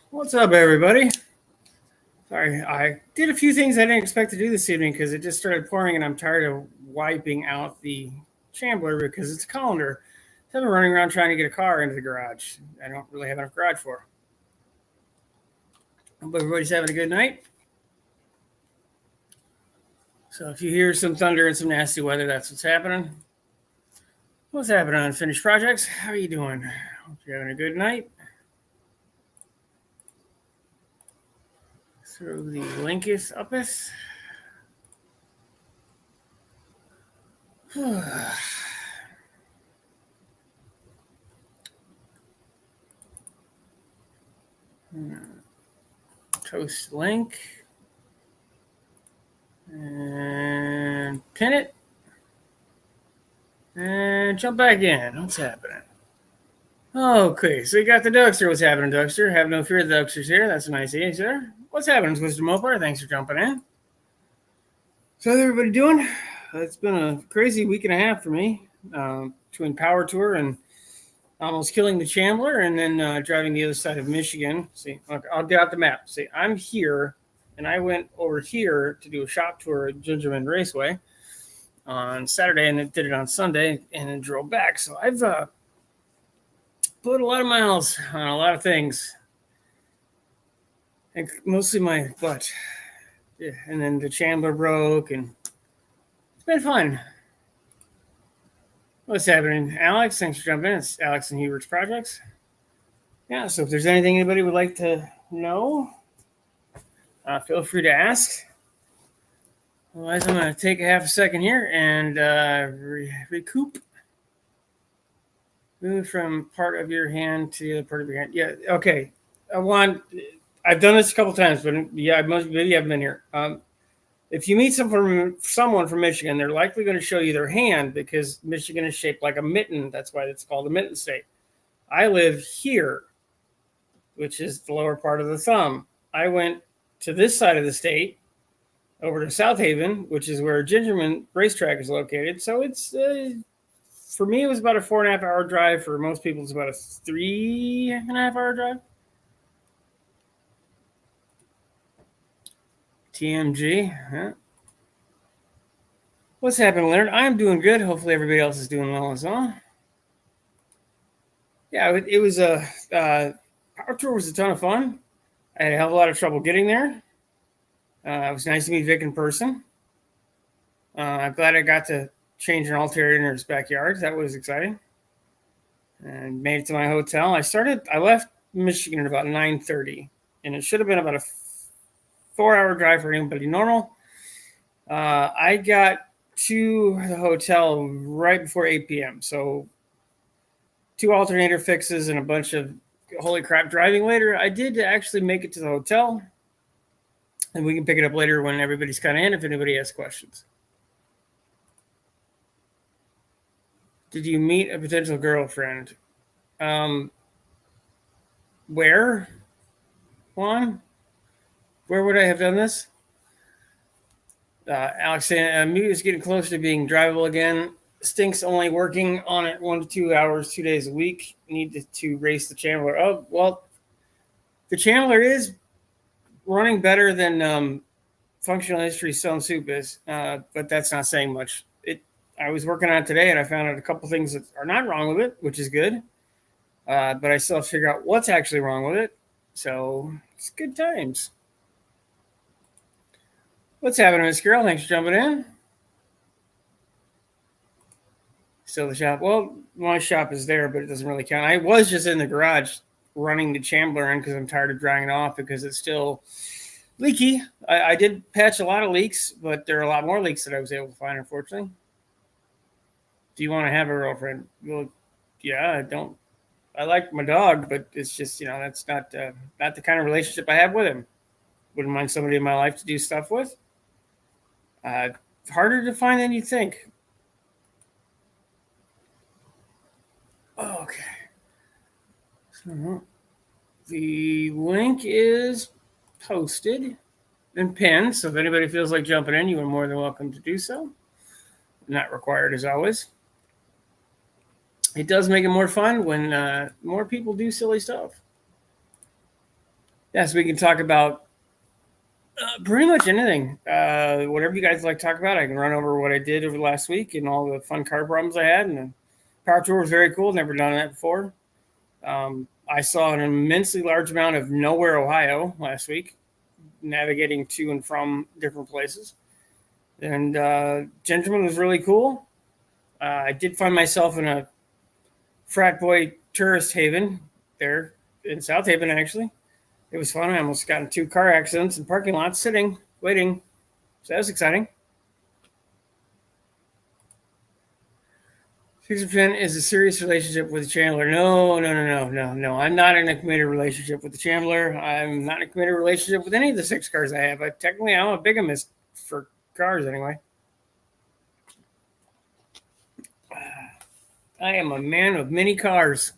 What's up, everybody? Sorry, I did a few things I didn't expect to do this evening because it just started pouring, and I'm tired of wiping out the Chambler because it's a colander. So I've been running around trying to get a car into the garage. I don't really have enough garage for. Hope everybody's having a good night. So if you hear some thunder and some nasty weather, that's what's happening. What's happening on Finished Projects? How are you doing? Hope you're having a good night. Throw the linkus up us. Toast link. And pin it. And jump back in. What's happening? Okay, so you got the Duckster. What's happening, Duckster? Have no fear, the Duckster's here. That's a nice answer. What's happening, Twisted Mopar? Thanks for jumping in. So how's everybody doing? It's been a crazy week and a half for me, between Power Tour and almost killing the Chambler, and then driving the other side of Michigan. See, I'll get out the map. See, I'm here, and I went over here to do a shop tour at Gingerman Raceway on Saturday, and then did it on Sunday, and then drove back. So I've put a lot of miles on a lot of things, and mostly my butt. Yeah, and then the Chambler broke, and it's been fun. What's happening, Alex? Thanks for jumping in. It's Alex and Hubert's Projects. Yeah, so if there's anything anybody would like to know, feel free to ask. Otherwise, I'm going to take a half a second here and recoup. Move from part of your hand to the other part of your hand. Yeah, okay. I've done this a couple times, but yeah, maybe I've been here. If you meet someone from Michigan, they're likely going to show you their hand because Michigan is shaped like a mitten. That's why it's called a mitten state. I live here, which is the lower part of the thumb. I went to this side of the state, over to South Haven, which is where Gingerman racetrack is located. So it's, for me, it was about a 4.5 hour drive. For most people, it's about a 3.5 hour drive. TMG. Huh? What's happening, Leonard? I'm doing good. Hopefully everybody else is doing well as well. Yeah, it was Power Tour was a ton of fun. I had a hell of a lot of trouble getting there. It was nice to meet Vic in person. I'm glad I got to change an alternator in his backyard. That was exciting. And made it to my hotel. I left Michigan at about 9:30, and it should have been about a 4-hour drive for anybody normal. I got to the hotel right before 8 p.m. So 2 alternator fixes and a bunch of holy crap driving later. I did actually make it to the hotel, and we can pick it up later when everybody's kind of in if anybody has questions. Did you meet a potential girlfriend? Where? Juan? Where would I have done this? Alex, Mute is getting closer to being drivable again. Stinks only working on it 1 to 2 hours, 2 days a week. Need to race the Chandler. Oh, well, the Chandler is running better than Functional History Stone Soup is, but that's not saying much. I was working on it today, and I found out a couple things that are not wrong with it, which is good. But I still have to figure out what's actually wrong with it. So it's good times. What's happening, Miss Girl? Thanks for jumping in. Still the shop. Well, my shop is there, but it doesn't really count. I was just in the garage running the Chambler in because I'm tired of drying it off because it's still leaky. I did patch a lot of leaks, but there are a lot more leaks that I was able to find, unfortunately. Do you want to have a girlfriend? Well, yeah, I don't. I like my dog, but it's just, that's not the kind of relationship I have with him. Wouldn't mind somebody in my life to do stuff with. Harder to find than you think. Okay. So the link is posted and pinned. So if anybody feels like jumping in, you are more than welcome to do so. Not required as always. It does make it more fun when more people do silly stuff. Yes, we can talk about pretty much anything. Whatever you guys like to talk about, I can run over what I did over the last week and all the fun car problems I had. And the power tour was very cool. Never done that before. I saw an immensely large amount of nowhere, Ohio last week, navigating to and from different places. And Gingerman was really cool. I did find myself in a frat boy tourist haven there in South Haven, actually. It was fun. I almost got in 2 car accidents in parking lots sitting, waiting. So that was exciting. 60% is a serious relationship with Chandler. No. I'm not in a committed relationship with the Chandler. I'm not in a committed relationship with any of the 6 cars I have. But technically, I'm a bigamist for cars anyway. I am a man of many cars.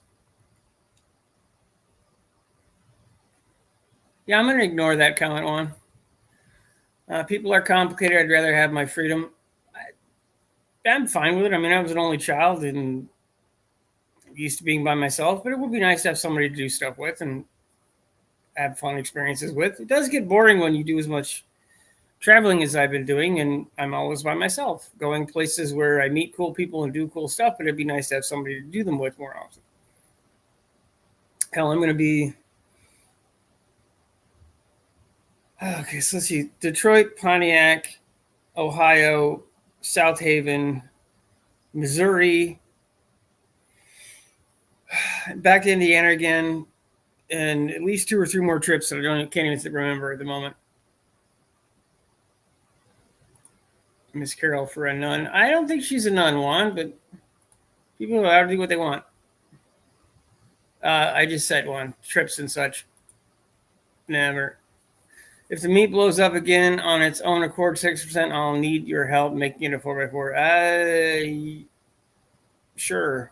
Yeah, I'm going to ignore that comment one. People are complicated. I'd rather have my freedom. I'm fine with it. I mean, I was an only child and used to being by myself, but it would be nice to have somebody to do stuff with and have fun experiences with. It does get boring when you do as much traveling as I've been doing, and I'm always by myself, going places where I meet cool people and do cool stuff, but it'd be nice to have somebody to do them with more often. Hell, I'm going to be... Okay, so let's see. Detroit, Pontiac, Ohio, South Haven, Missouri, back to Indiana again, and at least 2 or 3 more trips that I can't even remember at the moment. Miss Carol for a nun. I don't think she's a nun, Juan, but people are allowed to do what they want. I just said one, trips and such. Never. If the meat blows up again on its own accord, 6%, I'll need your help making it a 4x4. Sure.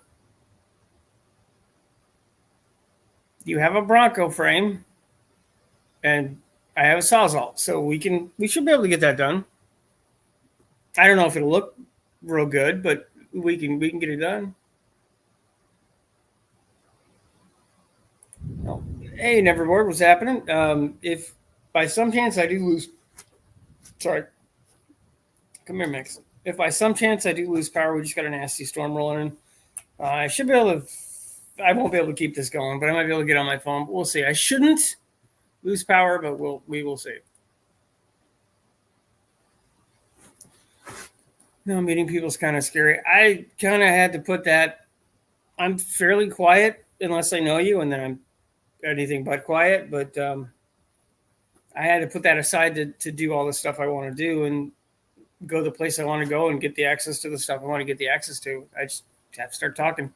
You have a Bronco frame, and I have a Sawzall, so we should be able to get that done. I don't know if it'll look real good, but we can get it done. Oh, hey, Neverboard, what's happening? If by some chance I do lose, sorry, come here, Mix. If by some chance I do lose power, we just got a nasty storm rolling in. I should be able to. I won't be able to keep this going, but I might be able to get on my phone. We'll see. I shouldn't lose power, but we will see. No, meeting people is kind of scary. I kind of had to put that. I'm fairly quiet unless I know you, and then I'm anything but quiet. But I had to put that aside to do all the stuff I want to do and go the place I want to go and get the access to the stuff I want to get the access to. I just have to start talking.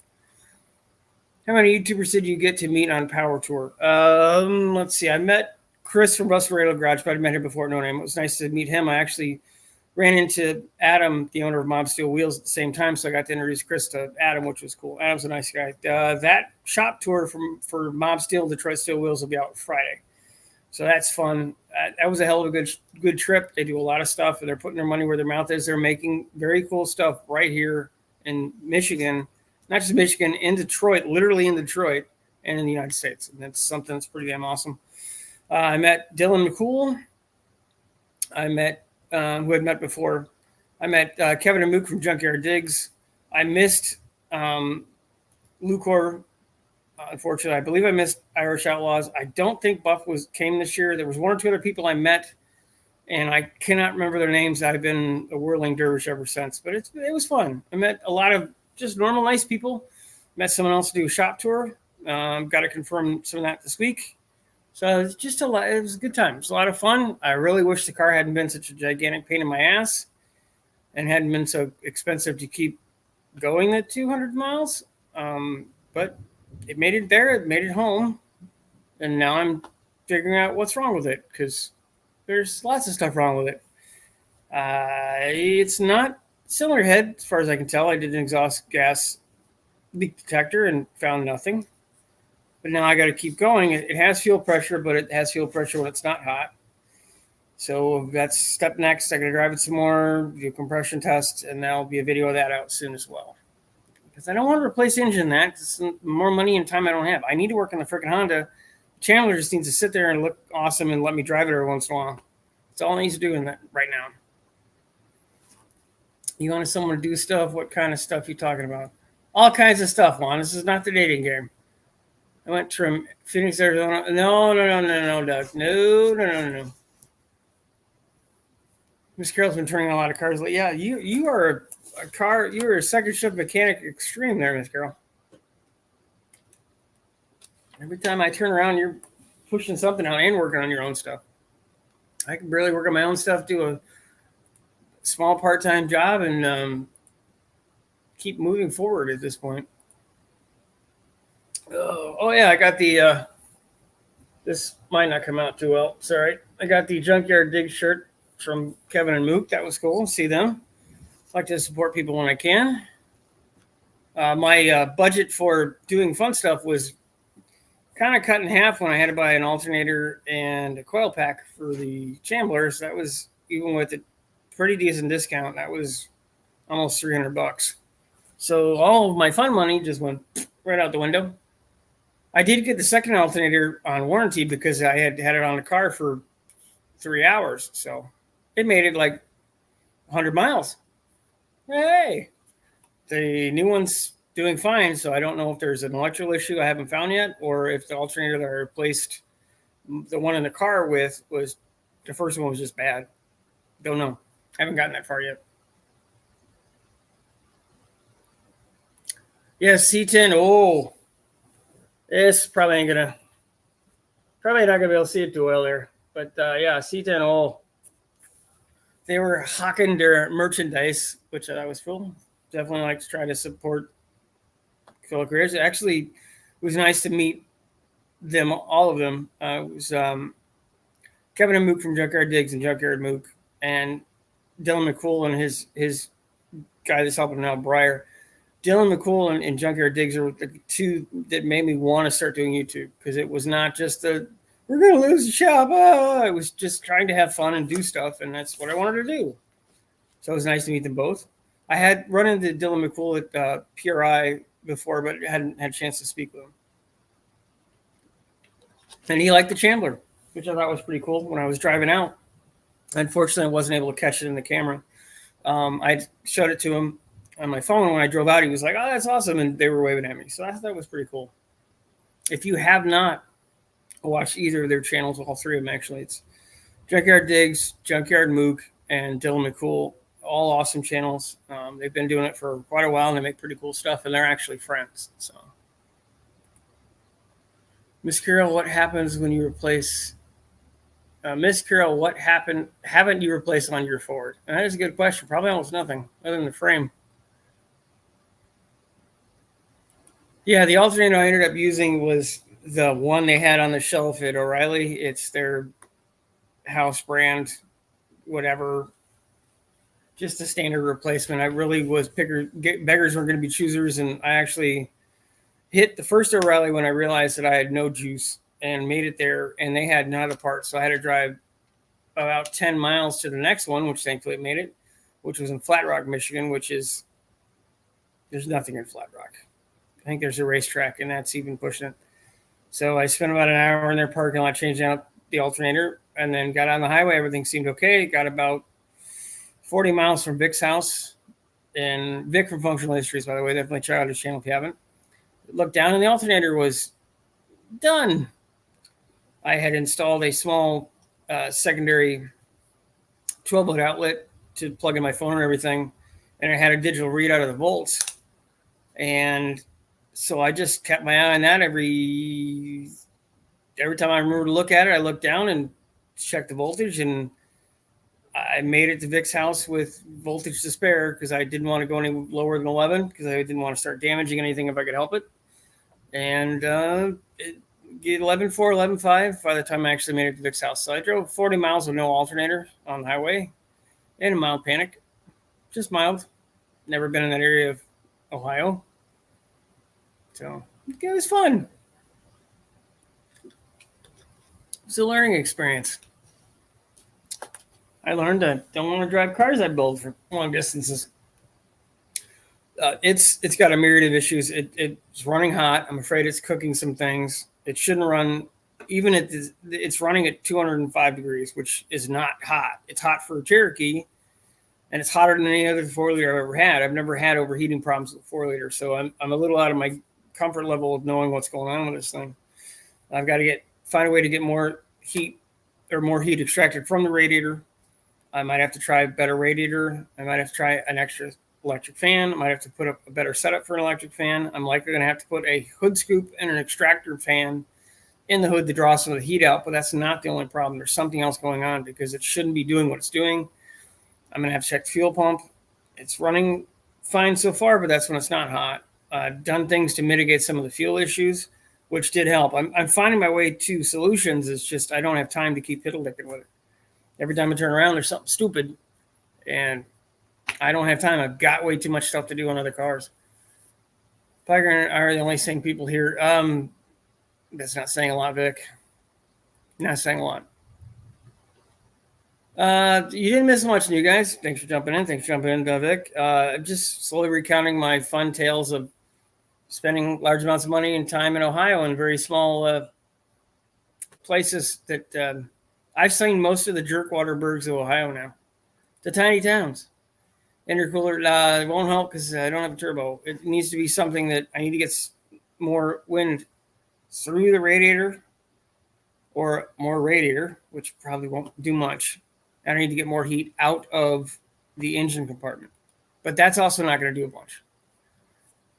How many YouTubers did you get to meet on Power Tour? Let's see. I met Chris from Russell Radio Garage, but I met him before, no name. It was nice to meet him. I actually ran into Adam, the owner of Mob Steel Wheels, at the same time, so I got to introduce Chris to Adam, which was cool. Adam's a nice guy. That shop tour for Mob Steel, Detroit Steel Wheels will be out Friday, so that's fun. That was a hell of a good trip. They do a lot of stuff, and they're putting their money where their mouth is. They're making very cool stuff right here in Michigan, not just Michigan, in Detroit, literally in Detroit, and in the United States, and that's something that's pretty damn awesome. I met Dylan McCool. I met who I'd met before. I met Kevin and Mook from Junkyard Digs. I missed Lucor, unfortunately. I believe I missed Irish Outlaws. I don't think Buff came this year. There was 1 or 2 other people I met, and I cannot remember their names. I've been a whirling dervish ever since, but it was fun. I met a lot of just normal, nice people. Met someone else to do a shop tour. Got to confirm some of that this week. So it's just a lot. It was a good time. It was a lot of fun. I really wish the car hadn't been such a gigantic pain in my ass and hadn't been so expensive to keep going at 200 miles. But it made it there. It made it home. And now I'm figuring out what's wrong with it because there's lots of stuff wrong with it. It's not cylinder head, as far as I can tell. I did an exhaust gas leak detector and found nothing. But now I got to keep going. It has fuel pressure, but it has fuel pressure when it's not hot. So that's step next. I got to drive it some more, do a compression test, and there'll be a video of that out soon as well. Because I don't want to replace the engine in that. It's more money and time I don't have. I need to work on the freaking Honda, Chandler just needs to sit there and look awesome and let me drive it every once in a while. That's all he needs to do in that right now. You want someone to do stuff? What kind of stuff you talking about? All kinds of stuff, Juan. This is not the dating game. I went from Phoenix, Arizona. No, Doug. No. Miss Carroll's been turning a lot of cars. Yeah, you are a car. You are a second shift mechanic extreme there, Miss Carroll. Every time I turn around, you're pushing something out and working on your own stuff. I can barely work on my own stuff, do a small part-time job, and keep moving forward at this point. Oh yeah, I got the. This might not come out too well. Sorry, I got the Junkyard Dig shirt from Kevin and Mook. That was cool. See them. I like to support people when I can. My budget for doing fun stuff was kind of cut in half when I had to buy an alternator and a coil pack for the Chamblers. That was, even with a pretty decent discount, that was almost $300. So all of my fun money just went right out the window. I did get the second alternator on warranty because I had it on the car for 3 hours. So it made it like 100 miles. Hey, the new one's doing fine. So I don't know if there's an electrical issue I haven't found yet, or if the alternator that I replaced the one in the car with was, the first one was just bad. Don't know. Haven't gotten that far yet. Yes, C10. Oh, this probably not gonna be able to see it too well there. But yeah, C10. Oh, they were hawking their merchandise, which I was cool. Definitely like to try to support fellow careers. Actually, it was nice to meet them, all of them. It was Kevin and Mook from Junkyard Digs and Junkyard Mook, and Dylan McCool and his guy that's helping now, Breyer. Dylan McCool and Junkyard Digs are the two that made me want to start doing YouTube, because it was not just we're going to lose the shop. I was just trying to have fun and do stuff, and that's what I wanted to do. So it was nice to meet them both. I had run into Dylan McCool at PRI before, but hadn't had a chance to speak with him. And he liked the Chandler, which I thought was pretty cool when I was driving out. Unfortunately, I wasn't able to catch it in the camera. I showed it to him on my phone when I drove out. He was like, "Oh, that's awesome," and they were waving at me. So I thought that was pretty cool. If you have not watched either of their channels, all three of them actually, it's Junkyard Digs, Junkyard Mook, and Dylan McCool. All awesome channels. They've been doing it for quite a while, and they make pretty cool stuff, and they're actually friends. So, Miss Carroll, what happens when you replace? Miss Carroll, what haven't you replaced on your Ford? And that is a good question. Probably almost nothing other than the frame. Yeah, the alternator I ended up using was the one they had on the shelf at O'Reilly. It's their house brand, whatever. Just a standard replacement. I really was beggars weren't going to be choosers, and I actually hit the first O'Reilly when I realized that I had no juice, and made it there, and they had none of the parts. So I had to drive about 10 miles to the next one, which thankfully it made it, which was in Flat Rock, Michigan, there's nothing in Flat Rock. I think there's a racetrack, and that's even pushing it. So I spent about an hour in their parking lot changing out the alternator, and then got on the highway. Everything seemed okay. Got about 40 miles from Vic's house. And Vic from Functional Histories, by the way, definitely check out his channel if you haven't. Looked down, and the alternator was done. I had installed a small secondary 12-volt outlet to plug in my phone and everything, and I had a digital readout of the volts. And so I just kept my eye on that. Every time I remember to look at it, I looked down and checked the voltage, and I made it to Vic's house with voltage to spare, because I didn't want to go any lower than 11, because I didn't want to start damaging anything if I could help it. And get 11.4, 11.5 by the time I actually made it to Vic's house. So I drove 40 miles with no alternator on the highway, and a mild panic. Just mild. Never been in that area of Ohio. So it was fun. It's a learning experience. I learned I don't want to drive cars I build for long distances. It's got a myriad of issues. It's running hot. I'm afraid it's cooking some things. It shouldn't run even at this, it's running at 205 degrees, which is not hot. It's hot for a Cherokee, and it's hotter than any other 4-liter I've ever had. I've never had overheating problems with 4-liter, so I'm a little out of my comfort level of knowing what's going on with this thing. I've got to find a way to get more heat extracted from the radiator. I might have to try a better radiator. I might have to try an extra electric fan. I might have to put up a better setup for an electric fan. I'm likely going to have to put a hood scoop and an extractor fan in the hood to draw some of the heat out, but that's not the only problem. There's something else going on because it shouldn't be doing what it's doing. I'm going to have to check the fuel pump. It's running fine so far, but that's when it's not hot. I've done things to mitigate some of the fuel issues, which did help. I'm finding my way to solutions. It's just I don't have time to keep piddle-dicking with it. Every time I turn around, there's something stupid, and I don't have time. I've got way too much stuff to do on other cars. Tiger are the only sane people here. That's not saying a lot, Vic. Not saying a lot. You didn't miss much, new guys. Thanks for jumping in. Vic. Just slowly recounting my fun tales of spending large amounts of money and time in Ohio in very small places that I've seen most of the jerkwater burgs of Ohio now. The tiny towns. Intercooler won't help because I don't have a turbo. It needs to be something that I need to get more wind through the radiator or more radiator, which probably won't do much. I need to get more heat out of the engine compartment. But that's also not going to do a bunch.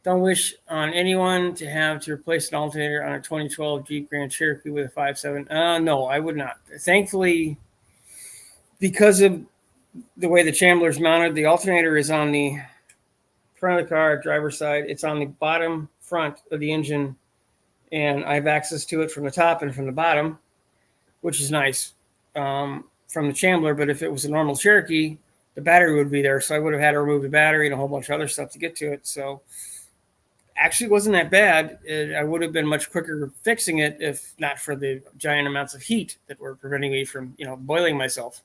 Don't wish on anyone to have to replace an alternator on a 2012 Jeep Grand Cherokee with a 5.7. No, I would not. Thankfully, because of the way the Chambler is mounted, the alternator is on the front of the car, driver's side. It's on the bottom front of the engine, and I have access to it from the top and from the bottom, which is nice from the Chambler. But if it was a normal Cherokee, the battery would be there, so I would have had to remove the battery and a whole bunch of other stuff to get to it. So actually wasn't that bad. I would have been much quicker fixing it if not for the giant amounts of heat that were preventing me from, boiling myself.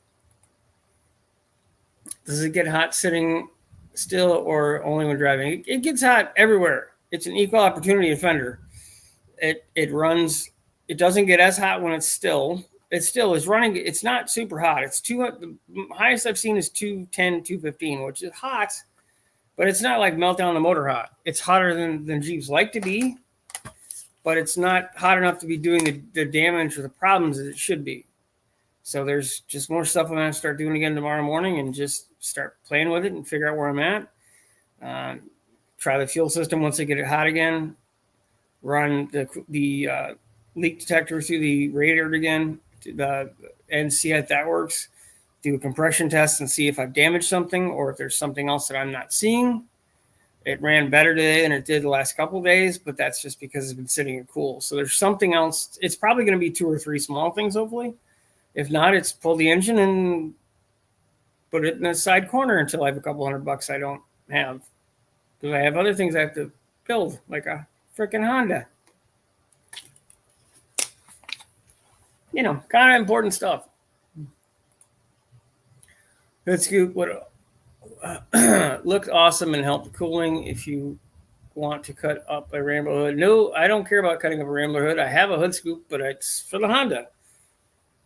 Does it get hot sitting still or only when driving? It gets hot everywhere. It's an equal opportunity offender. It runs. It doesn't get as hot when it's still. It still is running. It's not super hot. It's the highest I've seen is 210, 215, which is hot, but it's not like melt down the motor hot. It's hotter than Jeeps like to be, but it's not hot enough to be doing the damage or the problems that it should be. So there's just more stuff I'm going to start doing again tomorrow morning and just start playing with it and figure out where I'm at. Try the fuel system once I get it hot again. Run the leak detector through the radiator again and see how that works. Do a compression test and see if I've damaged something or if there's something else that I'm not seeing. It ran better today than it did the last couple of days, but that's just because it's been sitting in cool. So there's something else. It's probably going to be 2 or 3 small things, hopefully. If not, it's pull the engine and put it in a side corner until I have a couple $100 I don't have. Because I have other things I have to build, like a freaking Honda. Kind of important stuff. Hood scoop would look awesome and help the cooling if you want to cut up a Rambler hood. No, I don't care about cutting up a Rambler hood. I have a hood scoop, but it's for the Honda.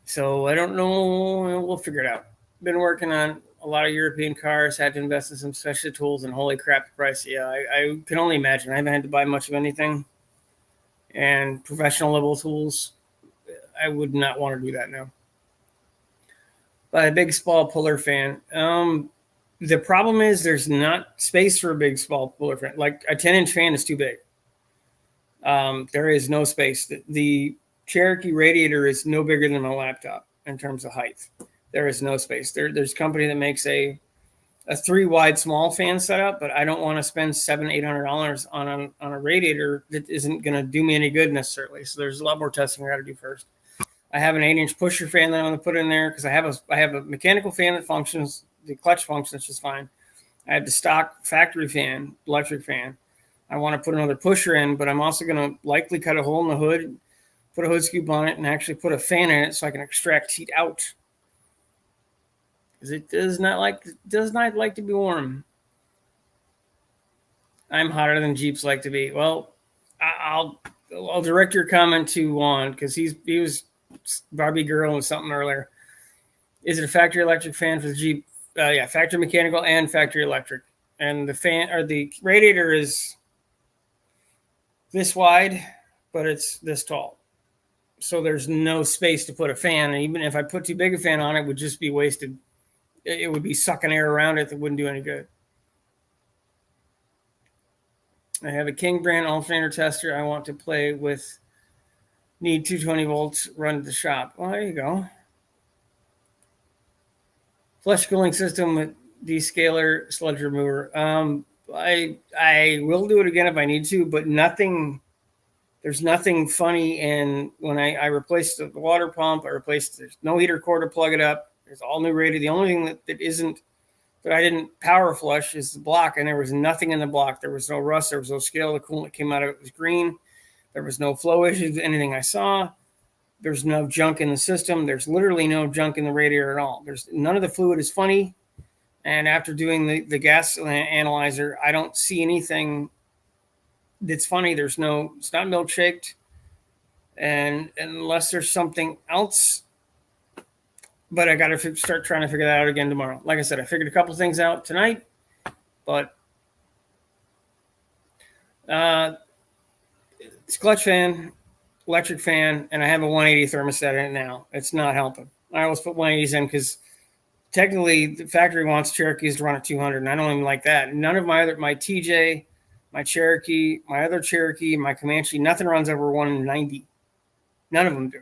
So I don't know. We'll figure it out. Been working on a lot of European cars. Had to invest in some special tools, and holy crap, the price. Yeah, I can only imagine. I haven't had to buy much of anything. And professional level tools, I would not want to do that now. Buy a big small puller fan. The problem is there's not space for a big small puller fan. Like a 10-inch fan is too big. There is no space. The Cherokee radiator is no bigger than my laptop in terms of height. There is no space. There's a company that makes a 3-wide small fan setup, but I don't want to spend $700-800 on a radiator that isn't going to do me any good necessarily. So there's a lot more testing I got to do first. I have an 8-inch pusher fan that I'm going to put in there because I have a mechanical fan that functions. The clutch functions just fine. I have the stock factory fan, electric fan. I want to put another pusher in, but I'm also going to likely cut a hole in the hood, put a hood scoop on it, and actually put a fan in it so I can extract heat out. Because it does not like to be warm. I'm hotter than Jeeps like to be. Well, I'll direct your comment to Juan because he was Barbie girl and something earlier. Is it a factory electric fan for the Jeep? Yeah, factory mechanical and factory electric. And the fan or the radiator is this wide, but it's this tall. So there's no space to put a fan. And even if I put too big a fan on it, would just be wasted. It would be sucking air around it that wouldn't do any good. I have a King brand alternator tester I want to play with. Need 220 volts, run to the shop. Well, there you go. Flush cooling system with descaler sludge remover. I will do it again if I need to, but there's nothing funny. And when I replaced the water pump, there's no heater cord to plug it up. There's all new radiator. The only thing that I didn't power flush is the block, and there was nothing in the block. There was no rust. There was no scale. The coolant that came out of it was green. There was no flow issues, anything I saw. There's no junk in the system. There's literally no junk in the radiator at all. There's none of the fluid is funny. And after doing the gas analyzer, I don't see anything that's funny. It's not milkshaked. And unless there's something else, but I got to start trying to figure that out again tomorrow. Like I said, I figured a couple things out tonight, but it's clutch fan, electric fan, and I have a 180 thermostat in it now. It's not helping. I always put 180s in because technically the factory wants Cherokees to run at 200, and I don't even like that. None of my TJ, my Cherokee, my other Cherokee, my Comanche, nothing runs over 190. None of them do.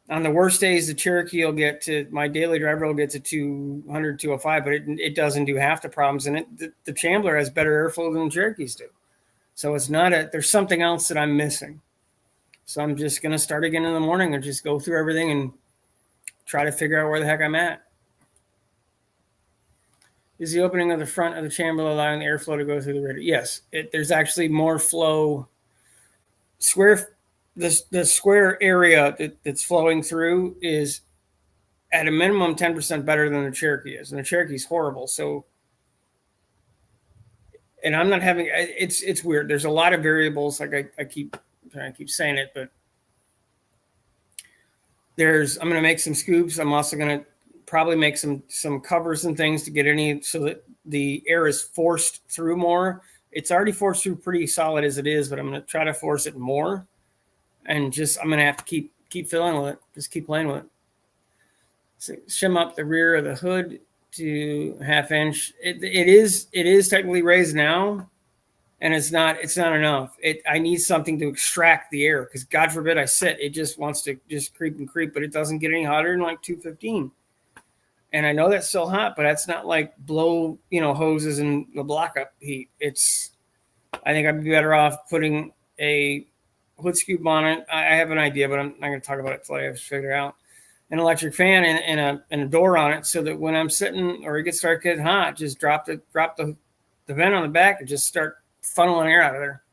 On the worst days, the Cherokee my daily driver will get to 200, 205, but it doesn't do half the problems. And the Chambler has better airflow than the Cherokees do. So there's something else that I'm missing. So I'm just going to start again in the morning and just go through everything and try to figure out where the heck I'm at. Is the opening of the front of the chamber allowing the airflow to go through the radiator? Yes, there's actually more flow. The square area that's flowing through is at a minimum 10% better than the Cherokee is, and the Cherokee's horrible. So, and I'm not having it's weird. There's a lot of variables. Like I keep saying it, but I'm going to make some scoops. I'm also going to probably make some covers and things to get so that the air is forced through more. It's already forced through pretty solid as it is, but I'm going to try to force it more. And I'm going to have to keep filling with it. Just keep playing with it. So shim up the rear of the hood to 1/2 inch. It is technically raised now, and it's not enough. I need something to extract the air because God forbid I sit. It just wants to just creep and creep, but it doesn't get any hotter than like 215. And I know that's still hot, but that's not like blow hoses and the block up heat. I think I'd be better off putting a hood scoop on it. I have an idea, but I'm not going to talk about it until I have to figure it out. An electric fan and a door on it, so that when I'm sitting or it starts getting hot, just drop the vent on the back and just start funneling air out of there.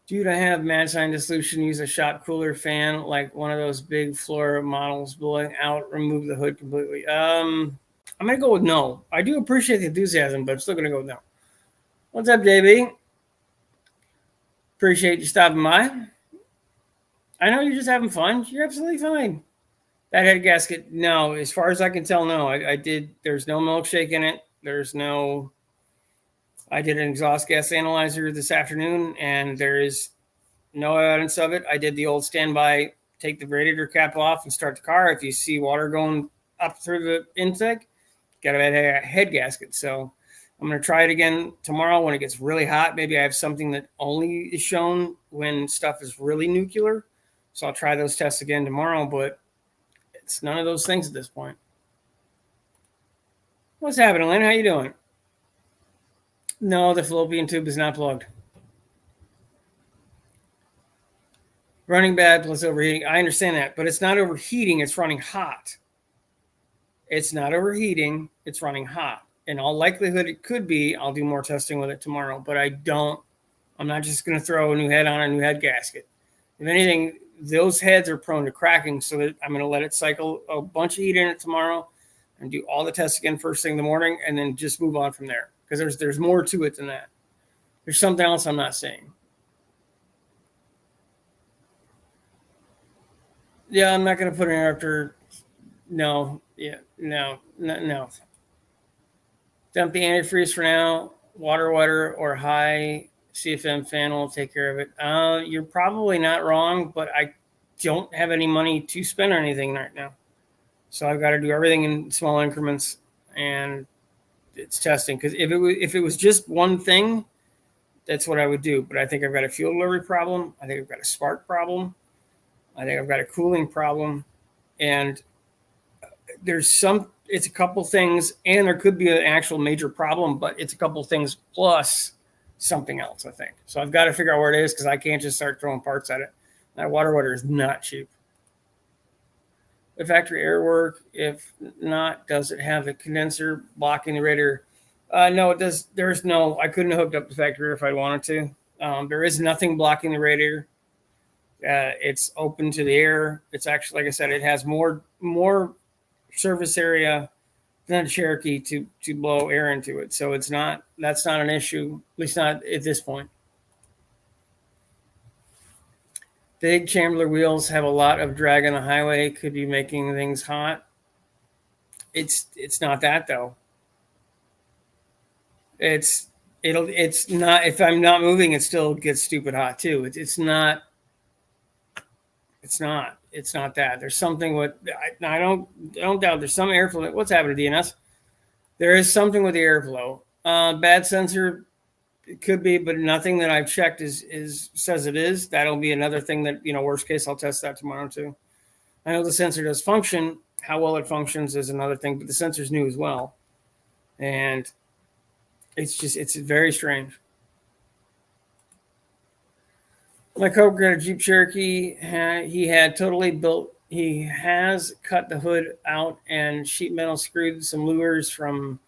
Dude, I have mad scientist solution. Use a shop cooler fan like one of those big floor models, blowing out, remove the hood completely. I'm going to go with no. I do appreciate the enthusiasm, but I'm still going to go with no. What's up, JB? Appreciate you stopping by. I know you're just having fun. You're absolutely fine. That head gasket, no. As far as I can tell, no. There's no milkshake in it. I did an exhaust gas analyzer this afternoon, and there is no evidence of it. I did the old standby, take the radiator cap off and start the car. If you see water going up through the intake, got a head gasket. So I'm going to try it again tomorrow when it gets really hot. Maybe I have something that only is shown when stuff is really nuclear. So I'll try those tests again tomorrow, but it's none of those things at this point. What's happening, Lynn? How you doing? No, the fallopian tube is not plugged. Running bad plus overheating. I understand that, but it's not overheating. It's running hot. It's not overheating. It's running hot. In all likelihood, it could be. I'll do more testing with it tomorrow, but I'm not just going to throw a new head on a new head gasket. If anything, those heads are prone to cracking, so that I'm going to let it cycle a bunch of heat in it tomorrow and do all the tests again first thing in the morning, and then just move on from there, because there's more to it than that. There's something else I'm not seeing. Yeah, I'm not going to put an interrupter. No. Yeah. No. No. Dump the antifreeze for now. Water or high CFM fan will take care of it. You're probably not wrong, but I don't have any money to spend on anything right now. So I've got to do everything in small increments, and it's testing. Because if it was just one thing, that's what I would do. But I think I've got a fuel delivery problem. I think I've got a spark problem. I think I've got a cooling problem, and it's a couple things, and there could be an actual major problem, but it's a couple things plus something else, I think. So I've got to figure out where it is, because I can't just start throwing parts at it. That water is not cheap. The factory air work? If not, does it have a condenser blocking the radiator? No, it does. I couldn't have hooked up the factory air if I wanted to. There is nothing blocking the radiator. It's open to the air. It's actually, like I said, it has more surface area than a Cherokee to blow air into it. So that's not an issue, at least not at this point. Big Chandler wheels have a lot of drag on the highway, could be making things hot. It's not that though. It's not, if I'm not moving, it still gets stupid hot too. It's not that. There's something with, I don't doubt there's some airflow. What's happening to DNS? There is something with the airflow. Bad sensor, it could be, but nothing that I've checked says it is. That'll be another thing that, worst case, I'll test that tomorrow too. I know the sensor does function. How well it functions is another thing, but the sensor's new as well. And it's very strange. My coworker got a Jeep Cherokee. He has cut the hood out and sheet metal screwed some lures from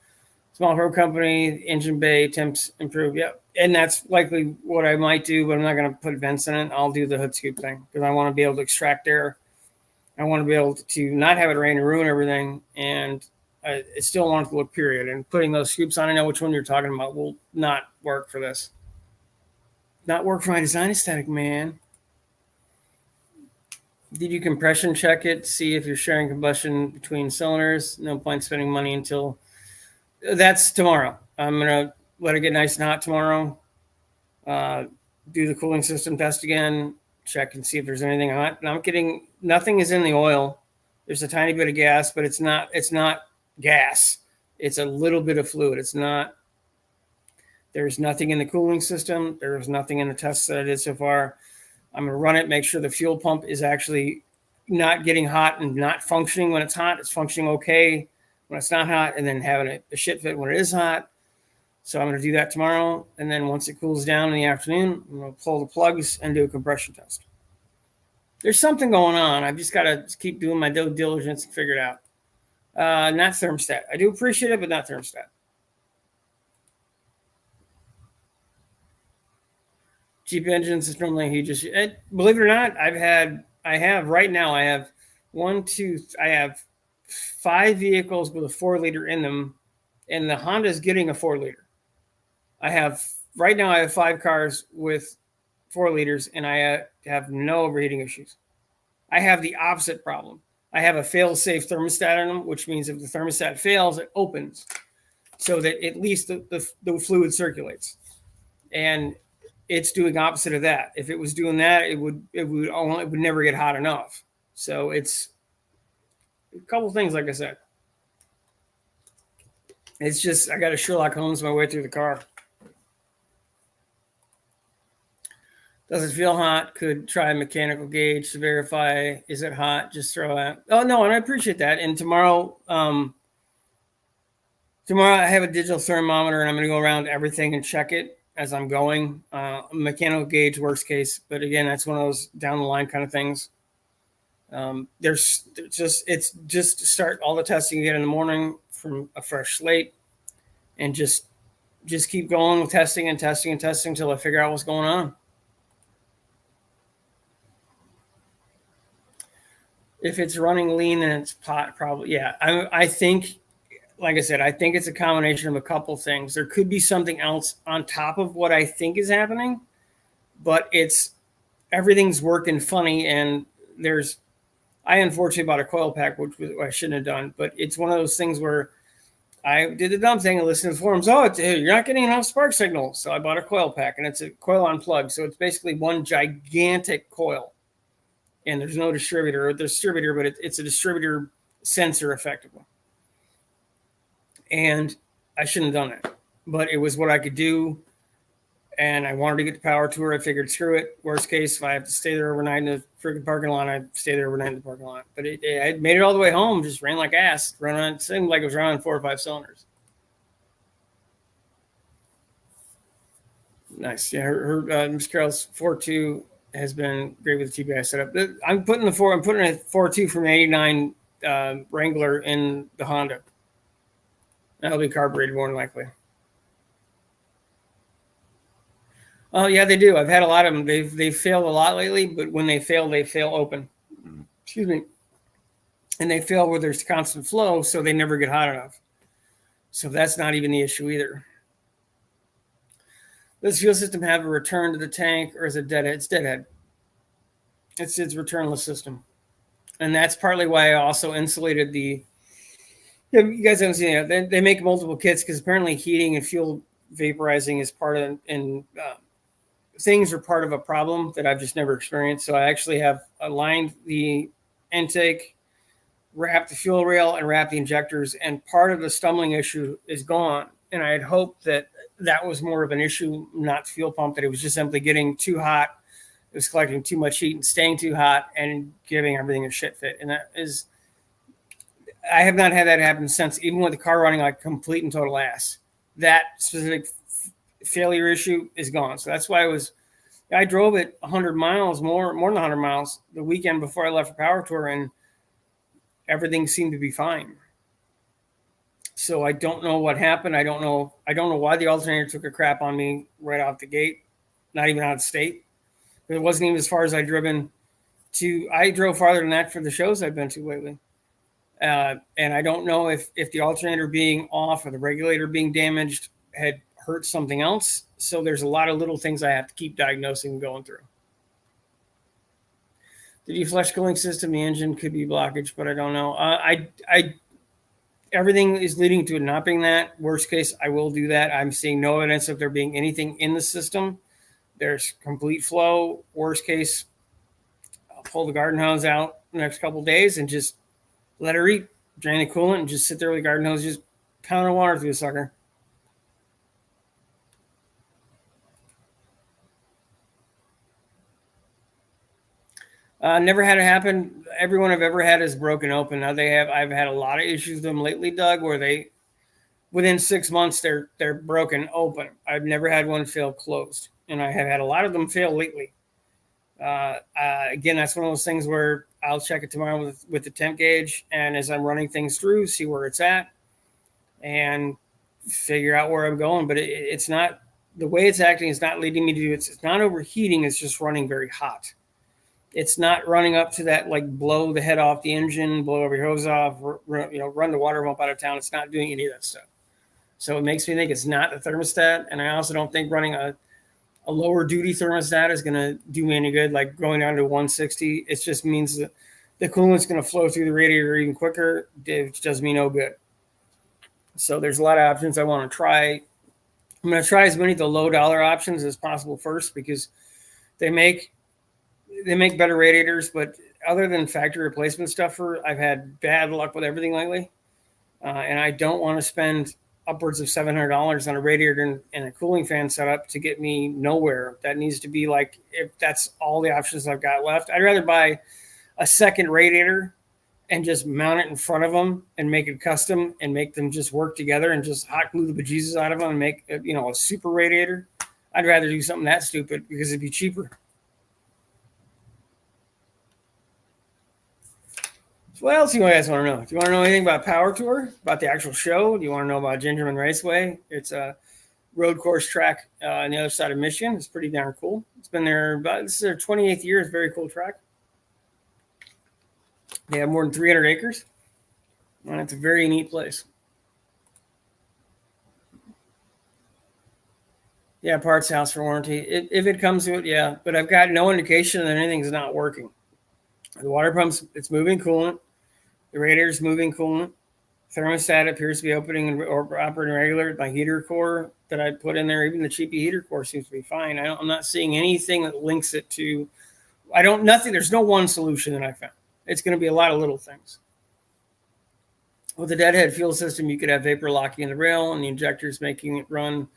small pro company, engine bay, temps improved. Yep. And that's likely what I might do, but I'm not going to put vents in it. I'll do the hood scoop thing because I want to be able to extract air. I want to be able to not have it rain and ruin everything. And I still want it to look period. And putting those scoops on, I know which one you're talking about, will not work for this. Not work for my design aesthetic, man. Did you compression check it? See if you're sharing combustion between cylinders. No point spending money until that's tomorrow. I'm going to let it get nice and hot tomorrow. Do the cooling system test again. Check and see if there's anything hot. And I'm getting, nothing is in the oil. There's a tiny bit of gas, but it's not gas. It's a little bit of fluid. There's nothing in the cooling system. There's nothing in the tests that I did so far. I'm going to run it, make sure the fuel pump is actually not getting hot and not functioning when it's hot. It's functioning okay when it's not hot, and then having a shit fit when it is hot. So I'm going to do that tomorrow. And then once it cools down in the afternoon, I'm going to pull the plugs and do a compression test. There's something going on. I've just got to keep doing my due diligence and figure it out. Not thermostat. I do appreciate it, but not thermostat. Jeep engines is normally believe it or not, I have 5 vehicles with a 4-liter in them, and the Honda is getting a 4-liter. I have 5 cars with 4 liters, and I have no overheating issues. I have the opposite problem. I have a fail-safe thermostat in them, which means if the thermostat fails, it opens so that at least the fluid circulates. And it's doing opposite of that. If it was doing that, it would never get hot enough. So it's a couple things, like I said. It's just, I got to Sherlock Holmes my way through the car. Does it feel hot? Could try a mechanical gauge to verify. Is it hot? Just throw out. Oh, no, and I appreciate that. And tomorrow I have a digital thermometer, and I'm going to go around everything and check it as I'm going. Mechanical gauge, worst case. But again, that's one of those down the line kind of things. It's just to start all the testing again in the morning from a fresh slate, and just keep going with testing until I figure out what's going on. If it's running lean and it's pot, probably, yeah. I think like I said, I think it's a combination of a couple things. There could be something else on top of what I think is happening, but everything's working funny. And I unfortunately bought a coil pack, which I shouldn't have done, but it's one of those things where I did the dumb thing and listened to the forums. Oh, you're not getting enough spark signal. So I bought a coil pack, and it's a coil on plug. So it's basically one gigantic coil, and there's no distributor, but it's a distributor sensor effectively. And I shouldn't have done it, but it was what I could do. And I wanted to get the power tour. I figured, screw it. Worst case, if I have to stay there overnight in the freaking parking lot, I'd stay there overnight in the parking lot. But I made it all the way home, just ran like ass. It seemed like it was running 4 or 5 cylinders. Nice. Yeah, Miss Carol's 4.2 has been great with the TPI setup. I'm putting a 4.2 from 89 Wrangler in the Honda. That'll be carbureted more than likely. Oh yeah, they do. I've had a lot of them. They've failed a lot lately, but when they fail open. Excuse me. And they fail where there's constant flow, so they never get hot enough. So that's not even the issue either. Does fuel system have a return to the tank, or is it deadhead? It's deadhead. It's returnless system, and that's partly why I also insulated the. Yeah, you guys haven't seen it. They make multiple kits because apparently heating and fuel vaporizing is part of, and things are part of a problem that I've just never experienced. So I actually have aligned the intake, wrapped the fuel rail, and wrapped the injectors, and part of the stumbling issue is gone. And I had hoped that was more of an issue, not the fuel pump, that it was just simply getting too hot. It was collecting too much heat and staying too hot and giving everything a shit fit. And I have not had that happen since, even with the car running like complete and total ass. That specific failure issue is gone. So that's why I drove it 100 miles, more than 100 miles the weekend before I left for Power Tour, and everything seemed to be fine. So I don't know what happened. I don't know why the alternator took a crap on me right off the gate, not even out of state. It wasn't even as far as I'd driven to. I drove farther than that for the shows I've been to lately. And I don't know if the alternator being off or the regulator being damaged had hurt something else. So there's a lot of little things I have to keep diagnosing and going through. The deflex cooling system, the engine could be blockage, but I don't know. Everything is leading to it not being that. Worst case, I will do that. I'm seeing no evidence of there being anything in the system. There's complete flow. Worst case, I'll pull the garden hose out the next couple of days and just let her eat, drain the coolant, and just sit there with the garden hose, just pounding water through the sucker. Never had it happen. Everyone I've ever had is broken open. Now I've had a lot of issues with them lately, Doug, where within 6 months, they're broken open. I've never had one fail closed, and I have had a lot of them fail lately. Again, that's one of those things where I'll check it tomorrow with the temp gauge, and as I'm running things through, see where it's at, and figure out where I'm going. But it's not, the way it's acting is not leading me to do it. It's not overheating. It's just running very hot. It's not running up to that, like, blow the head off the engine, blow every hose off, run the water pump out of town. It's not doing any of that stuff. So it makes me think it's not the thermostat. And I also don't think running a lower duty thermostat is going to do me any good, like going down to 160. It just means that the coolant's going to flow through the radiator even quicker, which does me no good. So there's a lot of options I want to try. I'm going to try as many of the low dollar options as possible first, because they make better radiators, but other than factory replacement stuff, I've had bad luck with everything lately. And I don't want to spend upwards of $700 on a radiator and a cooling fan setup to get me nowhere. That needs to be, like, if that's all the options I've got left, I'd rather buy a second radiator and just mount it in front of them and make it custom and make them just work together and just hot glue the bejesus out of them and make a super radiator. I'd rather do something that stupid because it'd be cheaper. What else do you guys want to know? Do you want to know anything about Power Tour, about the actual show? Do you want to know about Gingerman Raceway? It's a road course track on the other side of Michigan. It's pretty darn cool. It's been there this is their 28th year. It's a very cool track. They have more than 300 acres, and it's a very neat place. Yeah, parts house for warranty. If it comes to it, yeah. But I've got no indication that anything's not working. The water pump's it's moving coolant. The radiator's moving coolant. Thermostat appears to be opening or operating regular. My heater core that I put in there, even the cheapy heater core seems to be fine. I'm not seeing anything that links it to. Nothing. There's no one solution that I found. It's going to be a lot of little things. With the deadhead fuel system, you could have vapor locking in the rail and the injectors making it run,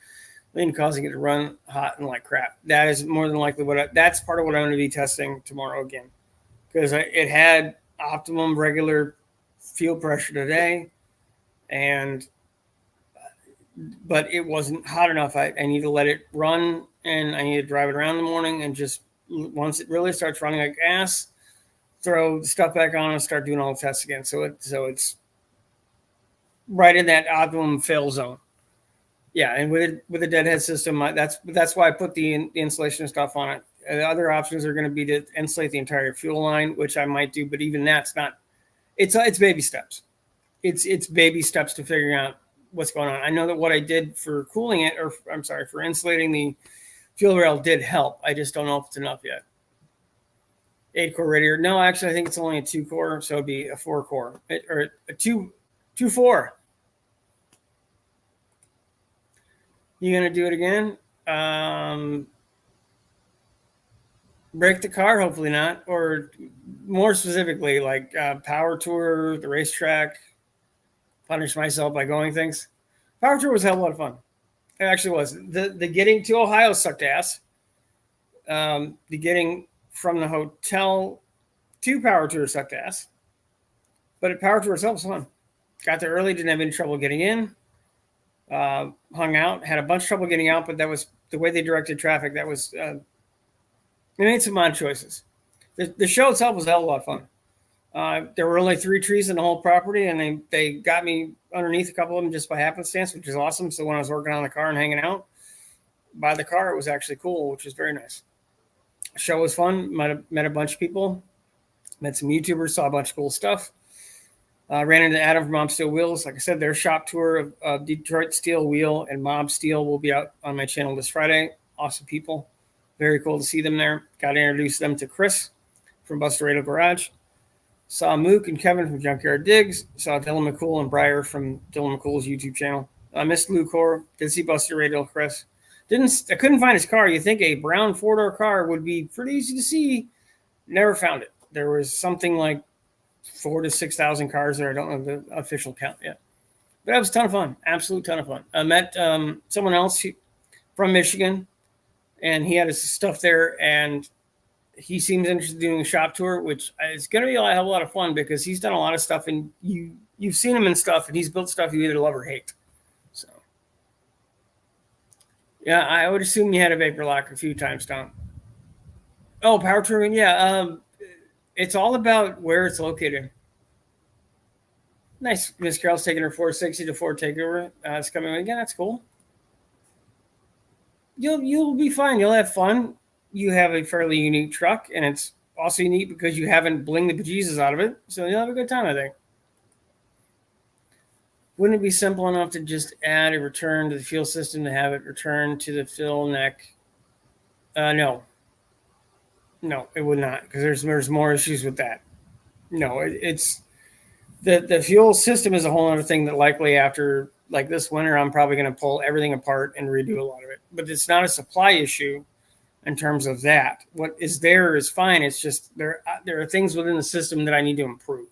and causing it to run hot and like crap. That is more than likely that's part of what I'm going to be testing tomorrow again, because it had optimum regular fuel pressure today, but it wasn't hot enough. I need to let it run, and I need to drive it around in the morning, and just once it really starts running like gas, throw the stuff back on and start doing all the tests again. So it's right in that optimum fail zone. Yeah, and with a deadhead system, that's why I put the insulation stuff on it. The other options are going to be to insulate the entire fuel line, which I might do, but even that's not. It's baby steps. It's baby steps to figuring out what's going on. I know that what I did for cooling it, or I'm sorry, for insulating the fuel rail did help. I just don't know if it's enough yet. 8-core radiator. No, actually, I think it's only a 2-core, so it'd be a 4-core or a 2-4. You gonna do it again? Break the car? Hopefully not. Or more specifically, like Power Tour, the racetrack. Punish myself by going things. Power Tour was a hell of a lot of fun. It actually was. The getting to Ohio sucked ass. The getting from the hotel to Power Tour sucked ass. But Power Tour itself was fun. Got there early, didn't have any trouble getting in. Hung out, had a bunch of trouble getting out, but that was the way they directed traffic. That was they made some odd choices. The show itself was a hell of a lot of fun. There were only 3 trees in the whole property, and they got me underneath a couple of them just by happenstance, which is awesome. So when I was working on the car and hanging out by the car, it was actually cool, which was very nice. The show was fun. Met a bunch of people, met some YouTubers, saw a bunch of cool stuff. Ran into Adam from Mob Steel Wheels. Like I said, their shop tour of Detroit Steel Wheel and Mob Steel will be out on my channel this Friday. Awesome people. Very cool to see them there. Got to introduce them to Chris from Buster Radio Garage. Saw Mook and Kevin from Junkyard Digs. Saw Dylan McCool and Briar from Dylan McCool's YouTube channel. I missed Lucor. Did see Buster Radio Chris. I couldn't find his car. You think a brown 4-door car would be pretty easy to see. Never found it. There was something like 4,000 to 6,000 cars there. I don't know the official count yet, but that was a ton of fun. Absolute ton of fun. I met someone else from Michigan, and he had his stuff there, and he seems interested in doing a shop tour, which is going to be a lot of fun because he's done a lot of stuff, and you've seen him in stuff, and he's built stuff you either love or hate. So, yeah, I would assume you had a vapor lock a few times, Tom. Oh, power touring, yeah. It's all about where it's located. Nice. Miss Carol's taking her 460 to Ford Takeover. It's coming again. That's cool. You'll be fine. You'll have fun. You have a fairly unique truck, and it's also unique because you haven't blinged the bejesus out of it. So you'll have a good time, I think. Wouldn't it be simple enough to just add a return to the fuel system to have it return to the fill neck? No. No, it would not, because there's more issues with that. No, it's the fuel system is a whole other thing that likely after like this winter, I'm probably going to pull everything apart and redo a lot of it. But it's not a supply issue in terms of that. What is there is fine. It's just there are things within the system that I need to improve.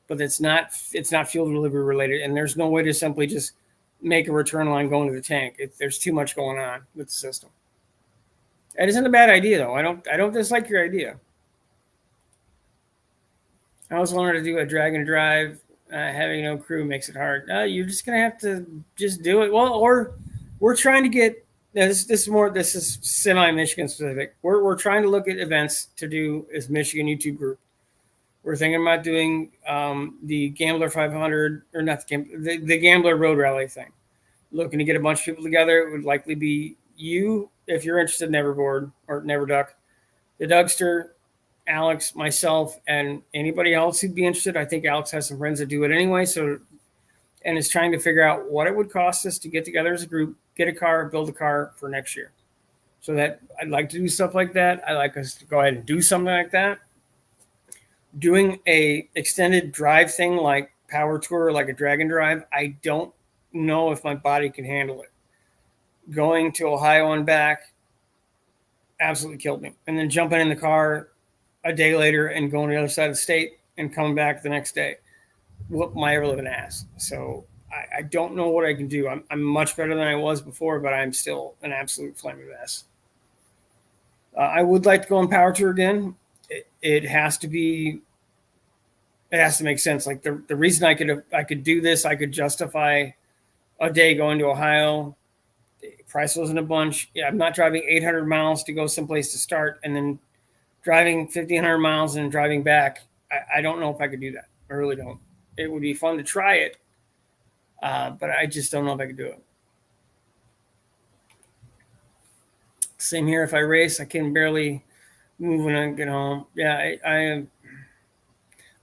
But it's not fuel delivery related, and there's no way to simply just make a return line go into the tank. There's too much going on with the system. It isn't a bad idea, though. I don't dislike your idea. I always wanted to do a drag and drive. Having no crew makes it hard. You're just gonna have to just do it. Well, or we're trying to get this is semi-Michigan specific. We're trying to look at events to do as Michigan YouTube group. We're thinking about doing the Gambler 500 or not the Gambler Road Rally thing. Looking to get a bunch of people together. It would likely be you if you're interested in Neverboard or Never Duck, the Dougster, Alex, myself, and anybody else who'd be interested. I think Alex has some friends that do it anyway. So, and is trying to figure out what it would cost us to get together as a group, get a car, build a car for next year. So that I'd like to do stuff like that. I like us to go ahead and do something like that. Doing a extended drive thing like power tour, like a drag and drive, I don't know if my body can handle it. Going to Ohio and back absolutely killed me. And then jumping in the car a day later and going to the other side of the state and coming back the next day, whoop my ever living ass. So I don't know what I can do. I'm much better than I was before, but I'm still an absolute flaming mess. I would like to go on power tour again. It has to make sense. Like the reason I could do this, I could justify a day going to Ohio. The price wasn't a bunch. Yeah, I'm not driving 800 miles to go someplace to start and then driving 1,500 miles and driving back. I don't know if I could do that. I really don't. It would be fun to try it, but I just don't know if I could do it. Same here. If I race, I can barely move when I get home. Yeah, I am.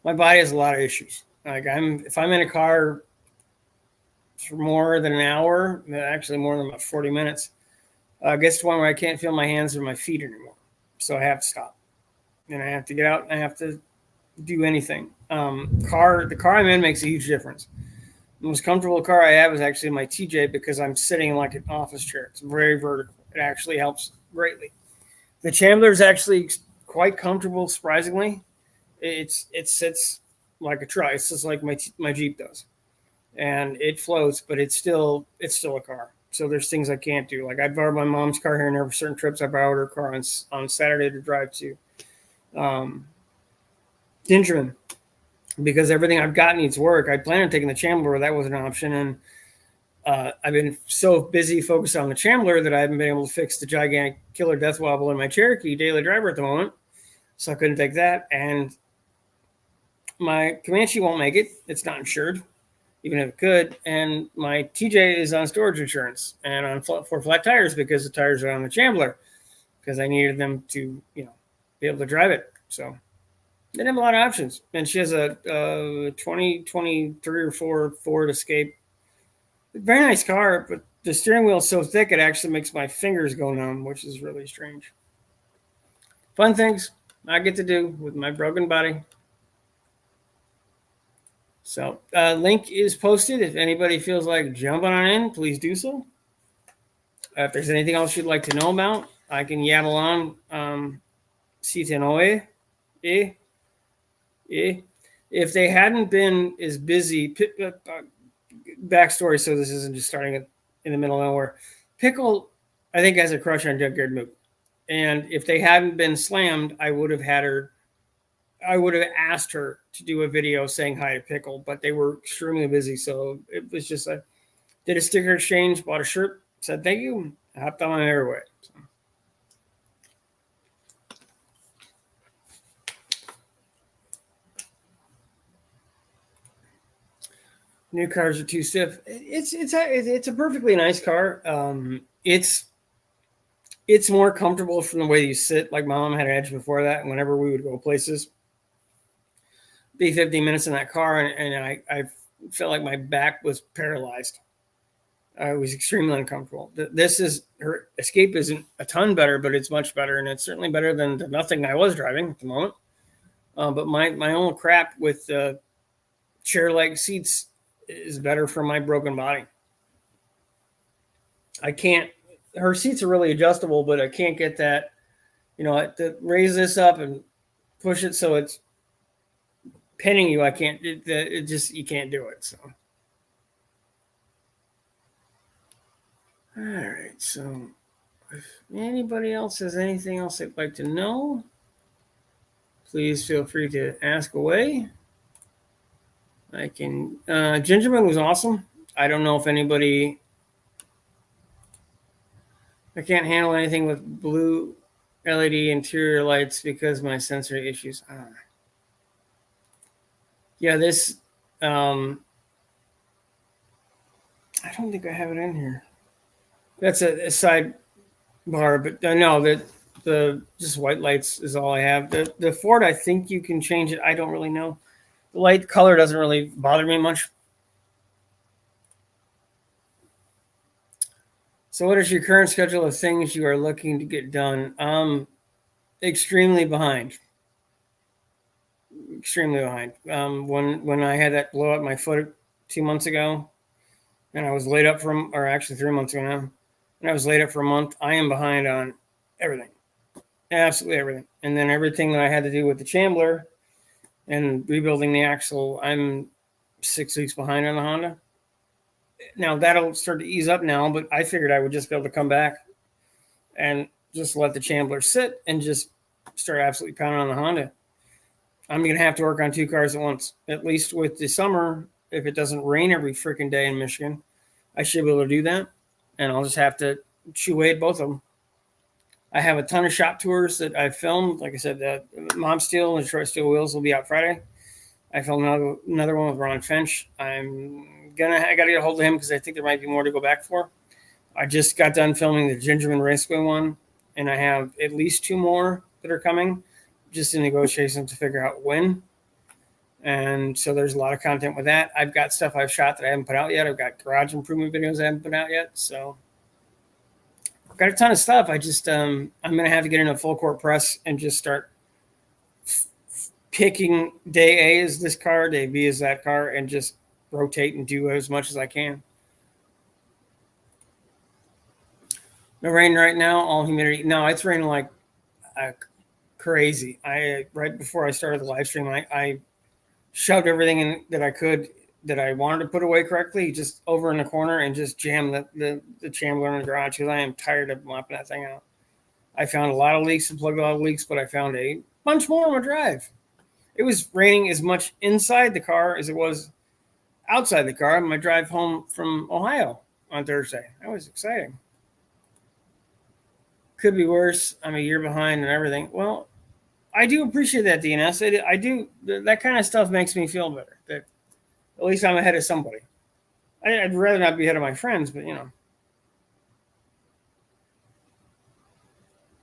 My body has a lot of issues. Like if I'm in a car for more than an hour, actually more than about 40 minutes, it gets to one where I can't feel my hands or my feet anymore. So I have to stop, and I have to get out and I have to do anything. The car I'm in makes a huge difference. The most comfortable car I have is actually my TJ because I'm sitting like an office chair. It's very vertical. It actually helps greatly. The Chandler is actually quite comfortable, surprisingly. It sits like a truck. It's just like my Jeep does, and it floats, but it's still a car. So there's things I can't do. Like I borrowed my mom's car here and there for certain trips. I borrowed her car on Saturday to drive to Gingerman because everything I've got needs work. I planned on taking the Chandler, that was an option, and I've been so busy focused on the Chandler that I haven't been able to fix the gigantic killer death wobble in my Cherokee daily driver at the moment. So I couldn't take that. And my Comanche won't make it. It's not insured, even if it could. And my TJ is on storage insurance and on for flat tires because the tires are on the Chandler because I needed them to, be able to drive it. So they didn't have a lot of options. And she has a 2023 or 4 Ford Escape. Very nice car, but the steering wheel is so thick it actually makes my fingers go numb, which is really strange. Fun things I get to do with my broken body. So link is posted. If anybody feels like jumping on in, please do so. If there's anything else you'd like to know about, I can yabble on. Si te noe. If they hadn't been as busy, backstory, so this isn't just starting in the middle of nowhere. Pickle, I think, has a crush on Junkyard Moot. And if they hadn't been slammed, I would have asked her to do a video saying hi to Pickle, but they were extremely busy. So it was just did a sticker exchange, bought a shirt, said thank you, I hopped on my merry way. So. New cars are too stiff. It's a perfectly nice car. It's more comfortable from the way you sit. Like my mom had an Edge before that, and whenever we would go places, be 15 minutes in that car, and I felt like my back was paralyzed. I was extremely uncomfortable. Her Escape isn't a ton better, but it's much better, and it's certainly better than the nothing I was driving at the moment. But my own crap with the chair leg seats is better for my broken body. I can't. Her seats are really adjustable, but I can't get that. To raise this up and push it so it's pinning you. I can't. It just you can't do it. So, all right. So, if anybody else has anything else they'd like to know, please feel free to ask away. I can. Gingerman was awesome. I don't know if anybody. I can't handle anything with blue LED interior lights because my sensory issues. Yeah, this. I don't think I have it in here. That's a side bar, but no, the just white lights is all I have. The Ford, I think you can change it. I don't really know. The light color doesn't really bother me much. So, what is your current schedule of things you are looking to get done? Extremely behind. Extremely behind. When I had that blow up my foot 2 months ago, and I was laid up or actually 3 months ago now, and I was laid up for a month. I am behind on everything, absolutely everything. And then everything that I had to do with the Chambler and rebuilding the axle, I'm 6 weeks behind on the Honda. Now that'll start to ease up now, but I figured I would just be able to come back and just let the Chambler sit and just start absolutely pounding on the Honda. I'm going to have to work on 2 cars at once, at least with the summer. If it doesn't rain every freaking day in Michigan, I should be able to do that. And I'll just have to chew away at both of them. I have a ton of shop tours that I've filmed. Like I said, the Mom Steel and Detroit Steel Wheels will be out Friday. I filmed another one with Ron Finch. I got to get a hold of him because I think there might be more to go back for. I just got done filming the Gingerman Raceway one, and I have at least 2 more that are coming, just in negotiations to figure out when. And so there's a lot of content with that. I've got stuff I've shot that I haven't put out yet. I've got garage improvement videos I haven't put out yet. So I've got a ton of stuff. I just, I'm going to have to get in a full court press and just start picking day A is this car, day B is that car, and just rotate and do as much as I can. No rain right now, all humidity. No, it's raining like crazy. Right before I started the live stream, I shoved everything in that I could that I wanted to put away correctly, just over in the corner, and just jammed the Chambler in the garage because I am tired of mopping that thing out. I found a lot of leaks and plugged a lot of leaks, but I found a bunch more on my drive. It was raining as much inside the car as it was outside the car on my drive home from Ohio on Thursday. That was exciting. Could be worse. I'm a year behind and everything. Well, I do appreciate that, DNS. I do. That kind of stuff makes me feel better. That at least I'm ahead of somebody. I'd rather not be ahead of my friends, but you know.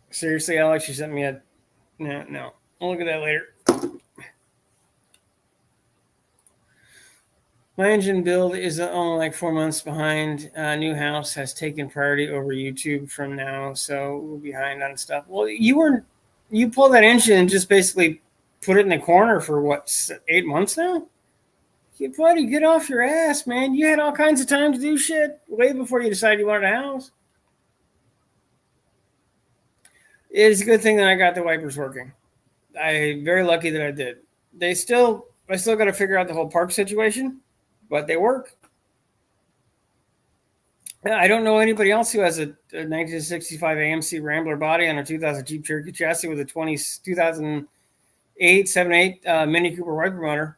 Seriously, Alex, you sent me a no. I'll look at that later. My engine build is only like 4 months behind. New house has taken priority over YouTube from now, so we're behind on stuff. Well, you pulled that engine and just basically put it in the corner for what, 8 months now? You buddy, get off your ass, man. You had all kinds of time to do shit way before you decided you wanted a house. It is a good thing that I got the wipers working. I'm very lucky that I did. I still got to figure out the whole park situation, but they work. I don't know anybody else who has a 1965 AMC Rambler body on a 2000 Jeep Cherokee chassis with a 2008 7.8 Mini Cooper wiper motor.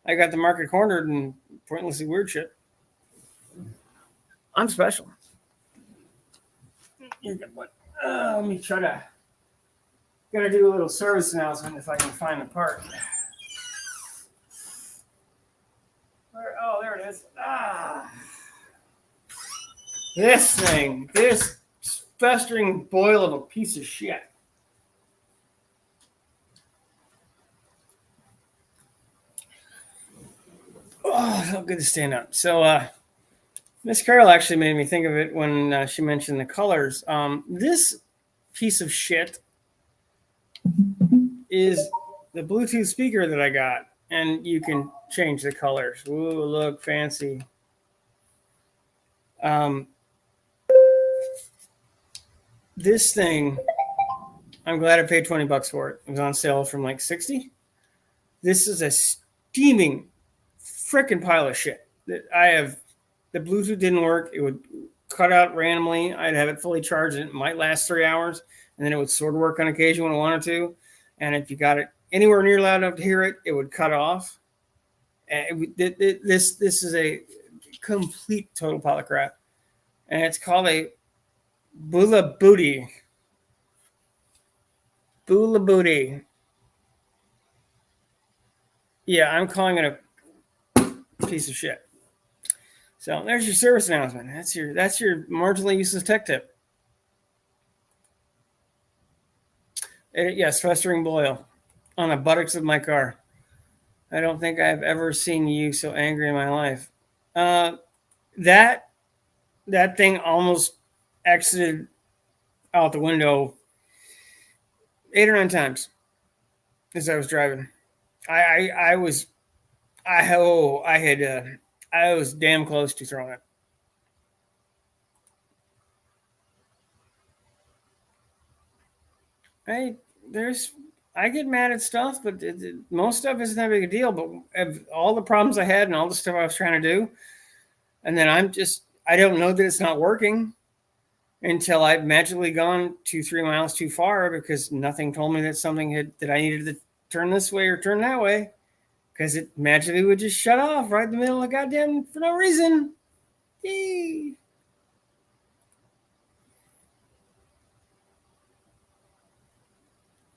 I got the market cornered and pointlessly weird shit. I'm special. Let me try to. Gotta do a little service announcement if I can find the part. Oh, there it is. This thing, this festering boil of a piece of shit. Oh, it felt good to stand up. So, Miss Carol actually made me think of it when she mentioned the colors. This piece of shit is the Bluetooth speaker that I got, and you can change the colors. Ooh, look fancy. This thing, I'm glad I paid $20 for it. It was on sale from like 60. This is a steaming freaking pile of shit. The Bluetooth didn't work. It would cut out randomly. I'd have it fully charged, and it might last 3 hours, and then it would sort of work on occasion when I wanted to. And if you got it anywhere near loud enough to hear it, it would cut off. And this is a complete total pile of crap. And it's called a Bula Booty. Bula Booty. Yeah, I'm calling it a piece of shit. So there's your service announcement. That's your marginally useless tech tip. Yes, festering boil on the buttocks of my car. I don't think I've ever seen you so angry in my life. That thing almost exited out the window 8 or 9 times as I was driving. I was I was damn close to throwing it. I there's I get mad at stuff, but most stuff isn't that big a deal. But of all the problems I had and all the stuff I was trying to do, and then I don't know that it's not working until I've magically gone 2-3 miles too far because nothing told me that I needed to turn this way or turn that way, because it magically would just shut off right in the middle of the goddamn for no reason. Yay.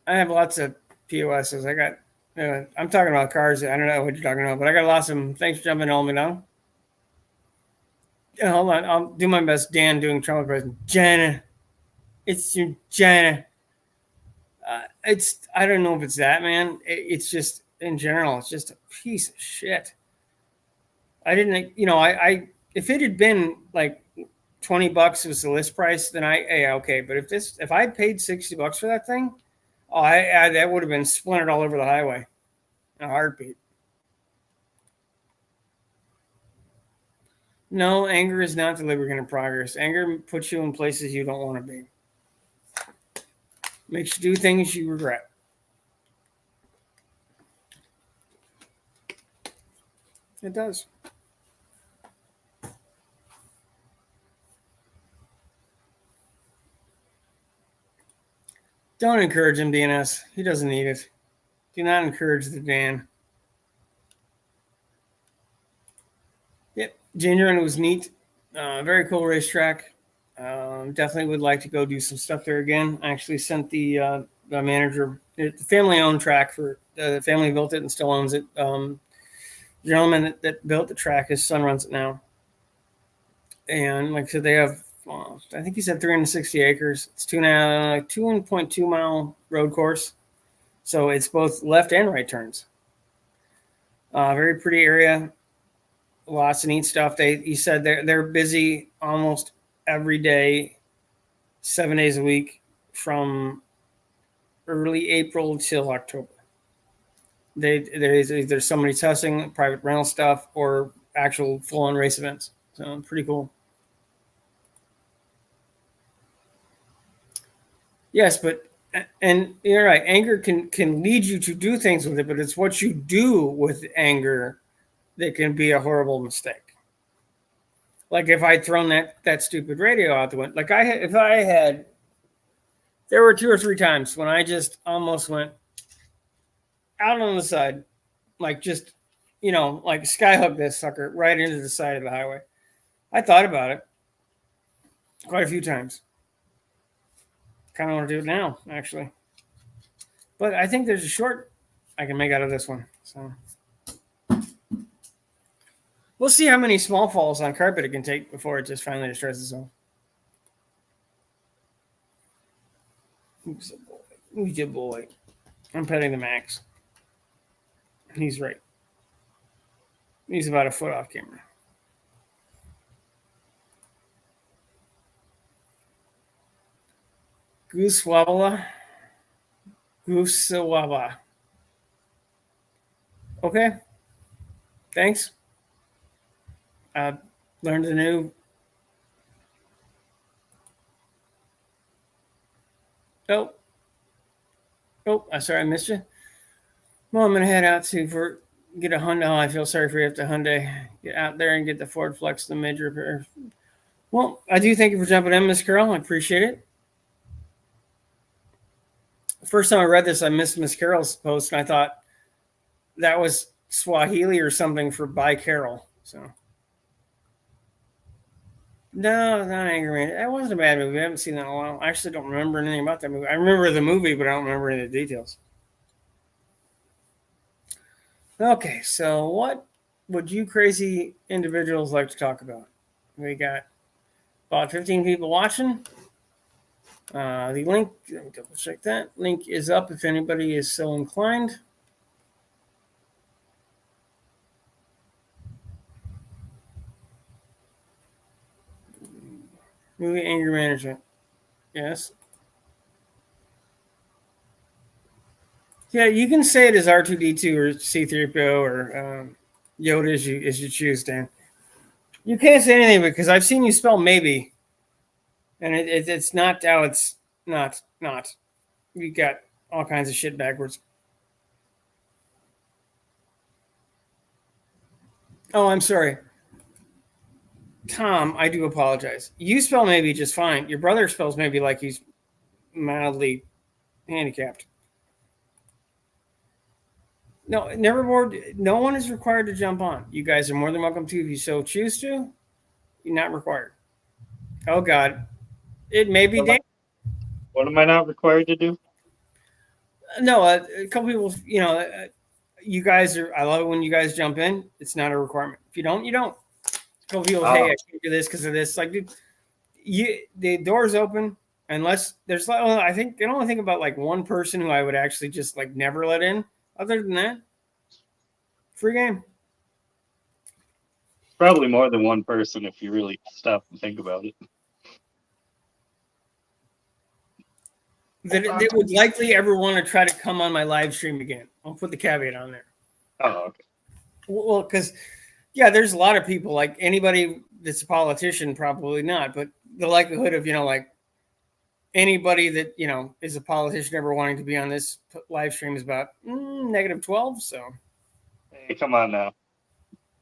I have lots of POSs. I got. I'm talking about cars. I don't know what you're talking about, but I got lots of them. Thanks for jumping on me now. Hold on. I'll do my best. Dan doing Trump president. Jenna. It's your Jenna. I don't know if it's that, man. It's just, in general, it's just a piece of shit. I didn't, I if it had been like $20 was the list price, then okay. But if I paid $60 for that thing, that would have been splintered all over the highway in a heartbeat. No, anger is not the lubricant of progress. Anger puts you in places you don't want to be. Makes you do things you regret. It does. Don't encourage him, DNS. He doesn't need it. Do not encourage the Dan. Yep, Gingerman was neat. Very cool racetrack. Definitely would like to go do some stuff there again. I actually sent the manager, the family-owned track the family built it and still owns it. The gentleman that built the track, his son runs it now. And like I said, they have, I think he said 360 acres. It's 2.2 mile road course. So it's both left and right turns. Very pretty area. Lots of neat stuff. He said they're busy almost every day, 7 days a week, from early April till October. There's either somebody testing, private rental stuff, or actual full-on race events. So pretty cool. Yes, and you're right. Anger can lead you to do things with it, but it's what you do with anger that can be a horrible mistake. Like if I'd thrown that stupid radio out the window, like there were 2 or 3 times when I just almost went out on the side, like just, like skyhook this sucker right into the side of the highway. I thought about it quite a few times. Kind of want to do it now, actually. But I think there's a short I can make out of this one. So we'll see how many small falls on carpet it can take before it just finally destroys itself. Who's a boy? Who's a boy? I'm petting the Max. He's right. He's about a foot off camera. Goosewabala. Goosewaba. Okay. Thanks. I learned a new. Oh. I'm sorry I missed you. Well, I'm going to head out to get a Hyundai. Oh, I feel sorry for you at the Hyundai. Get out there and get the Ford Flex, the major repair. Well, I do thank you for jumping in, Miss Carol. I appreciate it. The first time I read this, I missed Miss Carol's post, and I thought that was Swahili or something for "Bye Carol." So, no, not Angry Man. That wasn't a bad movie. I haven't seen that in a while. I actually don't remember anything about that movie. I remember the movie, but I don't remember any of the details. Okay, so what would you crazy individuals like to talk about? We got about 15 people watching. The link, let me double check that. Link is up if anybody is so inclined. Movie anger management. Yes. Yeah, you can say it as R2D2 or C3PO or Yoda as you choose, Dan. You can't say anything because I've seen you spell maybe, and it's not how it's not. You got all kinds of shit backwards. Oh, I'm sorry. Tom, I do apologize. You spell maybe just fine. Your brother spells maybe like he's mildly handicapped. No, Neverboard, no one is required to jump on. You guys are more than welcome to if you so choose to. You're not required. Oh, God. It may be Dan. What am I not required to do? No, a couple people, you guys are, I love it when you guys jump in. It's not a requirement. If you don't, you don't. A couple people, hey, I can't do this because of this. Like, dude, the door's open unless there's, I think, I only think about like one person who I would actually just like never let in. Other than that, free game. Probably more than one person if you really stop and think about it. That they would likely ever want to try to come on my live stream again. I'll put the caveat on there. Oh, okay. Well, because, yeah, there's a lot of people, like anybody that's a politician, probably not, but the likelihood of, like anybody that, is a politician ever wanting to be on this live stream is about -12. So, hey, come on now.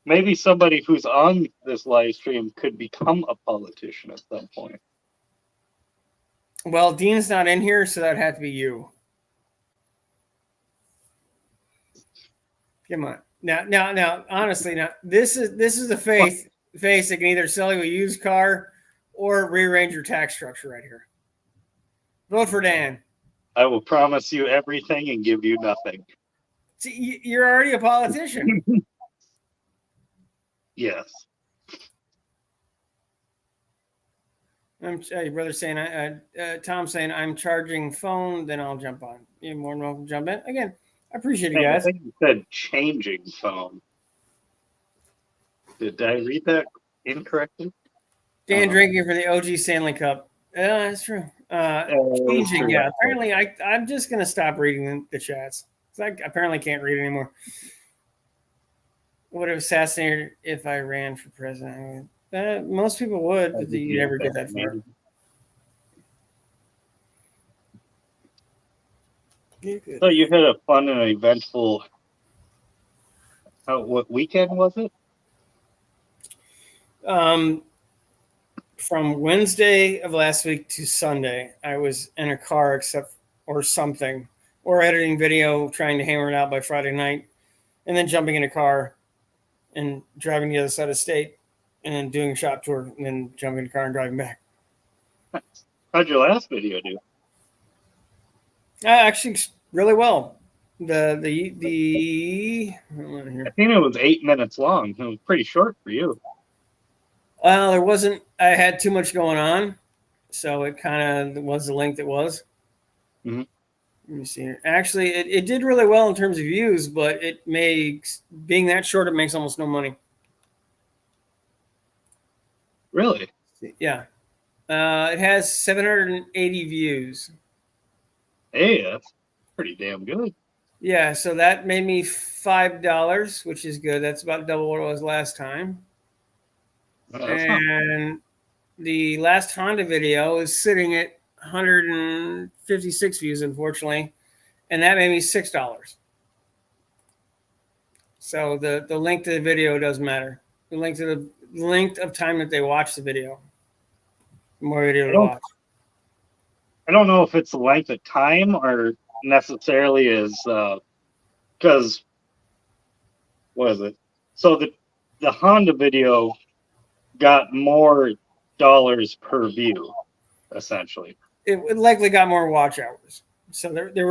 Maybe somebody who's on this live stream could become a politician at some point. Well, Dean's not in here, so that'd have to be you. Come on. Now, honestly, this is a face that can either sell you a used car or rearrange your tax structure right here. Vote for Dan. I will promise you everything and give you nothing. See, you're already a politician. Yes. Your brother's saying, Tom's saying, I'm charging phone, then I'll jump on. You're more than welcome to jump in. Again, I appreciate it, guys. I think you said changing phone. Did I read that incorrectly? Dan drinking for the OG Stanley Cup. That's true. Changing, yeah. Apparently, I'm just going to stop reading the chats. I apparently can't read anymore. Would have assassinated if I ran for president. Most people would, but you never get that far. So you had a fun and eventful. What weekend was it? From Wednesday of last week to Sunday, I was in a car or editing video, trying to hammer it out by Friday night, and then jumping in a car and driving the other side of the state, and then doing a shop tour, and then jumping in the car and driving back. How'd your last video do? Actually, really well. I think it was 8 minutes long. It was pretty short for you. Well, there wasn't. I had too much going on, so it kind of was the length it was. Mm-hmm. Let me see here. Actually, it did really well in terms of views, but being that short, it makes almost no money. Really? Yeah. It has 780 views. Hey, that's pretty damn good. Yeah, so that made me $5, which is good. That's about double what it was last time. And the last Honda video is sitting at 156 views, unfortunately, and that made me $6. So the length of the video doesn't matter. The length of time that they watch the video, the more video to watch. I don't know if it's the length of time or necessarily is because what is it? So the Honda video got more dollars per view, essentially. It likely got more watch hours. So there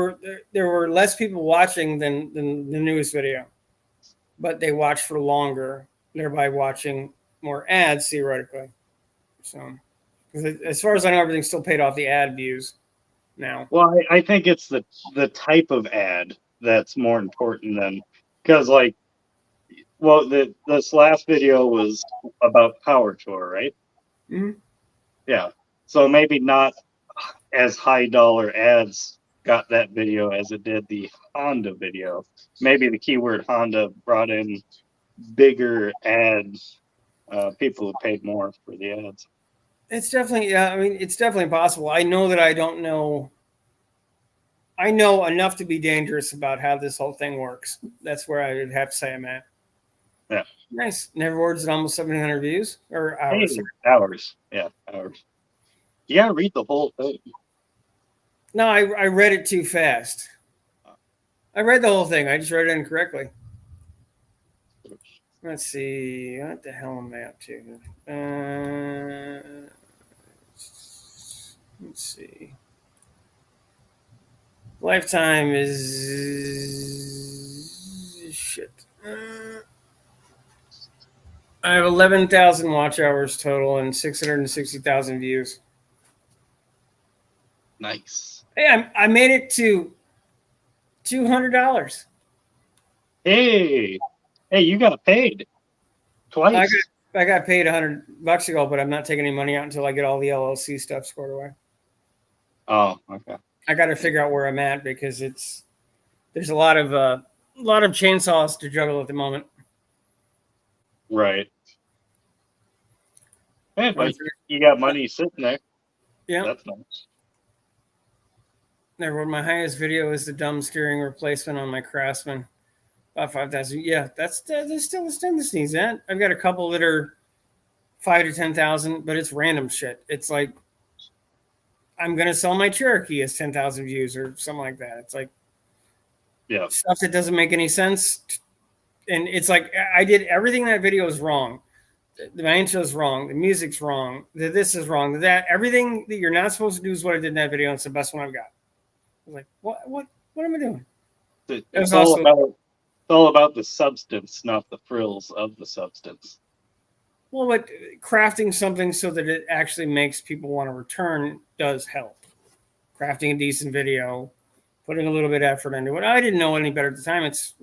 were less people watching than the newest video, but they watched for longer, thereby watching more ads theoretically. So, as far as I know, everything's still paid off the ad views now. Well, I think it's the type of ad that's more important than because this last video was about Power Tour, right? Mm-hmm. Yeah. So maybe not as high dollar ads got that video as it did the Honda video. Maybe the keyword Honda brought in bigger ads. People who paid more for the ads. It's definitely, yeah. I mean, it's definitely possible. I know that I don't know. I know enough to be dangerous about how this whole thing works. That's where I would have to say I'm at. Yeah. Nice. Neverword's at almost 700 views or hours. Hey, hours. Yeah, hours. Yeah, read the whole thing. No, I read it too fast. I read the whole thing. I just read it incorrectly. Let's see. What the hell am I up to? Let's see. Lifetime is shit. I have 11,000 watch hours total and 660,000 views. Nice. Hey, I made it to $200. Hey, you got paid twice. I got paid $100 ago, but I'm not taking any money out until I get all the LLC stuff squared away. Oh, okay. I got to figure out where I'm at because there's a lot of chainsaws to juggle at the moment. Right. Hey, but you got money sitting there. Yeah, that's nice. My highest video is the dumb steering replacement on my Craftsman. About 5,000. Yeah, there's still a stem that sneeze at. I've got a couple that are 5,000 to 10,000, but it's random shit. It's like I'm gonna sell my Cherokee as 10,000 views or something like that. It's like stuff that doesn't make any sense, and it's like I did everything in that video is wrong. The intro is wrong. The music's wrong. This is wrong. That everything that you're not supposed to do is what I did in that video. And it's the best one I've got. I was like, what am I doing? It's all about the substance, not the frills of the substance. Well, but crafting something so that it actually makes people want to return does help. Crafting a decent video, putting a little bit of effort into it. I didn't know any better at the time. It's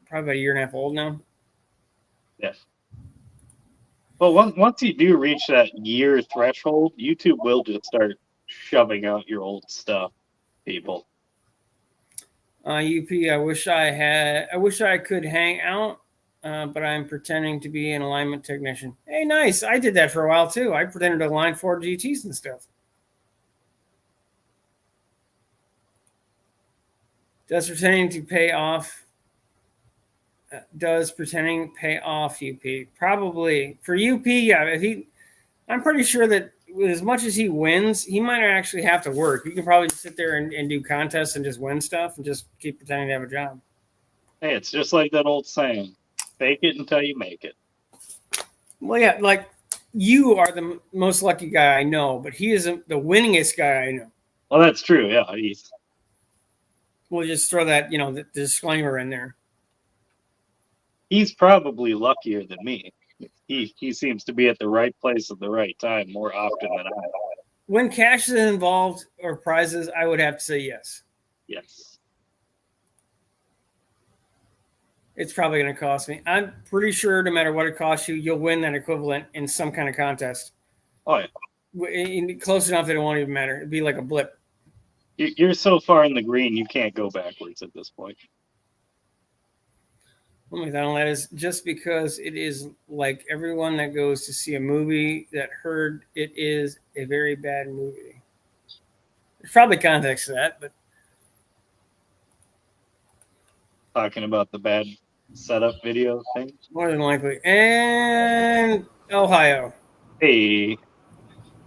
probably about a year and a half old now. Yes. Well, once you do reach that year threshold, YouTube will just start shoving out your old stuff, people. UP, I wish I could hang out, but I'm pretending to be an alignment technician. Hey, nice. I did that for a while too. I pretended to align Ford GTs and stuff. Does pretending pay off, UP? Probably. For UP, yeah. I'm pretty sure that as much as he wins, he might actually have to work. You can probably just sit there and do contests and just win stuff and just keep pretending to have a job. Hey, it's just like that old saying, fake it until you make it. Well, yeah, like you are the most lucky guy I know, but he isn't the winningest guy I know. Well, that's true. Yeah, we'll just throw that, the disclaimer in there. He's probably luckier than me. He seems to be at the right place at the right time more often than I am. When cash is involved or prizes, I would have to say yes. Yes. It's probably going to cost me. I'm pretty sure no matter what it costs you, you'll win that equivalent in some kind of contest. Oh, yeah. Close enough that it won't even matter. It'd be like a blip. You're so far in the green, you can't go backwards at this point. That is just because it is like everyone that goes to see a movie that heard it is a very bad movie. There's probably context to that, but talking about the bad setup video thing. More than likely. And Ohio. Hey.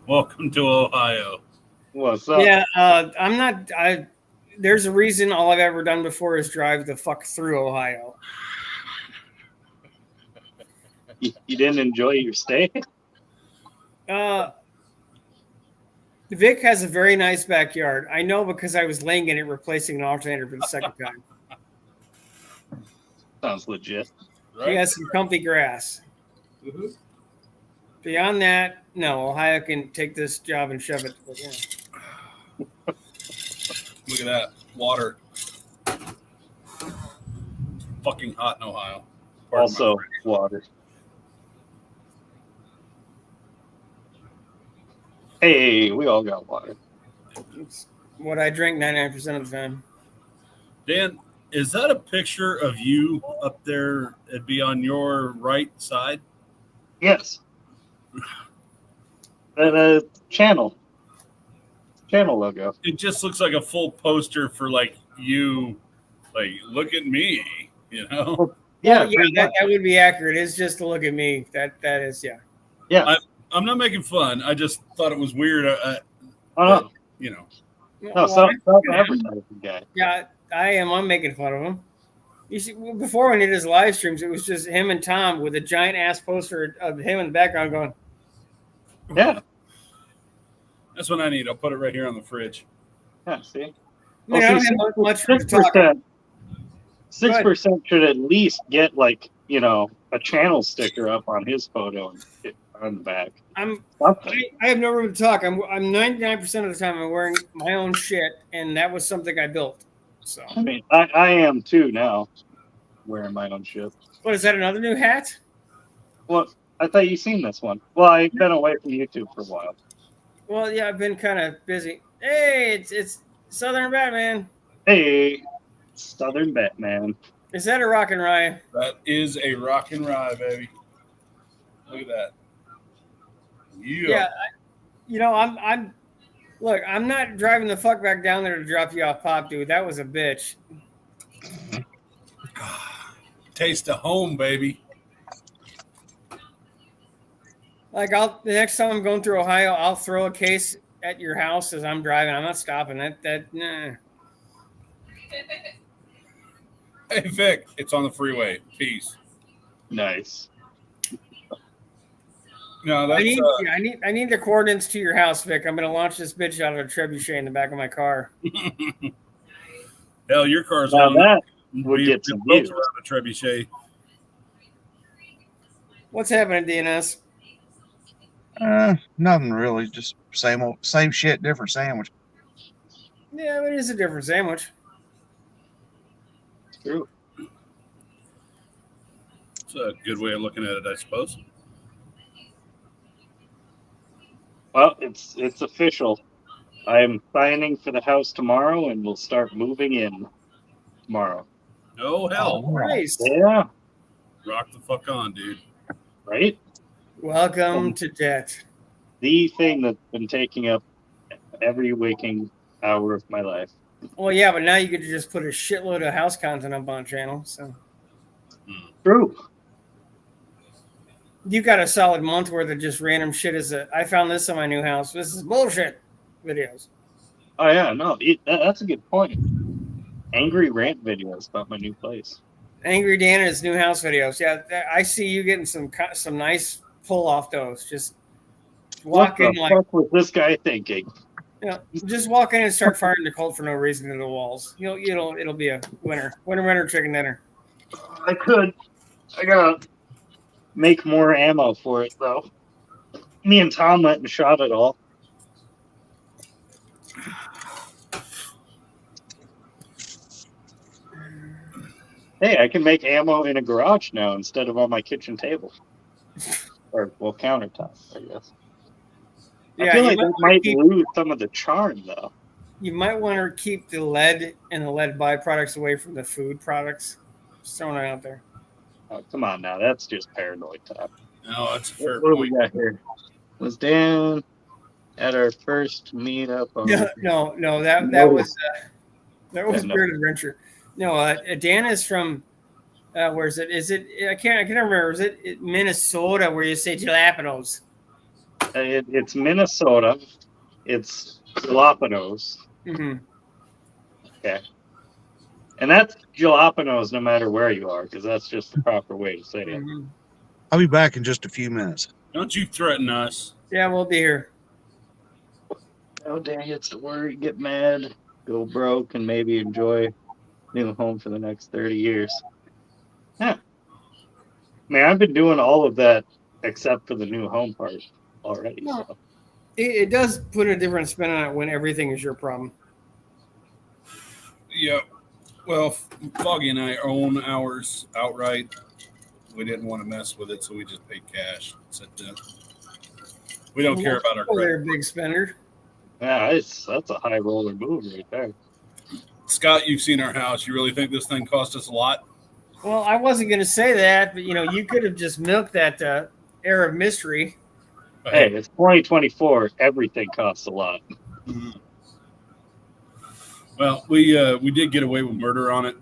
Welcome to Ohio. What's up? Yeah, there's a reason all I've ever done before is drive the fuck through Ohio. You didn't enjoy your stay? Vic has a very nice backyard. I know because I was laying in it replacing an alternator for the second time. Sounds legit. Right. He has some comfy grass. Mm-hmm. Beyond that, no, Ohio can take this job and shove it. But, yeah. Look at that. Water. Fucking hot in Ohio. Also, water. Hey, we all got water. It's what I drink 99% of the time. Dan, is that a picture of you up there? It'd be on your right side. Yes. The channel logo. It just looks like a full poster for like you, like look at me, you know. Yeah, Well, yeah, that would be accurate. It's just to look at me. That is, yeah. Yeah. I'm not making fun. I just thought it was weird. Oh, You know. no, Well, self I- advertising guy. yeah, I am. I'm making fun of him. You see, before when he did his live streams, it was just him and Tom with a giant ass poster of him in the background going, Yeah. That's what I need. I'll put it right here on the fridge. Yeah. See. I mean, I don't have much to talk about. 6% should at least get like a channel sticker up on his photo and on the back. I Something. have no room to talk. I'm 99% of the time I'm wearing my own shit, and that was something I built. So, I mean, I am too now, wearing my own shit. what is that? Another new hat? Well, I thought you seen this one. Well, I've been away from YouTube for a while. Well, yeah, I've been kind of busy. Hey, it's Southern Batman. Hey, Southern Batman. Is that a rock and rye? That is a rock and rye, baby. Look at that. Yeah. I'm look, I'm not driving the fuck back down there to drop you off, Pop, dude. That was a bitch. Taste of home, baby. Like, the next time I'm going through Ohio, I'll throw a case at your house as I'm driving. I'm not stopping. Nah. Hey, Vic, it's on the freeway. Peace. Nice. No, that's I need the coordinates to your house, Vic. I'm gonna launch this bitch out of a trebuchet in the back of my car. hell. Your car's Now on. that would get some built views. around a trebuchet. What's happening, DNS? Nothing really. Just same shit, different sandwich. Yeah, it is a different sandwich. True. It's a good way of looking at it, I suppose. Well, it's official. I am signing for the house tomorrow, and we'll start moving in tomorrow. Oh, hell. Christ. Yeah. Rock the fuck on, dude. Right. Welcome to debt. The thing that's been taking up every waking hour of my life. Well, yeah, but now you could just put a shitload of house content up on the channel. So True. you got a solid month worth of just random shit. I found this in my new house. This is bullshit videos. Oh yeah, no, that's a good point. Angry rant videos about my new place. Angry Dan and his new house videos. Yeah, I see you getting some nice pull off those. Just walk in What the fuck was this guy thinking? just walk in and start firing the Colt for no reason into the walls. It'll be a winner chicken dinner. I gotta make more ammo for it though. Me and Tom went and shot it all. Hey, I can make ammo in a garage now instead of on my kitchen table. Or, countertop, I guess. Yeah, I feel like that might lose some of the charm, though. You might want to keep the lead and the lead byproducts away from the food products. Just throwing it out there. Oh, come on now. That's just paranoid talk. No, that's a fair What do point. we got here? Was Dan at our first meetup? No, that was Weird Adventure. No, Dan is from where is it? Is it? I can't remember. Is it Minnesota where you say jalapenos? It's Minnesota. It's jalapenos. Mm-hmm. Okay. And that's jalapenos no matter where you are, because that's just the proper way to say it. Mm-hmm. I'll be back in just a few minutes. Don't you threaten us. Yeah, we'll be here. Oh, Dan gets to worry, get mad, go broke, and maybe enjoy new home for the next 30 years. Yeah. Man, I've been doing all of that except for the new home part already. No. So. It does put a different spin on it when everything is your problem. Yeah. Well, Foggy and I own ours outright. We didn't want to mess with it, so we just paid cash. We don't care about our They're credit. a big spender. Yeah, that's a high roller move right there. Scott, you've seen our house. You really think this thing cost us a lot? Well, I wasn't going to say that, but you could have just milked that air of mystery. Hey, it's 2024. Everything costs a lot. Mhm. Well, we did get away with murder on it,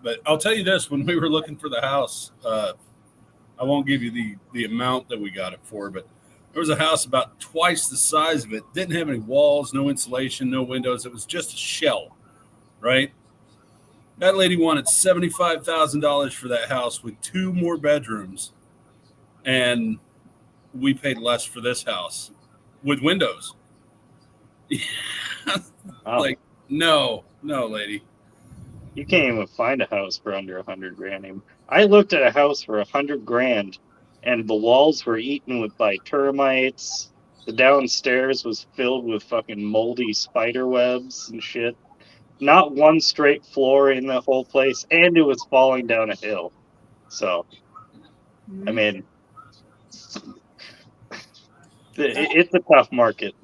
but I'll tell you this: when we were looking for the house, I won't give you the amount that we got it for, but there was a house about twice the size of it. Didn't have any walls, no insulation, no windows. It was just a shell, right? That lady wanted $75,000 for that house with 2 more bedrooms, and we paid less for this house with windows. Wow. Like, no, lady. You can't even find a house for under 100 grand anymore. I looked at a house for 100 grand, and the walls were eaten by termites. The downstairs was filled with fucking moldy spider webs and shit. Not one straight floor in the whole place, and it was falling down a hill. So, I mean, it's a tough market.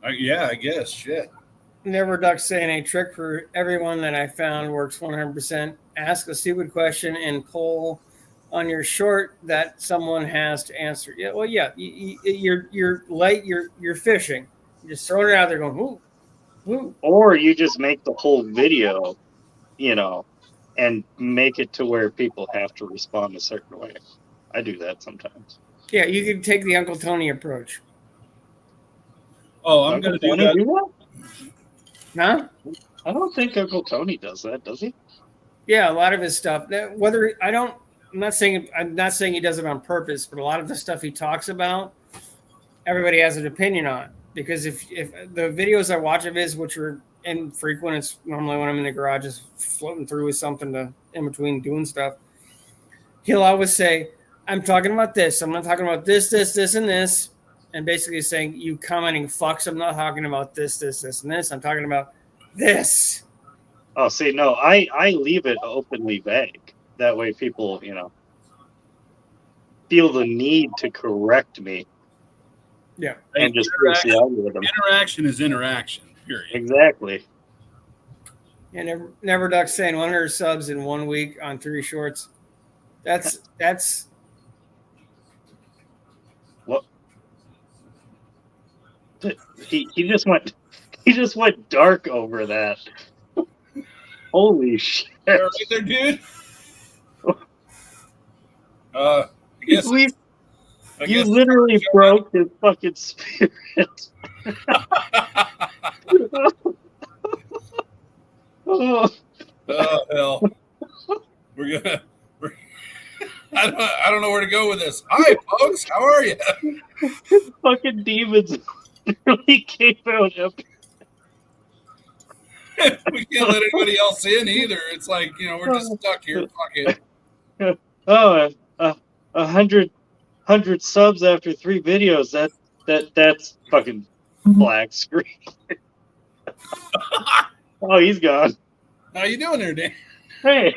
Yeah, I guess. Shit. Never duck saying a trick for everyone that I found works 100%. Ask a stupid question and pull on your short that someone has to answer. Yeah, well, yeah, you're light, you're fishing. You're just throwing it out there, going, woo, woo. Or you just make the whole video, and make it to where people have to respond a certain way. I do that sometimes. Yeah, you could take the Uncle Tony approach. Oh, I'm going to do Tony that. do that? Huh? I don't think Uncle Tony does that, does he? Yeah, a lot of his stuff. I'm not saying he does it on purpose, but a lot of the stuff he talks about, everybody has an opinion on. Because if the videos I watch of his, which are infrequent, it's normally when I'm in the garage just floating through with something in between doing stuff. He'll always say, I'm talking about this. I'm not talking about this, and this. And basically saying, you commenting fucks, I'm not talking about this, and this. I'm talking about this. Oh, see, no, I leave it openly vague. That way people, feel the need to correct me. Yeah. And just push the algorithm. Interaction is interaction, period. Exactly. And Never Duck saying 100 subs in 1 week on 3 shorts. That's What? He just went dark over that. Holy shit! Right there, dude. I guess You literally broke his fucking spirit. Oh. Oh hell! I don't know where to go with this. Hi, folks. How are you? Fucking demons really came out of. We can't let anybody else in either. It's like, we're just stuck here. Fuck it. Oh, 100 subs after 3 videos. That's fucking black screen. Oh, he's gone. How you doing there, Dan? Hey,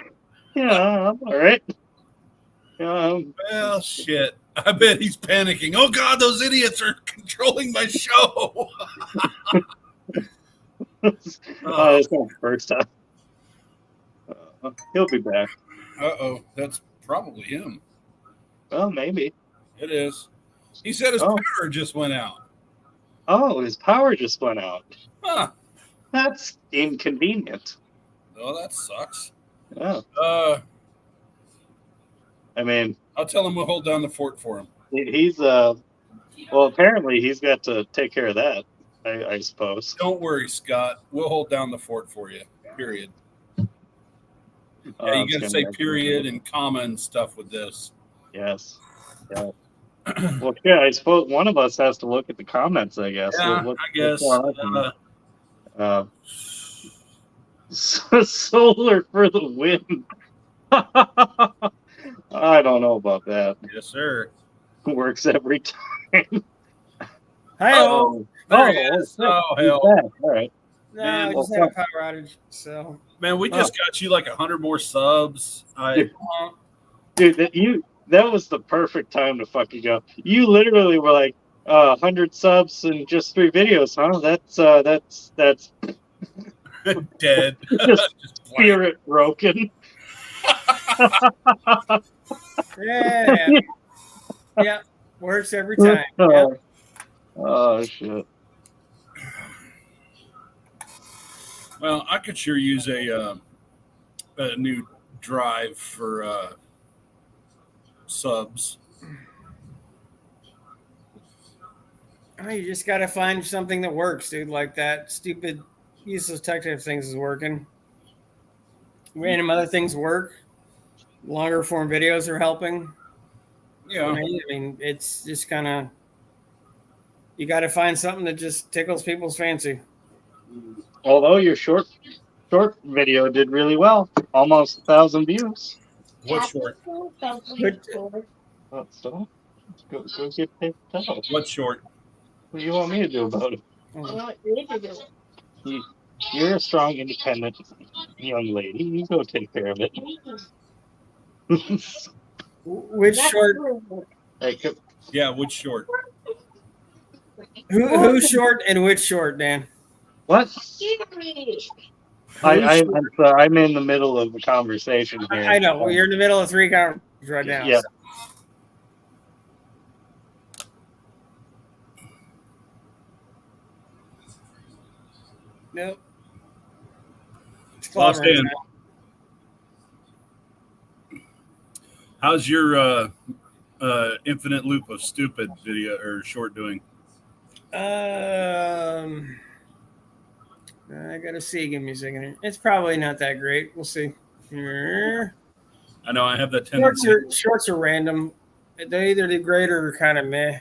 yeah, I'm all right. Well, shit. I bet he's panicking. Oh God, those idiots are controlling my show. It's not the first time. He'll be back. Uh-oh, that's probably him. Well, maybe. It is. He said his power just went out. Oh, his power just went out. Huh. That's inconvenient. Oh, that sucks. Yeah. I mean, I'll tell him we'll hold down the fort for him. he's well, apparently he's got to take care of that, I suppose. Don't worry, Scott. We'll hold down the fort for you. Period. Yeah, you got to say period and comma and stuff with this. Yes. Yeah. Well, yeah, I suppose one of us has to look at the comments, I guess. Yeah, I guess. Solar for the win. I don't know about that. Yes, sir. Works every time. hi. There he is. Oh, hell. All right. No, I just had a power outage. So, Man, we just got you like 100 more subs. Dude, that was the perfect time to fucking go. You literally were like, 100 subs and just 3 videos, huh? That's Dead. just Just blank. spirit broken. Yeah. Yeah. Works every time. Yeah. Oh shit. Well, I could sure use a new drive for subs. Oh, you just got to find something that works, dude. Like that stupid, useless detective things is working. Random other things work. Longer form videos are helping. Yeah. I mean, it's just kind of, you got to find something that just tickles people's fancy. Although your short video did really well, almost 1,000 views. What short? Oh, so go get picked up. What short? What do you want me to do about it? You're a strong, independent young lady. You go take care of it. Which short? Like, Yeah, which short? Who's short and which short, Dan? what? I'm in the middle of a conversation here. I know. Well, you're in the middle of 3 conversations right now. Yeah. So. Nope. It's Lost clever, in. How's your infinite loop of stupid video or short doing? I gotta see. Give me a second here. It's probably not that great. We'll see. Here. I know I have that tendency. Shorts are random. They either do great or kind of meh.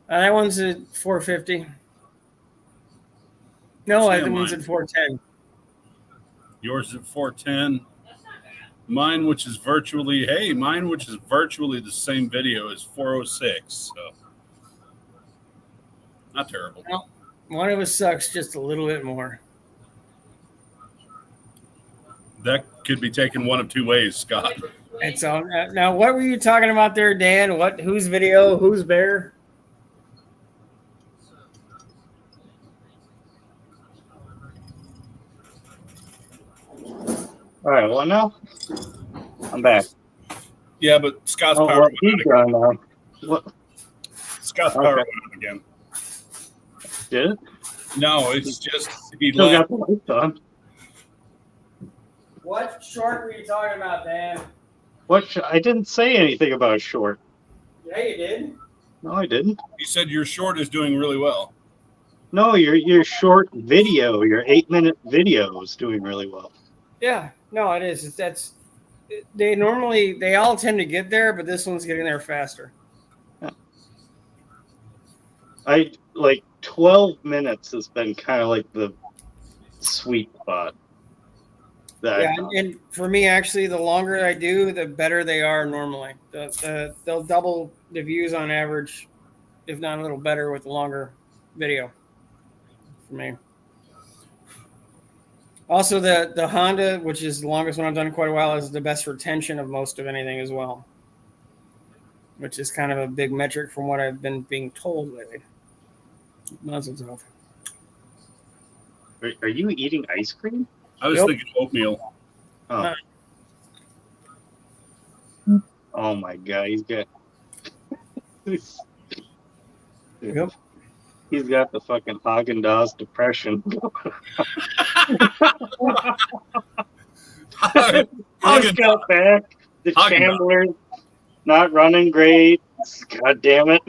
That one's at 450. No, See the on one's mine. at 410. Yours is at 410. Mine, which is virtually the same video, is 406. So not terrible. Well, one of us sucks just a little bit more. That could be taken one of 2 ways, Scott. And so now, what were you talking about there, Dan? Whose video? Who's bear? All right. Well, now I'm back. Yeah, but Scott's Oh, power well, went he's out again. gone now. What? Scott's power Okay. went out again. Did it? No, it's just he Still left. got the lights on. What short were you talking about, Dan? I didn't say anything about short. Yeah, you did. No, I didn't. He said your short is doing really well. No, your short video, your 8-minute video is doing really well. Yeah, no, it is. They all tend to get there, but this one's getting there faster. I like 12 minutes has been kind of like the sweet spot. Yeah, and for me, actually, the longer I do, the better they are normally. They'll double the views on average, if not a little better, with the longer video. For me. Also, the Honda, which is the longest one I've done in quite a while, is the best retention of most of anything as well, which is kind of a big metric from what I've been being told lately. Mazel tov. Are you eating ice cream? I was Yep. thinking oatmeal. Oh. Oh my god, he's got. Yep. He's got the fucking Haagen-Dazs depression. Just got back. The Haagen-Dazs. Chandler not running great. God damn it.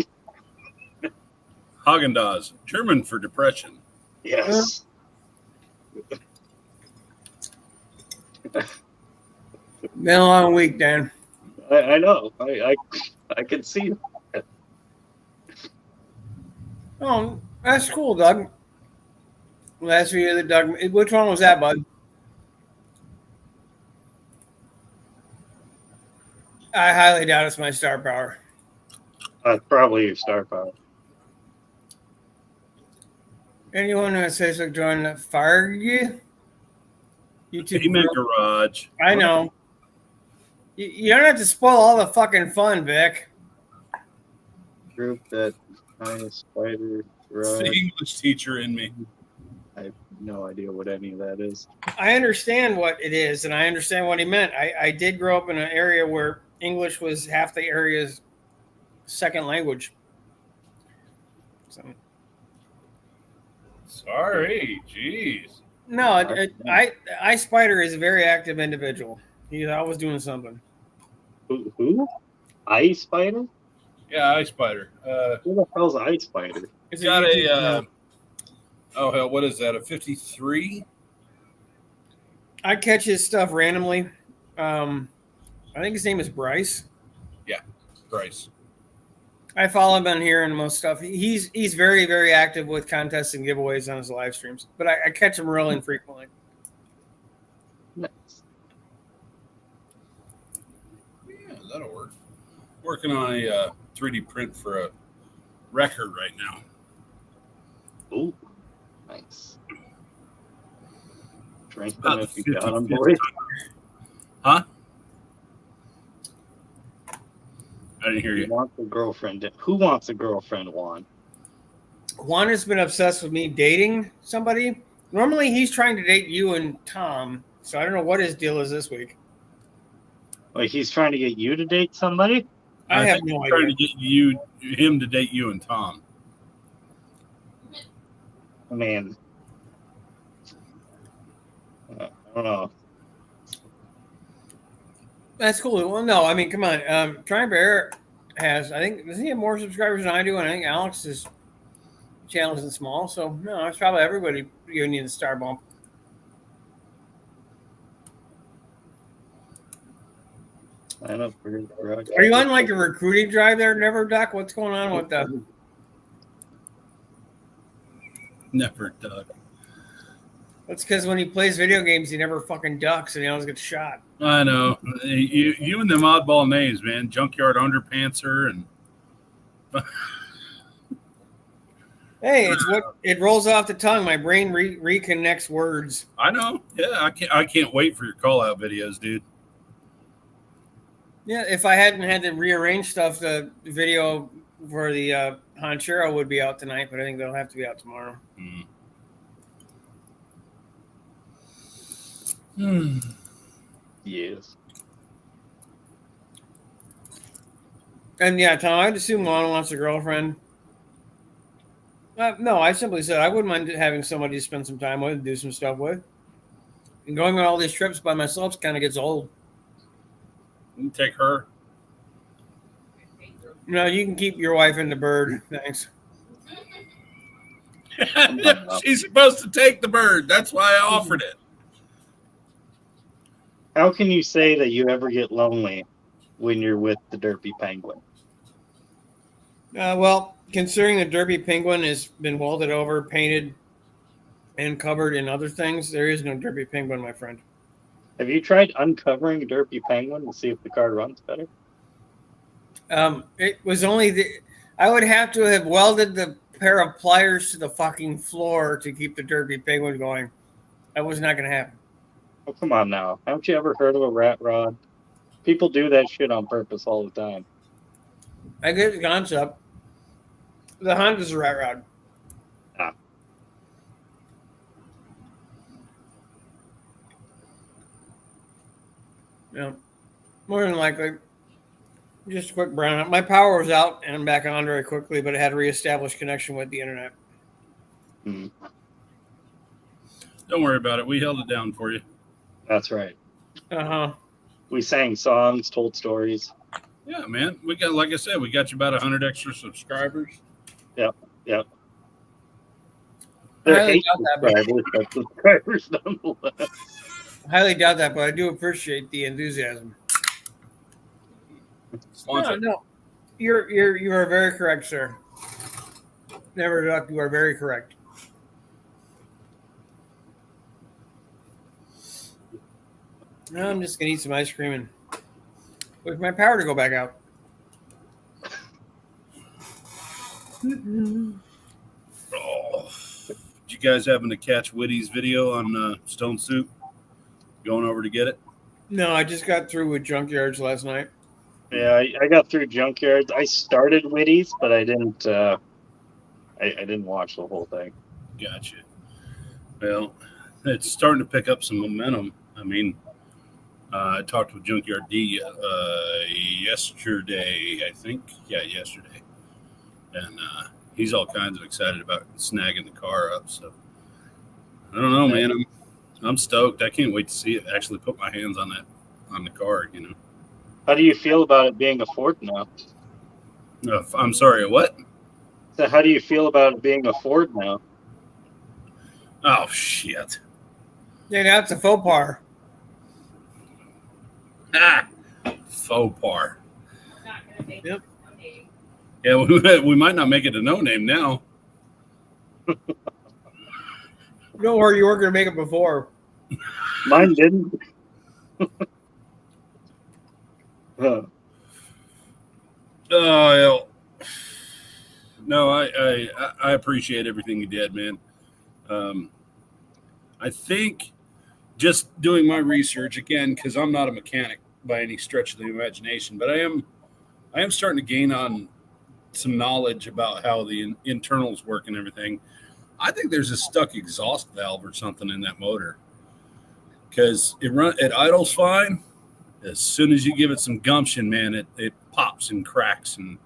Haagen-Dazs, German for depression. Yes. Been a long week, Dan. I know. I can see that. Oh, that's cool, Doug. Last video that Doug. Which one was that, bud? I highly doubt it's my star power. That's probably your star power. Anyone who says so, join the Farg YouTube. Amen, group. Garage. I know. You don't have to spoil all the fucking fun, Vic. Group that I spider. It's the English teacher in me. I have no idea what any of that is. I understand what it is, and I understand what he meant. I did grow up in an area where English was half the area's second language. So, Sorry, jeez. no, I Spider is a very active individual. He's always doing something. Who? I spider? Yeah, ice spider. Who the hell's I spider? It's Got YouTube a channel. oh hell, what is that? A 53? I catch his stuff randomly. I think his name is Bryce. Bryce. I follow him on here and most stuff. He's very, very active with contests and giveaways on his live streams. But I catch him real infrequently. Nice. Yeah, that'll work. Working on a 3D print for a record right now. Ooh, nice. Drink About them the if you got 'em, 50th boys. Huh? I didn't hear Who you. wants a girlfriend? Who wants a girlfriend, Juan? Juan has been obsessed with me dating somebody. Normally, he's trying to date you and Tom. So I don't know what his deal is this week. Like he's trying to get you to date somebody? I have think no I'm trying idea. to get him to date you and Tom. I mean, I don't know. That's cool. Well, no, I mean, come on. Trying Bear has, I think, does he have more subscribers than I do? And I think Alex's channel isn't small. So, no, it's probably everybody giving you the star bump. I don't know. Are you on like a recruiting drive there, Never Duck? What's going on with the? Never duck. That's because when he plays video games, he never fucking ducks and he always gets shot. I know. You and them oddball names, man. Junkyard Underpantser and Hey, it's what it rolls off the tongue. My brain reconnects words. I know. Yeah, I can't wait for your call out videos, dude. Yeah, if I hadn't had to rearrange stuff, the video for the Honchero would be out tonight, but I think they'll have to be out tomorrow. Yes. And yeah, Tom, I'd assume Lana wants a girlfriend. No, I simply said I wouldn't mind having somebody to spend some time with, do some stuff with. And going on all these trips by myself kind of gets old. You can take her. No, you can keep your wife and the bird. Thanks. She's supposed to take the bird. That's why I offered it. How can you say that you ever get lonely when you're with the Derpy Penguin? Well, considering the Derby Penguin has been welded over, painted, and covered in other things, there is no Derby Penguin, my friend. Have you tried uncovering a Derpy Penguin to see if the car runs better? It was only I would have to have welded the pair of pliers to the fucking floor to keep the Derby Penguin going. That was not going to happen. Oh, come on now. Haven't you ever heard of a rat rod? People do that shit on purpose all the time. I get the concept. The Honda's a rat rod. Ah. Yeah. More than likely. Just a quick brownout. My power was out and I'm back on very quickly, but I had to reestablish connection with the internet. Hmm. Don't worry about it. We held it down for you. That's right. Uh-huh. We sang songs, told stories. Yeah, man. We got, like I said, we got you about 100 extra subscribers. Yep. I They're highly hate doubt that, but subscribers, but subscribers nonetheless. highly doubt that, but I do appreciate the enthusiasm. No. You are very correct, sir. Never duck, you are very correct. Now I'm just gonna eat some ice cream and wait for my power to go back out. Oh. Did you guys happen to catch Witty's video on Stone Soup? Going over to get it? No, I just got through with junkyards last night. Yeah, I got through junkyards. I started Witties, but I didn't I didn't watch the whole thing. Gotcha. Well, it's starting to pick up some momentum. I mean, I talked with Junkyard D yesterday, I think. Yeah, yesterday. And he's all kinds of excited about snagging the car up. So I don't know, man. I'm stoked. I can't wait to see it. Actually, put my hands on the car. You know. How do you feel about it being a Ford now? I'm sorry. What? So how do you feel about it being a Ford now? Oh shit! Yeah, that's a faux pas. Ah, faux pas. Yep. Yeah, we might not make it a no name now. Don't worry, you weren't going to make it before. Mine didn't. Oh, no, I appreciate everything you did, man. I think just doing my research again, because I'm not a mechanic by any stretch of the imagination, but I am starting to gain on some knowledge about how the internals work and everything. I think there's a stuck exhaust valve or something in that motor, because it idles fine. As soon as you give it some gumption, man, it pops and cracks and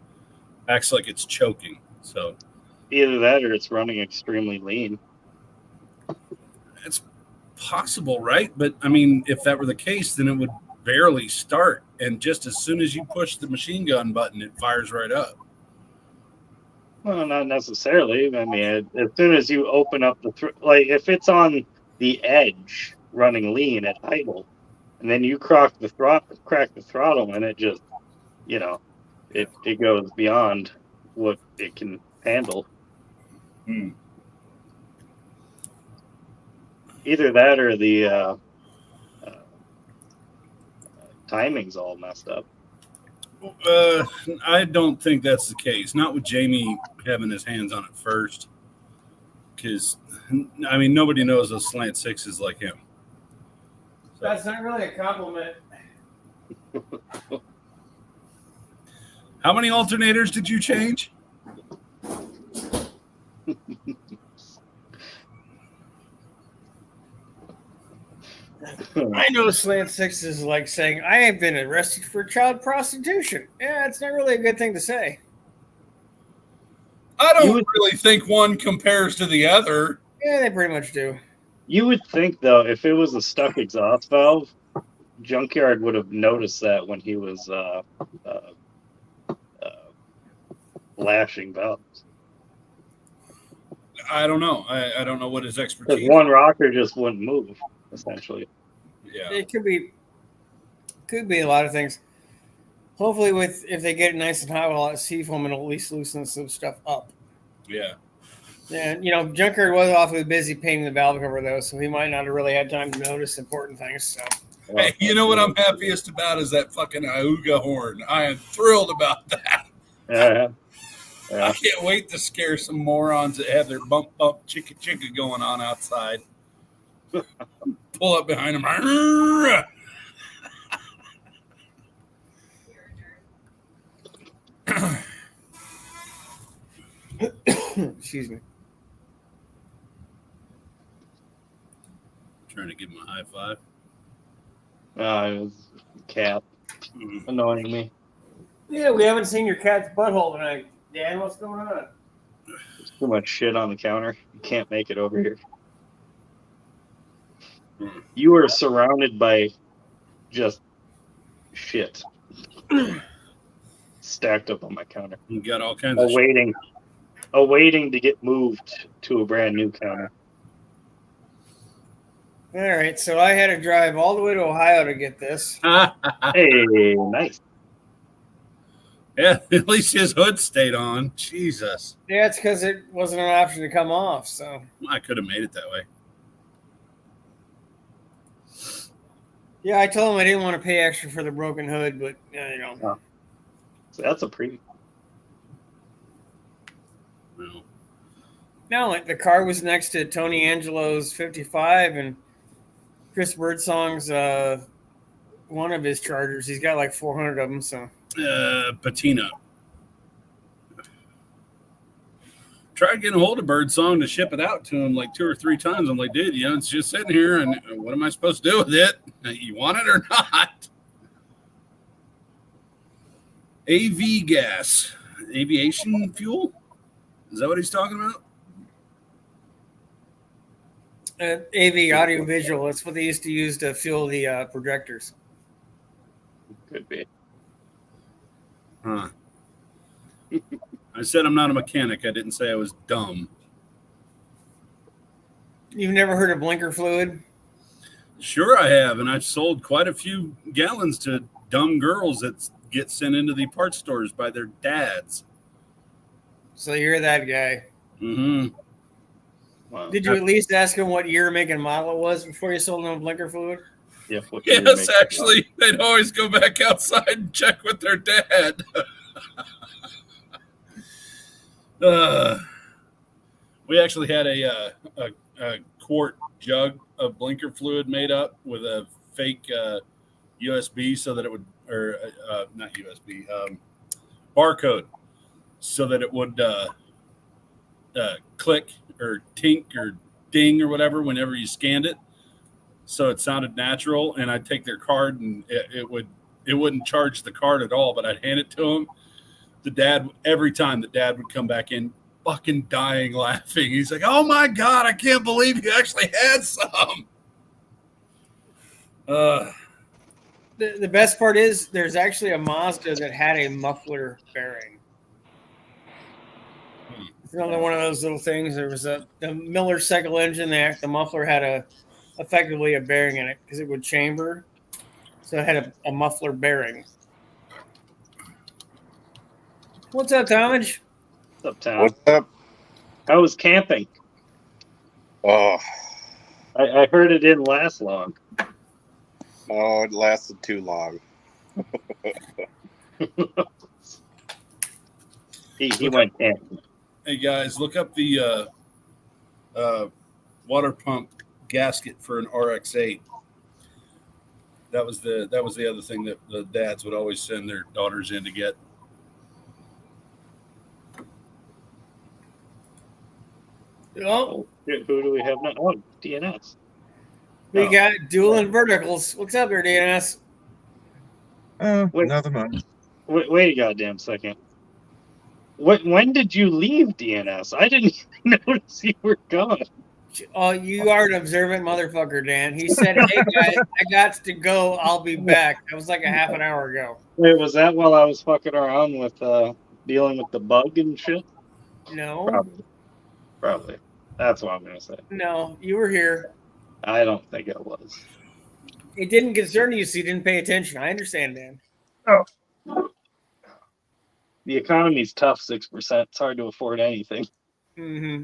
acts like it's choking. So Either that or it's running extremely lean. it's possible, right? But I mean, if that were the case, then it would barely start, and just as soon as you push the machine gun button, it fires right up. Well, not necessarily. I mean, as soon as you open up like if it's on the edge running lean at idle, and then you crack the throttle, and it just, it goes beyond what it can handle. Either that or the timing's all messed up. I don't think that's the case. Not with Jamie having his hands on it first, because I mean nobody knows those slant sixes like him. So. That's not really a compliment. How many alternators did you change? I know slant six is like saying, I have been arrested for child prostitution. Yeah, it's not really a good thing to say. I don't really think one compares to the other. Yeah, they pretty much do. You would think, though, if it was a stuck exhaust valve, Junkyard would have noticed that when he was lashing valves. I don't know. I don't know what his Because expertise. one rocker just wouldn't move, essentially. Yeah, It could be a lot of things. Hopefully, if they get it nice and hot with all that seafoam, it'll at least loosen some stuff up. yeah. And Junkyard was awfully busy painting the valve cover though, so he might not have really had time to notice important things. So, Hey, you know what I'm happiest about is that fucking Auga horn. I am thrilled about that. Yeah. I can't wait to scare some morons that have their bump chicka chicka going on outside. Pull up behind them. excuse me. Trying to give him a high five. It was cat annoying me. Yeah, we haven't seen your cat's butthole tonight. Dan, what's going on? There's too much shit on the counter. You can't make it over here. You are surrounded by just shit stacked up on my counter. You got all kinds of awaiting to get moved to a brand new counter. All right, so I had to drive all the way to Ohio to get this. Hey, nice. Yeah, at least his hood stayed on. Jesus. Yeah, it's because it wasn't an option to come off. So I could have made it that way. yeah, I told him I didn't want to pay extra for the broken hood, but So that's a pretty. Well, No, the car was next to Tony Angelo's 55 and Chris Birdsong's one of his Chargers. He's got like 400 of them. So patina. tried getting a hold of Birdsong to ship it out to him like 2 or 3 times. I'm like, dude, it's just sitting here, and what am I supposed to do with it? You want it or not? AV gas, aviation fuel. Is that what he's talking about? AV audio visual. That's what they used to use to fuel the projectors. Could be. Huh. I said I'm not a mechanic. I didn't say I was dumb. You've never heard of blinker fluid? Sure I have, and I've sold quite a few gallons to dumb girls that get sent into the parts stores by their dads. So you're that guy. Mm-hmm. Wow. Did you at least ask him what year, make, and model it was before you sold them blinker fluid? Yeah, what you Yes, make- actually, they'd always go back outside and check with their dad. We actually had a quart jug of blinker fluid made up with a fake USB so that it would, or not USB, barcode, so that it would click or tink or ding or whatever whenever you scanned it. So it sounded natural, and I'd take their card, and it wouldn't charge the card at all, but I'd hand it to him. The dad, every time the dad would come back in, fucking dying laughing. He's like, "Oh my God, I can't believe you actually had some." The best part is there's actually a Mazda that had a muffler bearing. It's another one of those little things. There was the Miller cycle engine there. The muffler had effectively a bearing in it because it would chamber. So it had a muffler bearing. What's up, Tomage? What's up, Tom? What's up? How was camping? Oh, I heard it didn't last long. no, it lasted too long. He went camping. Hey guys, look up the water pump gasket for an RX-8. That was the other thing that the dads would always send their daughters in to get. Oh, Who do we have now? Oh, DNS. we got dueling verticals. What's up there, DNS? Wait. Nothing much. Wait a goddamn second. When did you leave DNS? I didn't even notice you were gone. Oh, you are an observant motherfucker, Dan. He said, "Hey guys, I got to go. I'll be back." That was like a half an hour ago. Wait, was that while I was fucking around with dealing with the bug and shit? No, Probably. That's what I'm gonna say. no, you were here. I don't think it was. It didn't concern you, so you didn't pay attention. I understand, Dan. The economy's tough, 6%. It's hard to afford anything. Mm-hmm.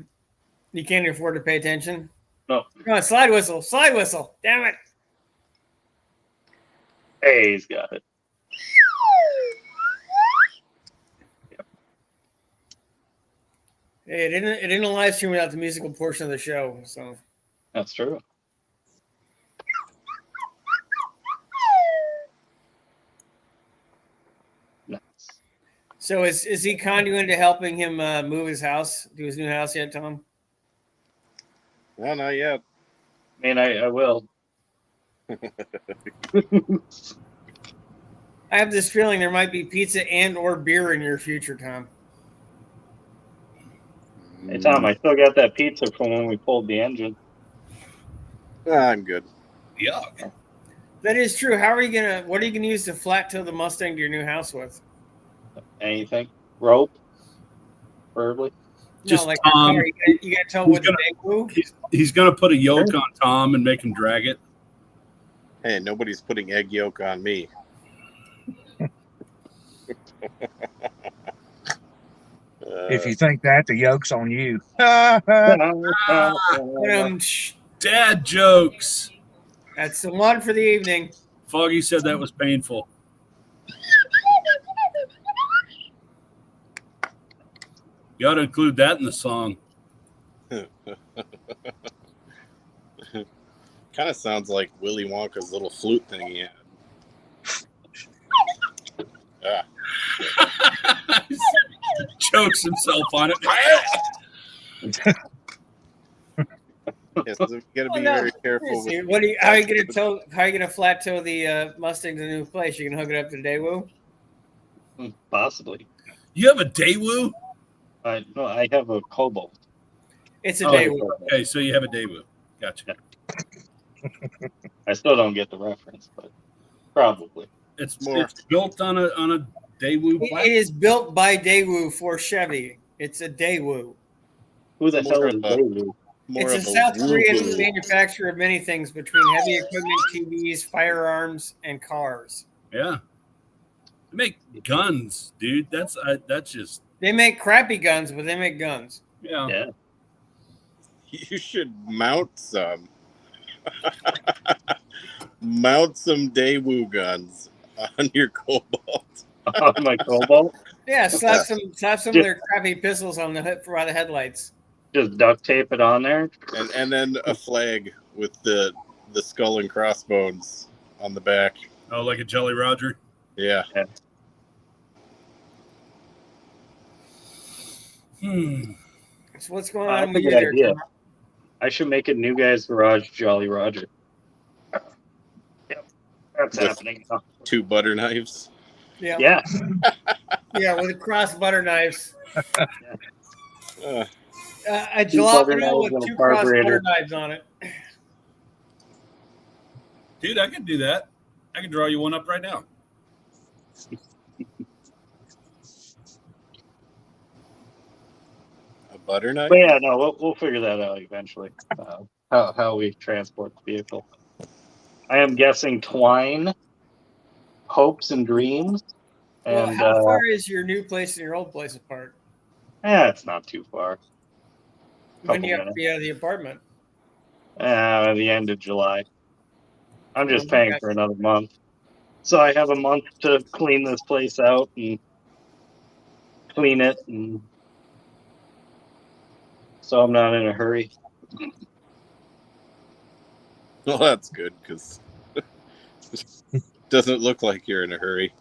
You can't afford to pay attention. No. Come on, slide whistle, slide whistle. Damn it. Hey, he's got it. Hey, it didn't live stream without the musical portion of the show. So That's true. Nice. So is he conduit to helping him move his house to his new house yet, Tom? No, not yet. I mean, I will. I have this feeling there might be pizza and or beer in your future, Tom. Hey, Tom, I still got that pizza from when we pulled the engine. I'm good. Yuck. That is true. What are you gonna use to flat tow the Mustang to your new house with? Anything? Rope? Preferably? Just no, like Tom. you gotta tow He's with gonna- the big woo? He's going to put a yoke on Tom and make him drag it. Hey, nobody's putting egg yolk on me. If you think that, the yoke's on you. Dad jokes. That's the one for the evening. Foggy said that was painful. You got to include that in the song. Kind of sounds like Willy Wonka's little flute thing he had. Chokes himself on it. Yes, so we got to be no, very careful with. what do you? How are you gonna tell? How are you gonna flat tow the Mustang to the new place? You can hook it up to the Daewoo. Possibly. You have a Daewoo? No, I have a Cobalt. It's a I like a Daewoo. Cobalt. Okay, so you have a Daewoo. Gotcha. Yeah. I still don't get the reference, but probably. It's More. it's built on a Daewoo It platform. is built by Daewoo for Chevy. It's a Daewoo. Who the More hell of is a- Daewoo? More It's a of South Korean woo-woo. manufacturer of many things between heavy equipment, TVs, firearms, and cars. Yeah. They make guns, dude. That's just They make crappy guns, but they make guns. yeah. Yeah. You should mount some. Mount some Daewoo guns on your Cobalt. On my Cobalt? Yeah, slap some of their crappy pistols on the headlights. Just duct tape it on there? And then a flag with the skull and crossbones on the back. Oh, like a Jolly Roger. Yeah. So what's going That's on a with you good there, idea. Tom? I should make a New Guys Garage Jolly Roger. Yep. That's With- happening now. 2 butter knives. Yeah, Yeah. yeah, with cross butter knives. Uh, A Two butter jalapeno knives with and a 2 cross carburetor. butter knives on it. Dude, I can do that. I can draw you one up right now. a butter knife. But yeah, no, we'll figure that out eventually. How we transport the vehicle. I am guessing twine, hopes and dreams, Well, and how far is your new place and your old place apart? it's not too far. When do you have Couple to be out of the apartment? At the end of July. I'm just Well, paying for another month. So I have a month to clean this place out and clean it, and so I'm not in a hurry. Well, that's good because doesn't look like you're in a hurry.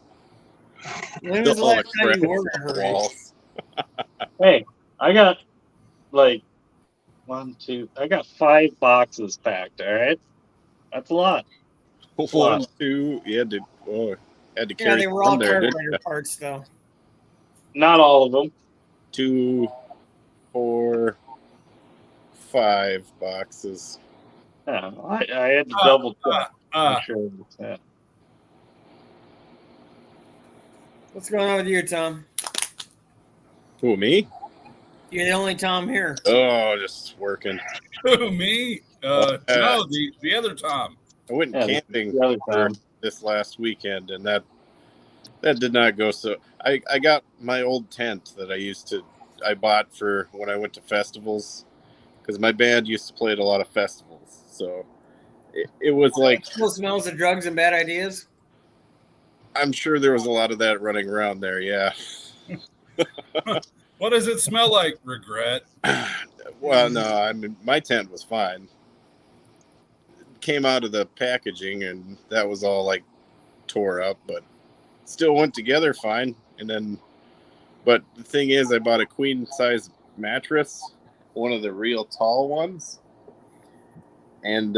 When was the All last time you crap were in a on the hurry? walls. Hey, I got like I got 5 boxes packed, all right? That's a lot. 1, 2. You had to. Oh, had to Yeah, carry they were all some there, didn't carburetor parts, though. Not all of them. 2, 4, 5 boxes. Yeah, I had to double check. Make sure it was, yeah. What's going on with you, Tom? Who, me? You're the only Tom here. Oh, just working. Who, me? No, the other Tom. I went Yeah, camping the other for time. this last weekend, and that did not go so. I got my old tent that I bought for when I went to festivals, because my band used to play at a lot of festivals. So it was like, Still smells of drugs and bad ideas. I'm sure there was a lot of that running around there. Yeah. What does it smell like? Regret. Well, no, I mean, my tent was fine. It came out of the packaging, and that was all like tore up, but still went together fine. And then, but the thing is, I bought a queen size mattress, one of the real tall ones, and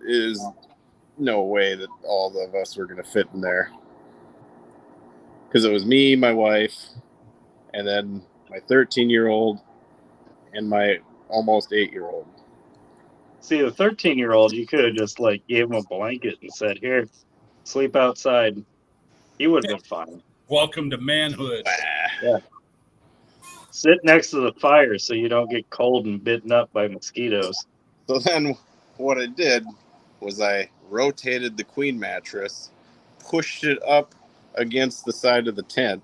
is no way that all of us were going to fit in there, because it was me, my wife, and then my 13-year-old and my almost 8-year-old. See, the 13-year-old, you could have just like gave him a blanket and said, "Here, sleep outside." He would have been fine. Welcome to manhood. Sit next to the fire so you don't get cold and bitten up by mosquitoes. So then what I did was I rotated the queen mattress, pushed it up against the side of the tent.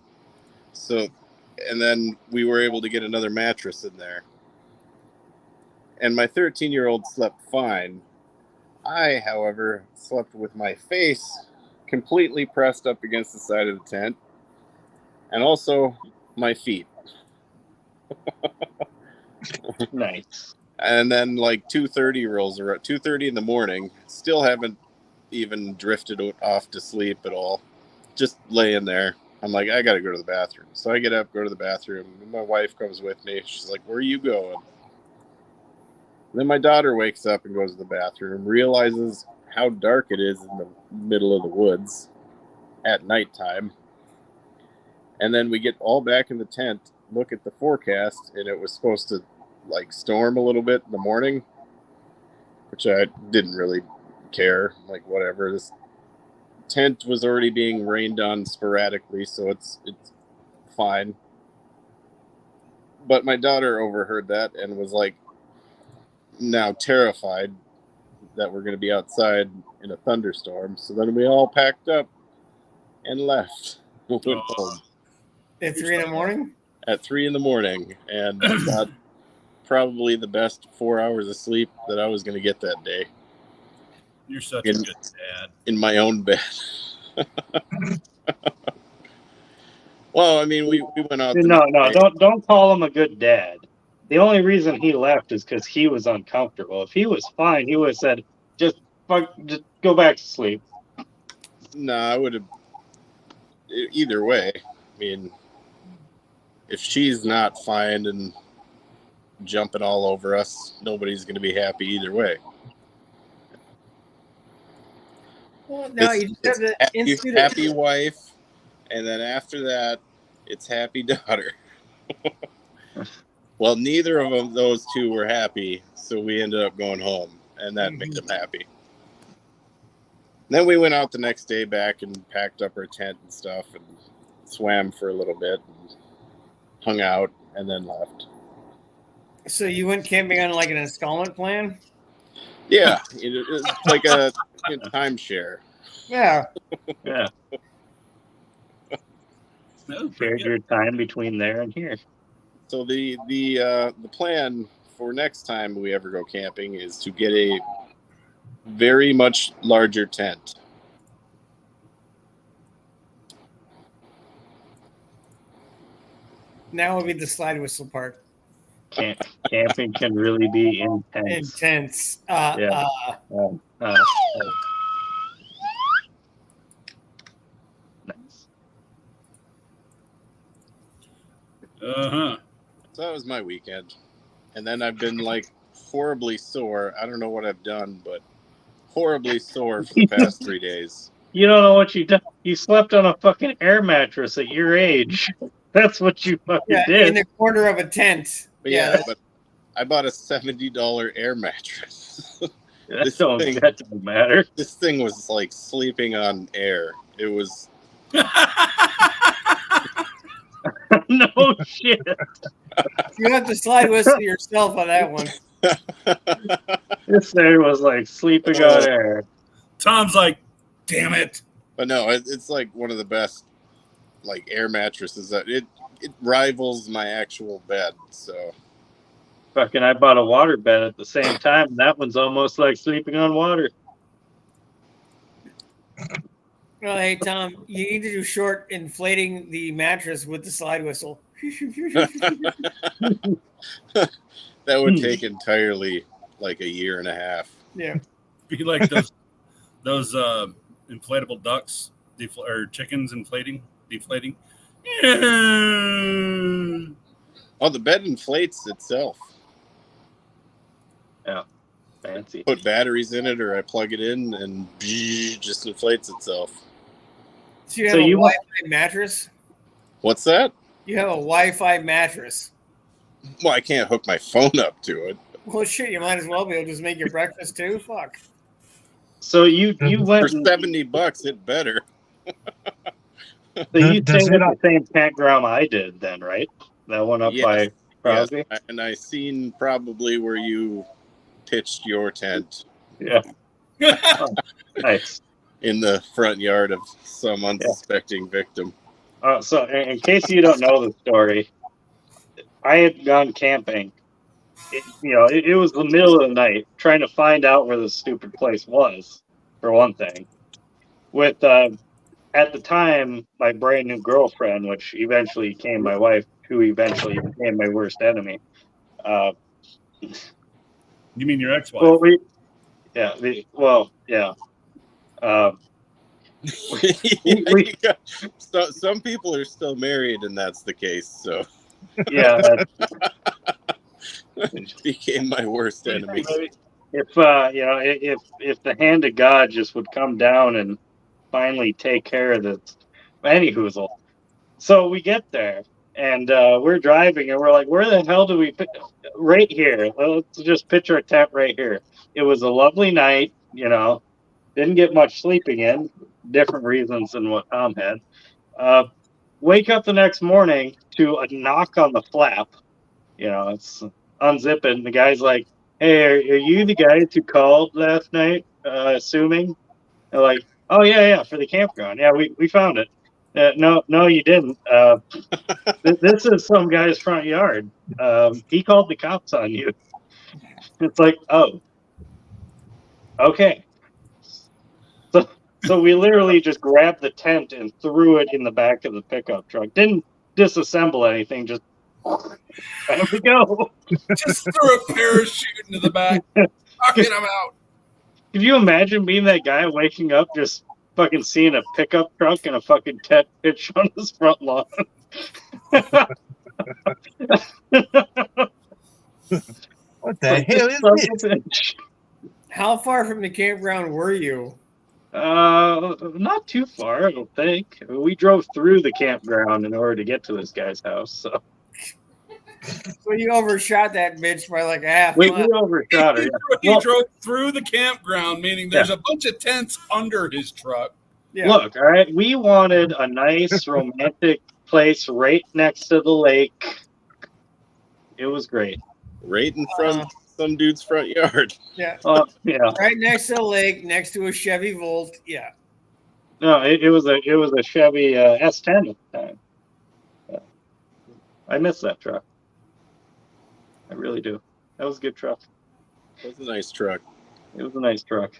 And then we were able to get another mattress in there. And my 13-year-old slept fine. I, however, slept with my face completely pressed up against the side of the tent, and also my feet. Nice. And then like 2:30 rolls around, 2:30 in the morning, still haven't even drifted off to sleep at all. Just laying there. I'm like, I gotta go to the bathroom. So I get up, go to the bathroom. My wife comes with me. She's like, "Where are you going?" Then my daughter wakes up and goes to the bathroom, realizes how dark it is in the middle of the woods at nighttime. And then we get all back in the tent, look at the forecast, and it was supposed to like storm a little bit in the morning, which I didn't really care. Like, whatever. This tent was already being rained on sporadically, so it's fine. But my daughter overheard that and was like, now terrified that we're going to be outside in a thunderstorm. So then we all packed up and left. Went home At 3 in the morning? at 3 in the morning and got probably the best 4 hours of sleep that I was going to get that day. You're such a good dad. In my own bed. Well, I mean, we went out. No, don't call him a good dad. The only reason he left is because he was uncomfortable. If he was fine, he would have said, just go back to sleep. No, I would have. Either way, I mean, if she's not fine and jumping all over us, nobody's going to be happy either way. Well, no, you just have the happy wife, and then after that, it's happy daughter. Well, neither of those two were happy, so we ended up going home, and that made them happy. Then we went out the next day back and packed up our tent and stuff and swam for a little bit and hung out and then left. So you went camping on like an installment plan? Yeah, it's like a timeshare. Yeah. Yeah. No, Shared your time between there and here. So the plan for next time we ever go camping is to get a very much larger tent. Now will be the slide whistle part. Camping can really be intense. Intense. Nice. Uh-huh. So that was my weekend. And then I've been like horribly sore. I don't know what I've done, but horribly sore for the past 3 days. You don't know what you done. You slept on a fucking air mattress at your age. That's what you fucking did. In the corner of a tent. But yeah, but I bought a $70 air mattress. That doesn't matter. This thing was like sleeping on air. It was. No shit. You have to slide whistle yourself on that one. This thing was like sleeping on air. Tom's like, damn it. But no, it's like one of the best like air mattresses. That it rivals my actual bed. So. Fucking, I bought a water bed at the same time, and that one's almost like sleeping on water. Well, hey, Tom, you need to do short inflating the mattress with the slide whistle. That would take entirely like a year and a half. Yeah. Be like those inflatable ducks or chickens deflating. Yeah. Oh, the bed inflates itself. Yeah, fancy. Put batteries in it, or I plug it in, and just inflates itself. So you have a Wi-Fi mattress? What's that? You have a Wi-Fi mattress. Well, I can't hook my phone up to it. Well, shit, you might as well be able to just make your breakfast too. Fuck. So you went for $70, it better. So you stayed at the same campground I did, then, right? That one up by Crosby. Yes. And I seen probably where you pitched your tent. Yeah. Oh, nice. In the front yard of some unsuspecting victim. So, in case you don't know the story, I had gone camping. It was the middle of the night, trying to find out where the stupid place was, for one thing. With, at the time, my brand new girlfriend, which eventually became my wife, who eventually became my worst enemy. You mean your ex-wife? Well, yeah. Some people are still married, and that's the case. So yeah. Became my worst enemy. If if the hand of God just would come down and finally take care of this. Anywho, so we get there and we're driving and we're like, where the hell do we pick? Right here. Let's just pitch our tent right here. It was a lovely night, didn't get much sleeping in, different reasons than what Tom had. Wake up the next morning to a knock on the flap. It's unzipping. The guy's like, hey, are you the guys who called last night, assuming? They're like, oh, yeah, for the campground. Yeah, we found it. No, you didn't. This is some guy's front yard. He called the cops on you. It's like, oh, okay. So we literally just grabbed the tent and threw it in the back of the pickup truck. Didn't disassemble anything, just time to go. Just threw a parachute into the back, knocking him out. Could you imagine being that guy waking up just fucking seeing a pickup truck and a fucking tent pitch on his front lawn? What the hell is this? How far from the campground were you? Not too far, I don't think. We drove through the campground in order to get to this guy's house. So you overshot that bitch by like a half we mile. overshot her. He drove through the campground, meaning there's a bunch of tents under his truck. Yeah. Look, all right, we wanted a nice romantic place right next to the lake. It was great. Right in front of some dude's front yard. Yeah. Yeah. Right next to the lake, next to a Chevy Volt. Yeah. No, it was a Chevy S10 at the time. Yeah. I miss that truck. I really do. That was a good truck. It was a nice truck. It was a nice truck.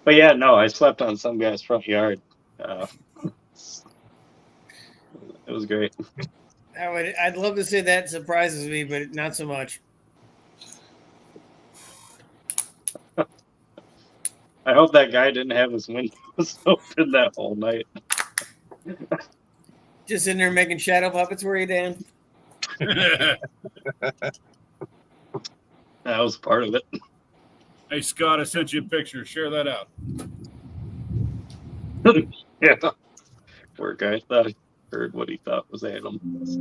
But yeah, no, I slept on some guy's front yard. It was great. I'd love to say that surprises me, but not so much. I hope that guy didn't have his windows open that whole night. Just in there making shadow puppets, were you, Dan? That was part of it. Hey, Scott, I sent you a picture. Share that out. Yeah. Poor guy thought he heard what he thought was animals.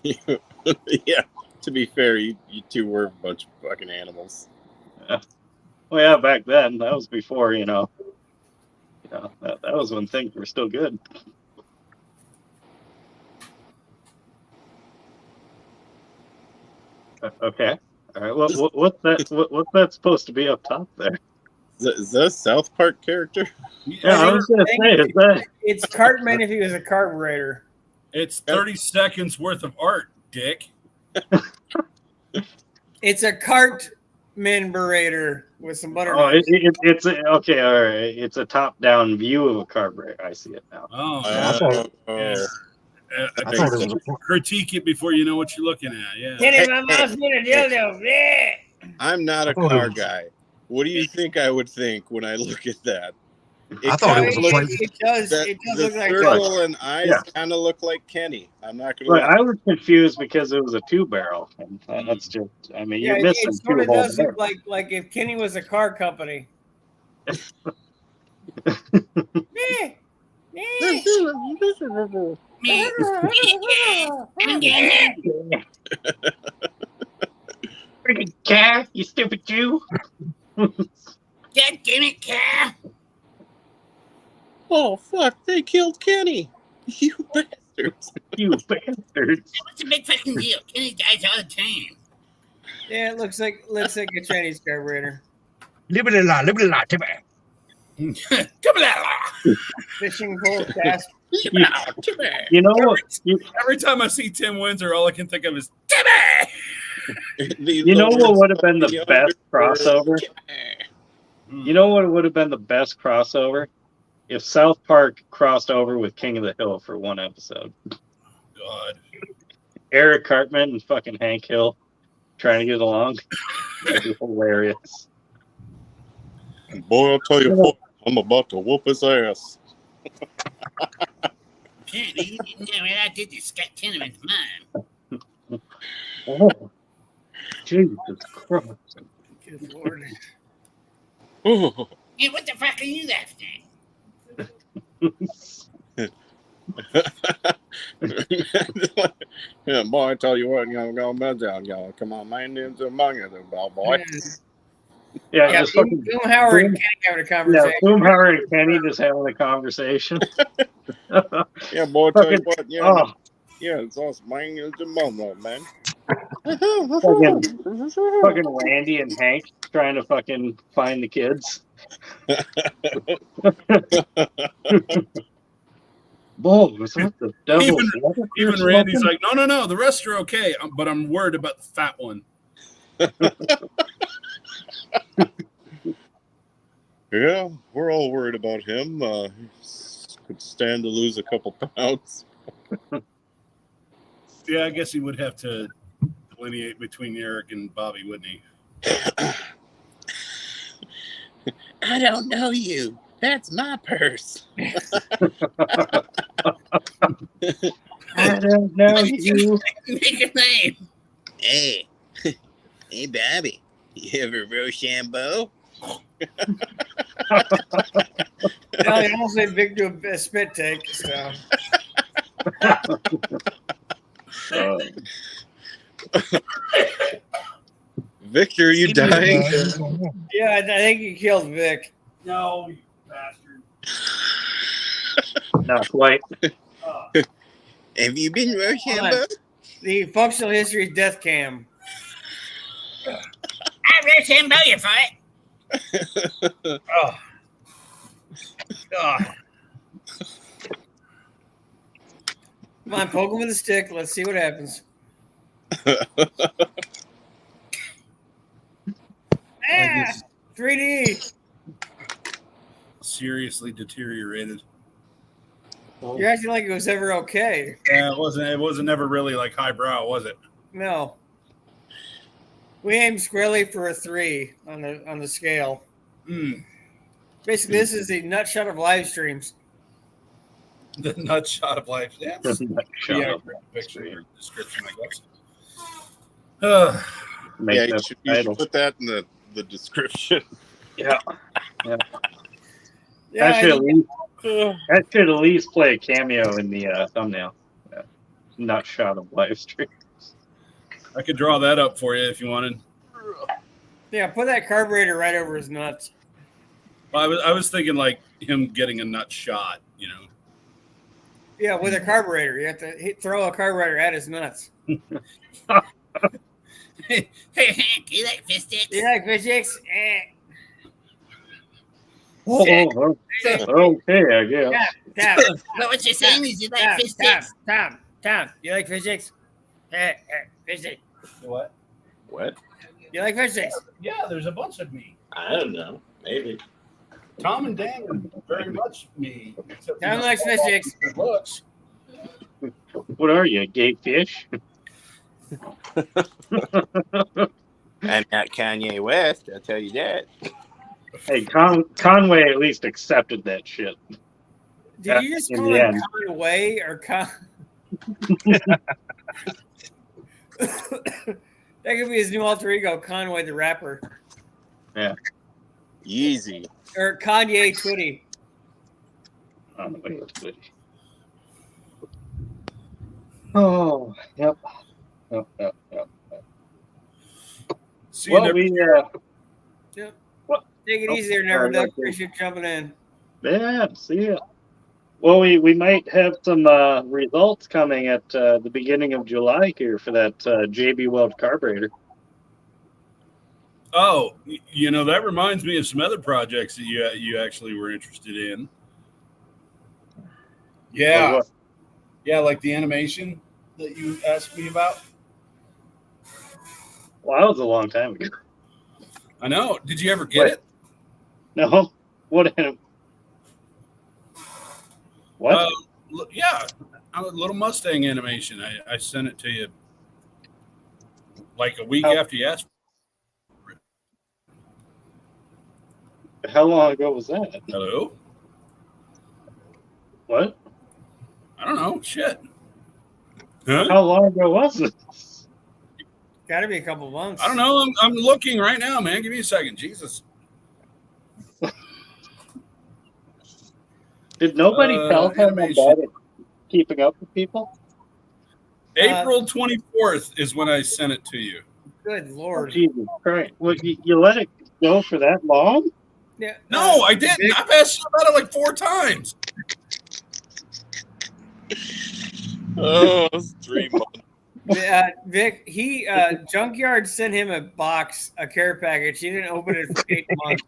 Yeah, to be fair, you two were a bunch of fucking animals. Yeah. Well, yeah, back then, that was before, that was when things were still good. Okay. All right. What's that supposed to be up top there? Is that a South Park character? Yeah, I was gonna say, is that? It's Cartman if he was a carburetor. It's 30 seconds worth of art, dick. It's a Cartman-berator with some butter. Oh, it's okay. All right. It's a top-down view of a carburetor. I see it now. Oh, I thought it was critique it before you know what you're looking at. Yeah. Get my mouse in a dildo. Yeah. I'm not a car guy. What do you think I would think when I look at that? I thought it was a place. It does The look like circle and eyes Yeah. kind of look like Kenny. I'm not gonna But lie. I was confused because it was a two-barrel. And that's just, I mean, yeah, you're missing it sort two of whole does look barrels. like if Kenny was a car company. Freaking cat, you stupid Jew. God damn it, car! Oh fuck! They killed Kenny. You bastards! You bastards. What's the big fucking deal? Kenny dies all the time. Yeah, it looks like a Chinese carburetor. Liberty-la, Timmy. Fishing pole cast. You know what? Every time I see Tim Windsor, all I can think of is Timmy. You know what would have been the best crossover? You know what would have been the best crossover? If South Park crossed over with King of the Hill for one episode. God. Eric Cartman and fucking Hank Hill trying to get along. That'd be hilarious. Boy, I'll tell you what, I'm about to whoop his ass. Apparently, you didn't know what I did to Scott Tenorman's mom. Oh, Jesus Christ. Good Lord. Ooh. Hey, what the fuck are you after? Yeah, boy, I tell you what, go bed down, y'all. Come on, man, into among you, bell boy. Yeah, Yeah, just Boom, fucking. Boom Howard and Boom- Kenny having a Yeah, conversation. Boomhauer and Kenny just having a conversation. Yeah, boy, I tell you Fucking- what, yeah, oh, yeah, it's awesome, man. It's a moment, man. fucking Randy and Hank trying to fucking find the kids. Bull, was that the devil's lettuce you're Even Randy's smoking? like, no, the rest are okay, but I'm worried about the fat one. Yeah, we're all worried about him. Could stand to lose a couple pounds. Yeah, I guess he would have to delineate between Eric and Bobby, wouldn't he? I don't know you. That's my purse. I don't know you. Make a name. Hey. Hey, Bobby. You ever Rochambeau? No, they almost made Vic do a spit take. So Victor, are you dying? yeah, I think you killed Vic. No, you bastard. Not quite. Have you been Hold Rochambeau? on. The functional history death cam. I Rochambeau you for it. Oh. God. Come on, poke him with a stick. Let's see what happens. Ah, 3D. Seriously deteriorated. You're acting like it was ever okay. Yeah, it wasn't ever really like highbrow, was it? No. We aimed squarely for a 3 on the scale. Mm. Basically, this is the nut shot of live streams. The nut shot of life. Yeah, it's Shut pretty up. accurate picture or description, I guess. Make Yeah, that you the should title. put that in the description. Yeah. Yeah, That I should, at think- least, that should at least play a cameo in the thumbnail. Yeah. Not shot of live stream. I could draw that up for you if you wanted. yeah, put that carburetor right over his nuts. Well, I was thinking like him getting a nut shot, you know. Yeah, with a carburetor. You have to throw a carburetor at his nuts. Hey, Hank, you like fish sticks? You like physics? Oh, okay, I guess. Tom, But what you're saying is you like fish sticks? Tom, you like physics? Physics. What? What? You like physics? Yeah, there's a bunch of me. I don't know. Maybe. Tom and Dan are very much me. Except Tom likes physics. good looks. What are you, a gay fish? I'm not Kanye West, I'll tell you that. Hey, Conway at least accepted that shit. Did you just In call the him end. Conway or Con? That could be his new alter ego, Conway the rapper, Easy. or Kanye Twitty. Oh, yep. Yep. See you Well, never. Yep. What? Take it Oh, easy there, Never sorry, Duck. okay. Appreciate you jumping in. Yeah, see ya. Well, we might have some results coming at the beginning of July here for that JB Weld carburetor. Oh, you know, that reminds me of some other projects that you actually were interested in. Yeah. Like what? Yeah, like the animation that you asked me about. Well, that was a long time ago. I know. Did you ever get What? it? No, what? What? Yeah, a little Mustang animation. I sent it to you like a week How- after you asked. How long ago was that? Hello? What? I don't know. Shit. Huh? How long ago was it? Got to be a couple months. I don't know. I'm looking right now, man. Give me a second. Jesus. Did nobody tell him animation. about it keeping up with people? April 24th is when I sent it to you. Good Oh, Lord. Jesus Christ. Well, you let it go for that long? Yeah. No, I didn't. Vic, I've asked you about it like 4 times. Oh, it was 3 months. Vic, Junkyard sent him a care package. He didn't open it for 8 months.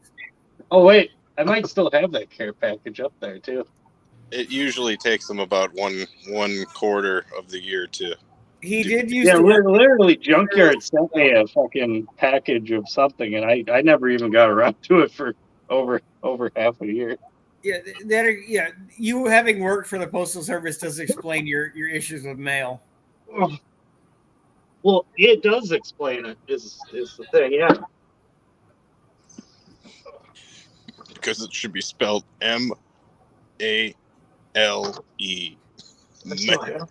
Oh, wait. I might still have that care package up there, too. It usually takes them about one quarter of the year to. He did used Yeah, to work. literally, Junkyard sent me a fucking package of something, and I never even got around to it for over half a year. Yeah, you having worked for the Postal Service does explain your issues with mail. Well, it does explain it, is the thing, yeah. Because it should be spelled M-A-L-E. That's not it.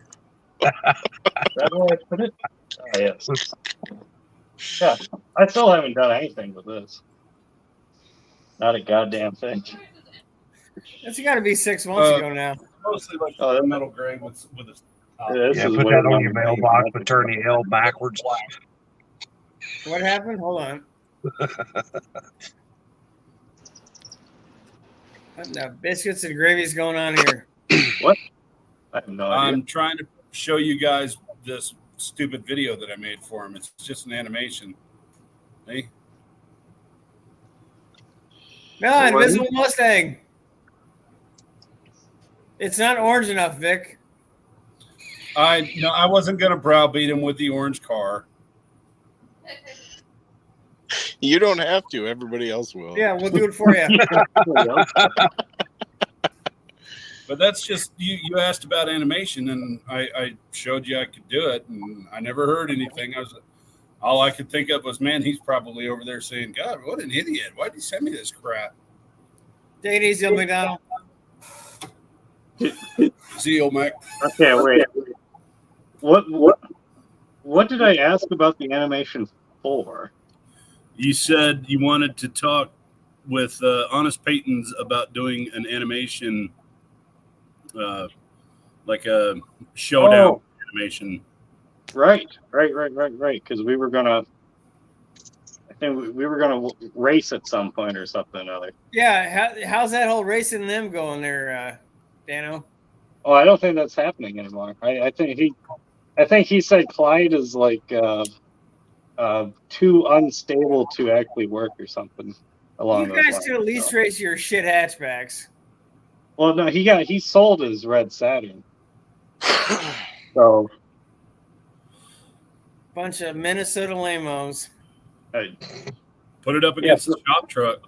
That's where I put it? Oh, yes. Yeah, I still haven't done anything with this. Not a goddamn thing. That's got to be 6 months ago now. Mostly like Oh, that- metal gray with a This Yeah, is put way that on longer your than mailbox, I but turn the L backwards. What happened? Hold on. What the biscuits and gravy's going on here? What? I have no idea. I'm trying to show you guys this stupid video that I made for him. It's just an animation. Hey, No, Invisible Mustang. It's not orange enough, Vic. I wasn't gonna browbeat him with the orange car. You don't have to. Everybody else will. Yeah, we'll do it for you. But that's just you asked about animation, and I showed you I could do it, and I never heard anything. All I could think of was, man, he's probably over there saying, God, what an idiot. Why'd he send me this crap? Take it easy, McDonald. See you, old Mac. Okay, wait. What did I ask about the animation for? You said you wanted to talk with Honest Paytons about doing an animation, like a showdown animation. Right. Because we were gonna, I think we were gonna race at some point or something or other. Yeah, how's that whole racing them going there, Dano? Oh, I don't think that's happening anymore. I think he said Clyde is like too unstable to actually work or something along You those guys lines. should at least race your shit hatchbacks. Well, no, he sold his red Saturn. So Bunch of Minnesota lamos. Put it up against the shop truck.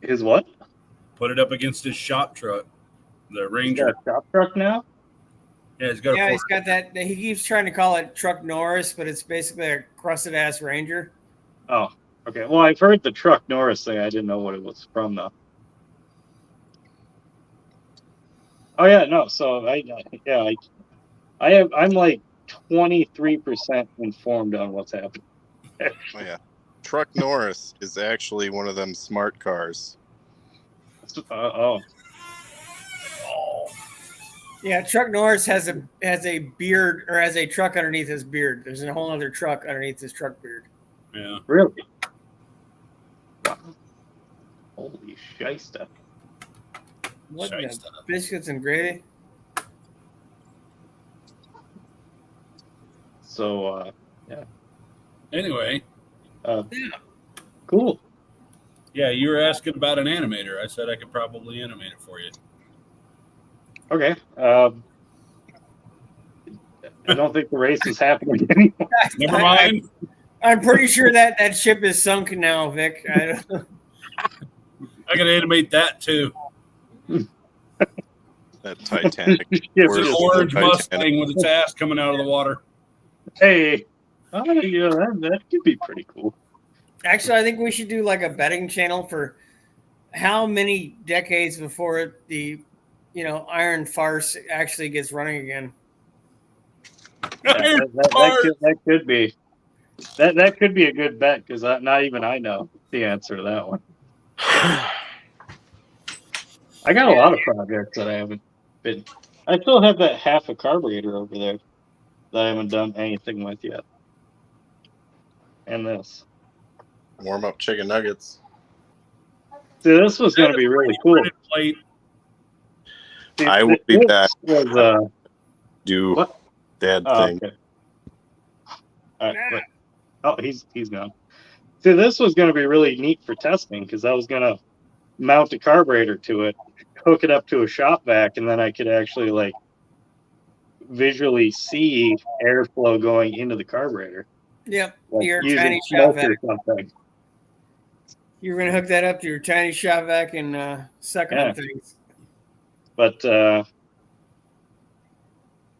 his what? Put it up against his shop truck. The He's Ranger. got a shop truck now. Yeah, he's got Yeah, a he's got that. He keeps trying to call it Truck Norris, but it's basically a crusted ass Ranger. Oh, okay. Well, I've heard the Truck Norris thing. I didn't know what it was from though. Oh yeah, no. So I'm like 23% informed on what's happening. Oh, yeah. Truck Norris is actually one of them smart cars. Oh. Yeah, Truck Norris has a beard, or has a truck underneath his beard. There's a whole other truck underneath his truck beard. Yeah. Really? Wow. Holy shyster. What Shite the stuff. biscuits and gravy? So, Anyway, cool. yeah, you were asking about an animator. I said I could probably animate it for you. Okay. I don't think the race is happening anymore. Never mind. I'm pretty sure that ship is sunk now, Vic. I don't, I can animate that too. That Titanic. Yeah, It's Where's an the orange Titanic? Mustang with its ass coming out of the water. Hey. Oh, yeah, that could be pretty cool. actually, I think we should do like a betting channel for how many decades before the iron farce actually gets running again. That could be that could be a good bet because not even I know the answer to that one. I got a lot of projects that I haven't been. I still have that half a carburetor over there that I haven't done anything with yet. And this. Warm up chicken nuggets. See, this was going to be really cool. Plate. See, I will be this back. Was, Do what? dad Oh, thing. okay. All right, wait. Oh, he's gone. See, this was going to be really neat for testing because I was going to mount a carburetor to it, hook it up to a shop vac, and then I could actually like visually see airflow going into the carburetor. Yep. Like Your using tiny shop smoke vac. or something. You're gonna hook that up to your tiny shop vac and suck on things. But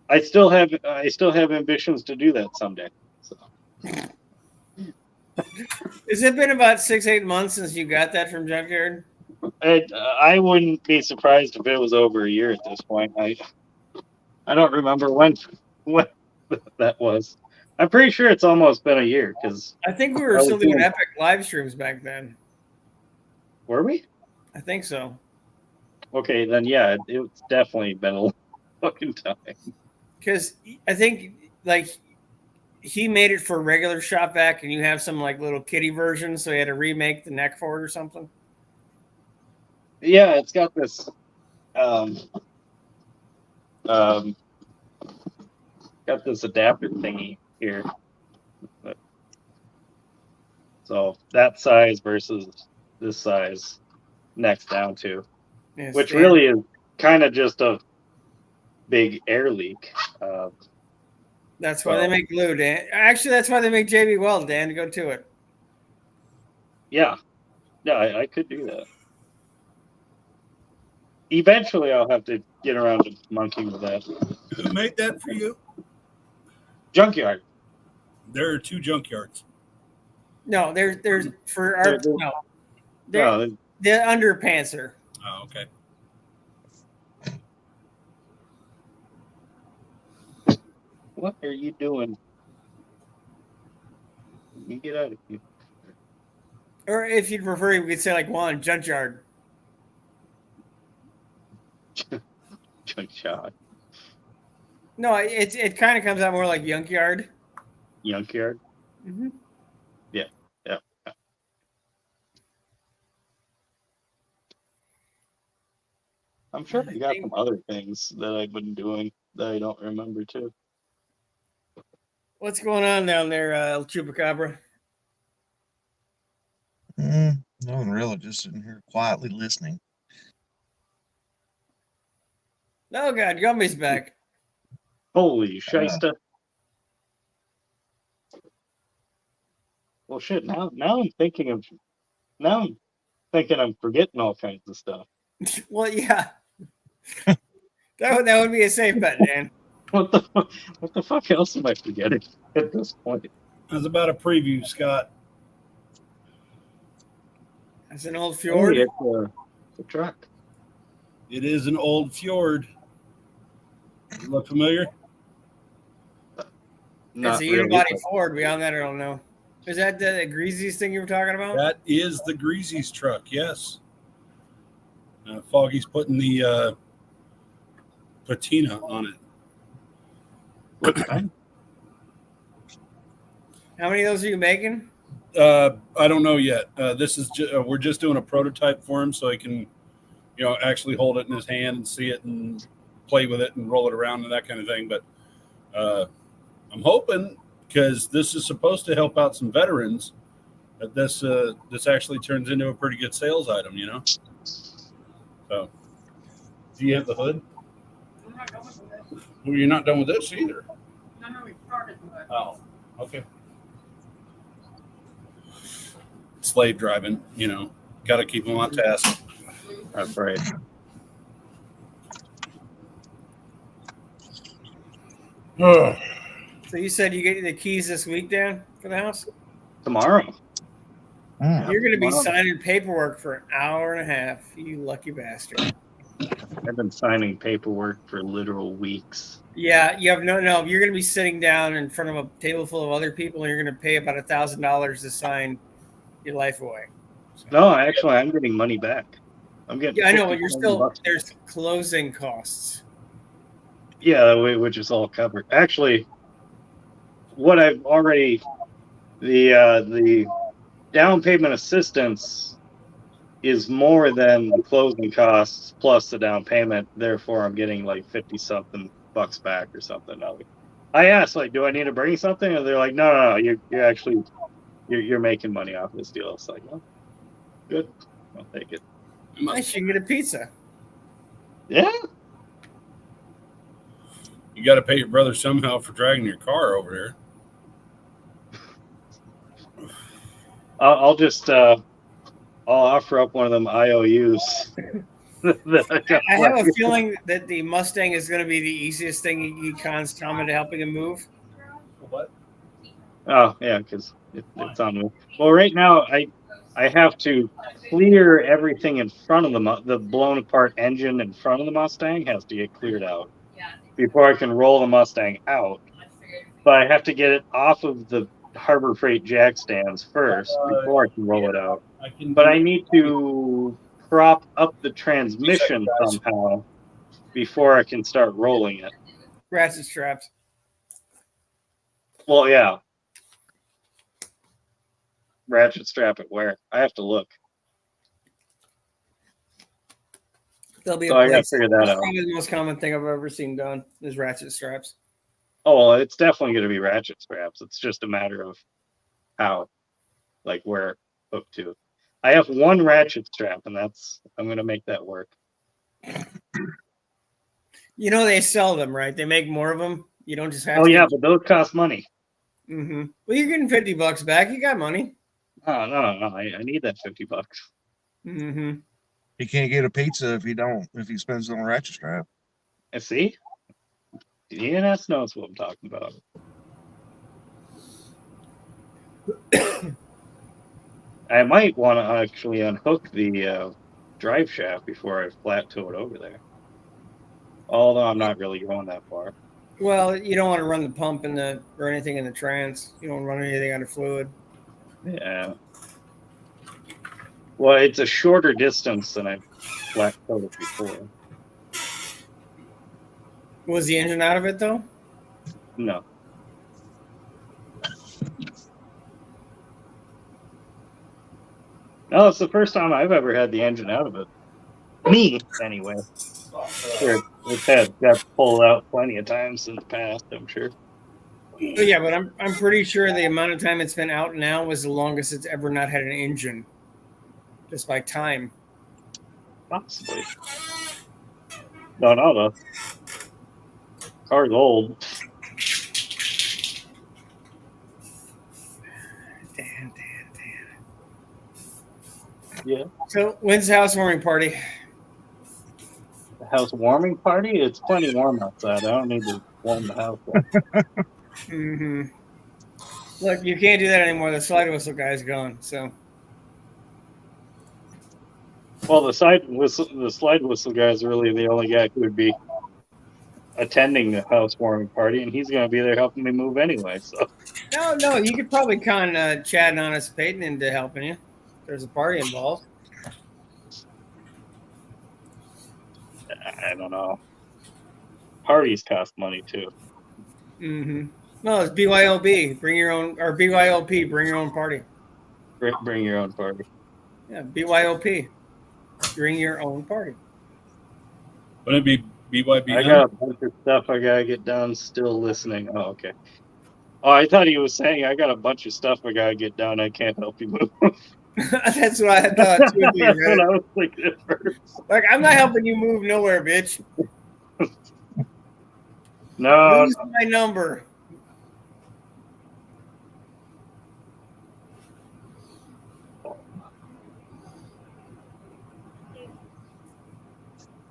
I still have ambitions to do that someday. So. Has it been about 6-8 months since you got that from Junkyard? I wouldn't be surprised if it was over a year at this point. I don't remember when that was. I'm pretty sure it's almost been a year because I think we were still doing epic live streams back then. Were we? I think so. Okay, then yeah, it's definitely been a long fucking time. Because I think like he made it for regular shop vac, and you have some like little kiddie version, so he had to remake the neck for it or something. Yeah, it's got this got this adapter thingy here. So that size versus this size next down to, which really is kind of just a big air leak. That's why they make glue, Dan. Actually, that's why they make JB Weld, Dan, to go to it. Yeah. Yeah, I could do that. Eventually, I'll have to get around to monkeying with that. Who made that for you? Junkyard. There are 2 junkyards. No, there's for our the underpantser. Oh, okay. What are you doing? You get out of here. Or if you'd prefer, we could say like one junkyard. Junkyard. No, it kind of comes out more like Junkyard. Junkyard. Mm-hmm. Yeah. I'm sure I got some other things that I've been doing that I don't remember too. What's going on down there, El Chupacabra? Nothing really, just sitting here quietly listening. Oh God, Gummy's back. Holy shyster. Well shit, now I'm thinking I'm forgetting all kinds of stuff. Well, yeah. that would be a safe bet, Dan. What the fuck else am I forgetting at this point? That's about a preview, Scott. That's an old Fjord. Hey, it's a truck. It is an old Fjord. You look familiar? Not It's a really, unibody but- Ford. Beyond that, I don't know. Is that the Greasy's thing you were talking about? That is the Greasy's truck, yes. Foggy's putting the patina on it. How many of those are you making? I don't know yet. This is we're just doing a prototype for him so he can, actually hold it in his hand and see it and play with it and roll it around and that kind of thing. But I'm hoping, because this is supposed to help out some veterans, that this actually turns into a pretty good sales item, So, do you have the hood? I'm not done with it. Well, you're not done with this either. No, we started with it. Oh, okay. Slave driving, got to keep them on task. That's right. So you said you get the keys this week, Dan, for the house? Tomorrow. You're going to be Tomorrow. signing paperwork for an hour and a half. You lucky bastard. I've been signing paperwork for literal weeks. Yeah, you have no. You're going to be sitting down in front of a table full of other people, and you're going to pay about $1,000 to sign your life away. So, No, actually, I'm getting money back. I'm getting. yeah, I know, but you're 50,000 still bucks there's back. closing costs. Yeah, which is all covered. Actually, what I've already the down payment assistance is more than the closing costs plus the down payment. Therefore, I'm getting like 50 something bucks back or something. I asked, like, do I need to bring something? And they're like, no, you're actually you're making money off this deal. It's like, well, good, I'll take it. Nice, you can get a pizza. Yeah, You got to pay your brother somehow for dragging your car over here. I'll just I'll offer up one of them IOUs. I have a feeling that the Mustang is going to be the easiest thing Econ's coming to helping him move. What? Oh yeah, because it's on me. Well, right now I have to clear everything in front of the blown apart engine in front of the Mustang has to get cleared out before I can roll the Mustang out. But I have to get it off of the Harbor Freight jack stands first before I can roll it out. But I need to prop up the transmission somehow before I can start rolling it. Ratchet straps. Well, yeah. Ratchet strap it where? I have to look. There'll be So a I gotta place. figure that That's out. probably the most common thing I've ever seen done is ratchet straps. Oh, well, it's definitely going to be ratchet straps. It's just a matter of how, like where hooked to. I have one ratchet strap, and I'm going to make that work. You know they sell them, right? They make more of them. You don't just have Oh to. yeah, but those cost money. Mm-hmm. Well, you're getting $50 back. You got money. Oh no, I need that $50. Mm-hmm. He can't get a pizza if he spends it on a ratchet strap. I see. The ENS knows what I'm talking about. I might want to actually unhook the drive shaft before I flat tow it over there. Although I'm not really going that far. Well, you don't want to run the pump or anything in the trans. You don't run anything under fluid. Yeah. Well, it's a shorter distance than I flat towed it before. Was the engine out of it though? No. No, it's the first time I've ever had the engine out of it. Me, anyway. Sure, it's got pulled out plenty of times in the past, I'm sure. But yeah, but I'm pretty sure the amount of time it's been out now was the longest it's ever not had an engine. Just by time. Possibly. No, the car's old. Damn. Yeah. So when's the housewarming party? The house warming party? It's plenty warm outside. I don't need to warm the house up. Mm-hmm. Look, you can't do that anymore. The slide whistle guy's gone. So. Well, the slide whistle guy is really the only guy who would be attending the housewarming party, and he's going to be there helping me move anyway. So. No, you could probably con Chad and Honest Peyton into helping you. There's a party involved. I don't know. Parties cost money too. Mm-hmm. No, it's BYOB. Bring your own, or BYOP. Bring your own party. Bring your own party. Yeah, BYOP. Bring your own party. Wouldn't it be BYB? I got a bunch of stuff I gotta get done. Still listening. Oh, okay. Oh, I thought he was saying I got a bunch of stuff I gotta get done. I can't help you move. That's what I thought too. That's what I was thinking at first. Like, I'm not helping you move nowhere, bitch. No. Use my number.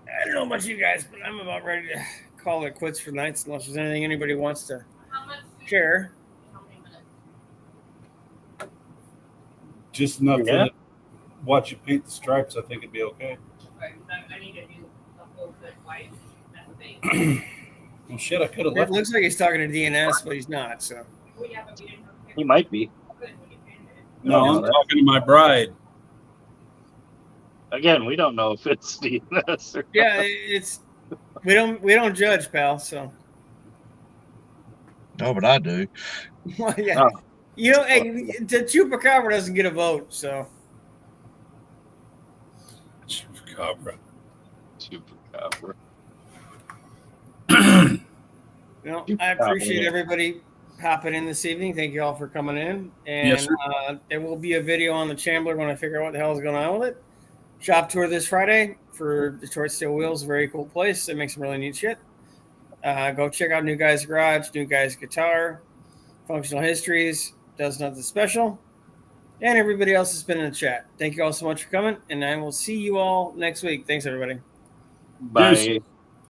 I don't know about you guys, but I'm about ready to call it quits for nights unless there's anything anybody wants to share. Just enough Yeah. to watch you paint the stripes. I think it'd be okay. I need a new Well, shit, I could have It left. looks like he's talking to DNS, but he's not. So He might be. No, I'm that- talking to my bride. Again, we don't know if it's DNS or yeah, it's we don't judge, pal. So No, but I do. well, yeah, Oh. you know, hey, the chupacabra doesn't get a vote. So Chupacabra. Chupacabra. you know, I appreciate everybody hopping in this evening. Thank you all for coming in. And Yes, sir. there will be a video on the Chambler when I figure out what the hell is going on with it. Shop tour this Friday for Detroit Steel Wheels. Very cool place. They make some really neat shit. Go check out New Guys Garage, New Guys Guitar, Functional Histories, Does Nothing Special, and everybody else that's been in the chat. Thank you all so much for coming, and I will see you all next week. Thanks, everybody. Bye. Cheers.